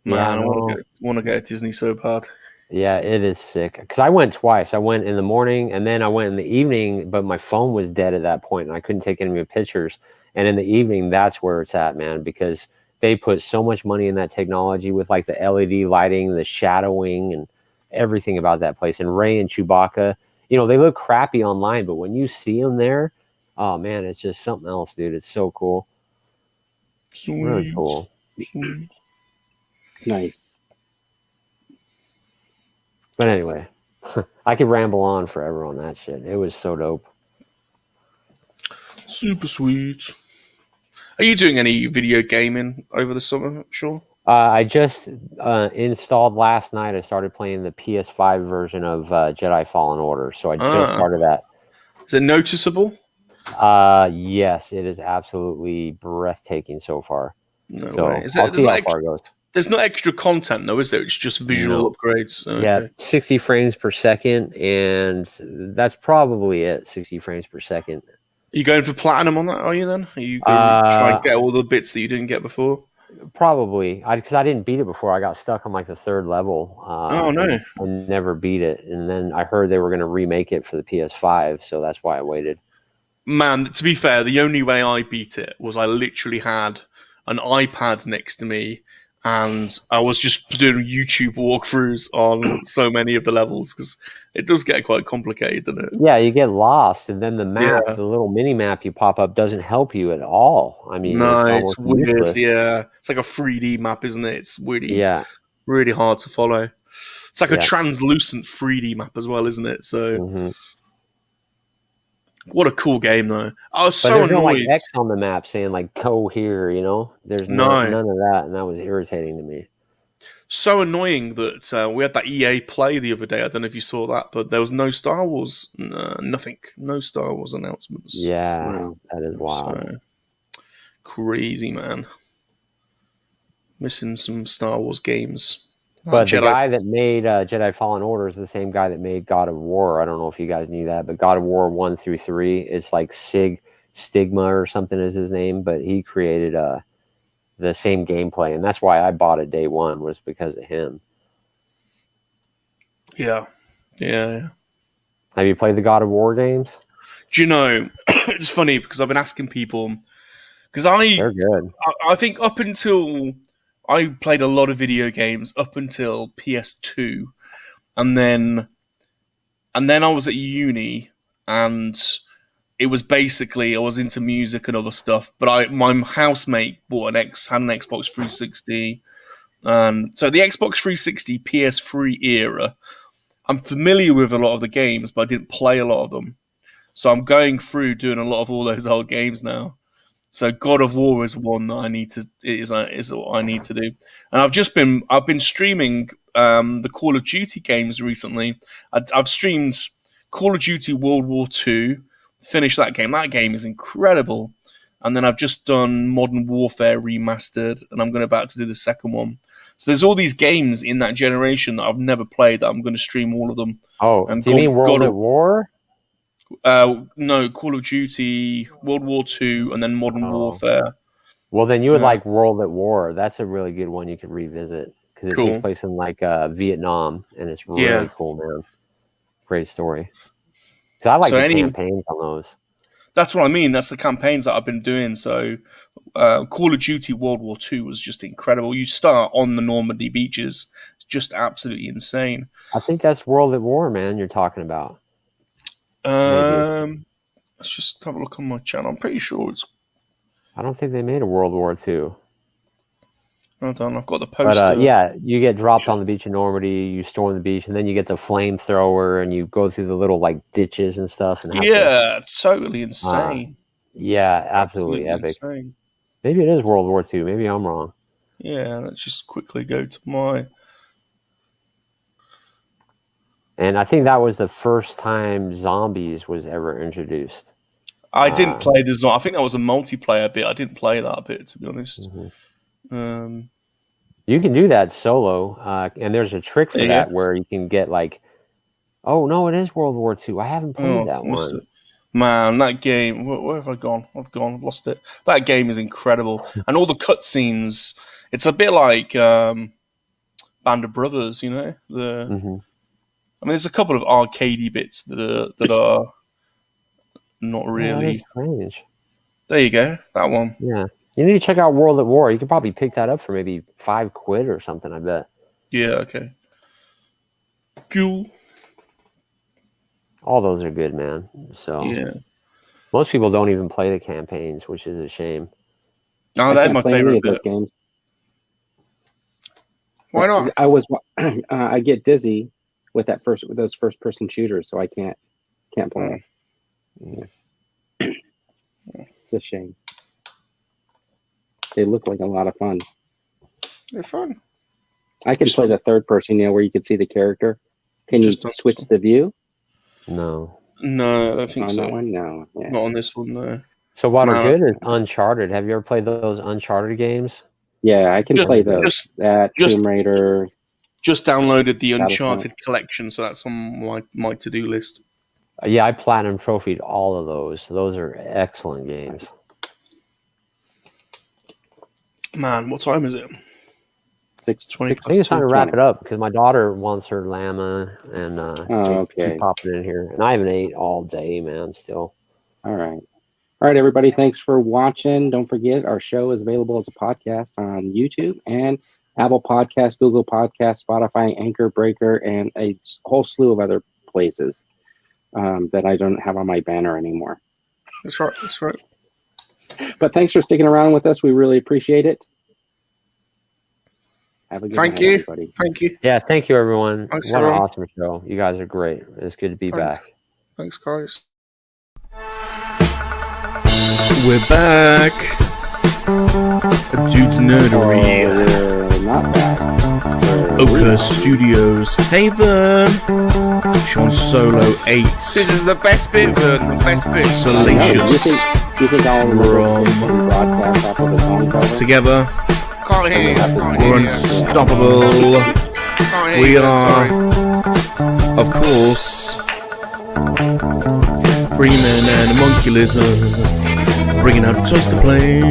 [SPEAKER 4] I want to get a Disney so bad.
[SPEAKER 5] Yeah, it is sick. Because I went twice. I went in the morning and then I went in the evening, but my phone was dead at that point and I couldn't take any more pictures. And in the evening, that's where it's at, man, because they put so much money in that technology with like the LED lighting, the shadowing, and everything about that place. And Ray and Chewbacca, you know, they look crappy online, but when you see them there, oh man, it's just something else, dude. It's so cool.
[SPEAKER 4] Sweet.
[SPEAKER 5] Really cool.
[SPEAKER 4] Sweet.
[SPEAKER 2] Nice.
[SPEAKER 5] But anyway, I could ramble on forever on that shit. It was so dope.
[SPEAKER 4] Super sweet. Are you doing any video gaming over the summer, Sean?
[SPEAKER 5] I just installed last night. I started playing the PS5 version of Jedi Fallen Order. So I just started that.
[SPEAKER 4] Is it noticeable?
[SPEAKER 5] Yes, it is absolutely breathtaking so far.
[SPEAKER 4] No
[SPEAKER 5] so
[SPEAKER 4] way.
[SPEAKER 5] I'll see how far it goes.
[SPEAKER 4] There's no extra content, though, is there? It's just visual upgrades. Okay.
[SPEAKER 5] Yeah, 60 frames per second, and that's probably it, 60 frames per second.
[SPEAKER 4] Are you going for platinum on that, are you then? Are you going to try and get all the bits that you didn't get before?
[SPEAKER 5] Probably. Because I didn't beat it before. I got stuck on like the 3rd level.
[SPEAKER 4] Oh, no.
[SPEAKER 5] I never beat it. And then I heard they were going to remake it for the PS5, so that's why I waited.
[SPEAKER 4] Man, to be fair, the only way I beat it was I literally had an iPad next to me and I was just doing YouTube walkthroughs on so many of the levels because it does get quite complicated, doesn't it?
[SPEAKER 5] Yeah, you get lost, and then the map, the little mini map you pop up, doesn't help you at all. I mean,
[SPEAKER 4] no,
[SPEAKER 5] it's
[SPEAKER 4] weird.
[SPEAKER 5] Useless.
[SPEAKER 4] Yeah, it's like a 3D map, isn't it? It's really, really hard to follow. It's like a translucent 3D map as well, isn't it? So, What a cool game, though. I was
[SPEAKER 5] But
[SPEAKER 4] so
[SPEAKER 5] there's no like
[SPEAKER 4] annoyed.
[SPEAKER 5] X on the map saying like go here, you know. There's
[SPEAKER 4] No.
[SPEAKER 5] none of that, and that was irritating to me.
[SPEAKER 4] So annoying that we had that EA Play the other day. I don't know if you saw that, but there was no Star Wars, nothing. No Star Wars announcements.
[SPEAKER 5] Yeah,
[SPEAKER 2] Wow.
[SPEAKER 5] that is wild.
[SPEAKER 4] So, crazy, man. Missing some Star Wars games.
[SPEAKER 5] But the
[SPEAKER 4] Jedi.
[SPEAKER 5] guy that made Jedi Fallen Order is the same guy that made God of War. I don't know if you guys knew that, but God of War 1 through 3, it's like Stigma or something is his name, but he created the same gameplay, and that's why I bought it day one, was because of him.
[SPEAKER 4] Yeah.
[SPEAKER 5] Have you played the God of War games?
[SPEAKER 4] Do you know, it's funny because I've been asking people, because
[SPEAKER 5] They're good.
[SPEAKER 4] I think up until I played a lot of video games up until PS2, and then I was at uni, and it was basically I was into music and other stuff. But my housemate had an Xbox 360, and so the Xbox 360 PS3 era, I'm familiar with a lot of the games, but I didn't play a lot of them. So I'm going through doing a lot of all those old games now. So God of War is one that I need to is what I need to do, and I've been streaming the Call of Duty games recently. I've streamed Call of Duty World War II, finished that game. That game is incredible, and then I've just done Modern Warfare Remastered, and I'm about to do the second one. So there's all these games in that generation that I've never played that I'm going to stream all of them.
[SPEAKER 5] Oh,
[SPEAKER 4] And
[SPEAKER 5] do you mean World at War?
[SPEAKER 4] No, Call of Duty, World War II, and then Modern Warfare.
[SPEAKER 5] Well, then you would like World at War. That's a really good one you could revisit because it takes place in like Vietnam, and it's really cool, man. Great story. So I like the campaigns on those.
[SPEAKER 4] That's what I mean. That's the campaigns that I've been doing. So Call of Duty World War II was just incredible. You start on the Normandy beaches. It's just absolutely insane.
[SPEAKER 5] I think that's World at War, man, you're talking about.
[SPEAKER 4] Let's just have a look on my channel. I'm pretty sure it's...
[SPEAKER 5] I don't think they made a World War II.
[SPEAKER 4] Hold on, I've got the poster.
[SPEAKER 5] But yeah, you get dropped on the beach in Normandy, you storm the beach, and then you get the flamethrower, and you go through the little like ditches and stuff. And
[SPEAKER 4] it's totally insane.
[SPEAKER 5] Yeah, absolutely epic.
[SPEAKER 4] Insane.
[SPEAKER 5] Maybe it is World War II. Maybe I'm wrong.
[SPEAKER 4] Yeah, let's just quickly go to my...
[SPEAKER 5] And I think that was the first time zombies was ever introduced.
[SPEAKER 4] I didn't play the zombie. I think that was a multiplayer bit. I didn't play that bit, to be honest.
[SPEAKER 5] Mm-hmm. You can do that solo, and there's a trick for that where you can get like, oh no, it is World War II. I haven't played that one.
[SPEAKER 4] Man, that game. Where have I gone? I've lost it. That game is incredible, and all the cutscenes. It's a bit like Band of Brothers, you know. I mean, there's a couple of arcadey bits that are not really.
[SPEAKER 5] That's strange.
[SPEAKER 4] There you go. That one.
[SPEAKER 5] Yeah. You need to check out World at War. You could probably pick that up for maybe £5 or something, I bet.
[SPEAKER 4] Yeah, okay. Cool.
[SPEAKER 5] All those are good, man. So
[SPEAKER 4] yeah.
[SPEAKER 5] Most people don't even play the campaigns, which is a shame.
[SPEAKER 4] No, they're my favorite
[SPEAKER 2] those games.
[SPEAKER 4] Why not?
[SPEAKER 2] I get dizzy with those first person shooters, so I can't play. It's a shame. They look like a lot of fun.
[SPEAKER 4] They're fun.
[SPEAKER 2] I can play the third person, where you can see the character. Can you switch the view?
[SPEAKER 5] No,
[SPEAKER 4] I don't think so.
[SPEAKER 2] On that one, no. Yeah.
[SPEAKER 4] Not on this one, no.
[SPEAKER 5] So what are good is Uncharted. Have you ever played those Uncharted games?
[SPEAKER 2] Yeah, I can play those. Tomb Raider.
[SPEAKER 4] Just downloaded the Uncharted collection, so that's on my to-do list.
[SPEAKER 5] Yeah, I platinum trophied all of those. Those are excellent games.
[SPEAKER 4] Man, what time is it?
[SPEAKER 2] 6:20.
[SPEAKER 5] I think it's time to wrap it up because my daughter wants her llama and keep popping in here. And I haven't ate all day, man, still.
[SPEAKER 2] All right, everybody. Thanks for watching. Don't forget, our show is available as a podcast on YouTube and Apple Podcasts, Google Podcasts, Spotify, Anchor, Breaker, and a whole slew of other places that I don't have on my banner anymore.
[SPEAKER 4] That's right.
[SPEAKER 2] But thanks for sticking around with us. We really appreciate it. Have a good night, everybody.
[SPEAKER 4] Thank you.
[SPEAKER 5] Yeah, thank you, everyone.
[SPEAKER 4] Thanks,
[SPEAKER 5] what an awesome show. You guys are great. It's good to be back.
[SPEAKER 4] Thanks, guys.
[SPEAKER 3] We're back. Dude's Nerdery.
[SPEAKER 2] We're not back.
[SPEAKER 3] Ochre Studios. Hey, Vern. Sean Solo 8.
[SPEAKER 4] This is the best bit, Vern. The best bit.
[SPEAKER 3] Salacious.
[SPEAKER 2] Do you think I'll broadcast off of the song cover?
[SPEAKER 3] Together,
[SPEAKER 4] Can't hear you. Can't hear
[SPEAKER 3] we're
[SPEAKER 4] you.
[SPEAKER 3] unstoppable.
[SPEAKER 4] Can't hear
[SPEAKER 3] We
[SPEAKER 4] you,
[SPEAKER 3] are,
[SPEAKER 4] sorry.
[SPEAKER 3] of course, Freeman and Homunculism, bringing out toys to play.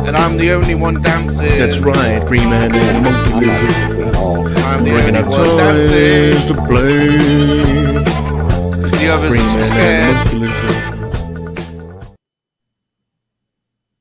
[SPEAKER 4] And I'm the only one dancing.
[SPEAKER 3] That's right, Freeman and Homunculism,
[SPEAKER 4] I'm the
[SPEAKER 3] bringing
[SPEAKER 4] only
[SPEAKER 3] out
[SPEAKER 4] one dancing.
[SPEAKER 3] toys to play.
[SPEAKER 4] Because the others are too
[SPEAKER 3] Freeman
[SPEAKER 4] scared.
[SPEAKER 3] and Homunculism.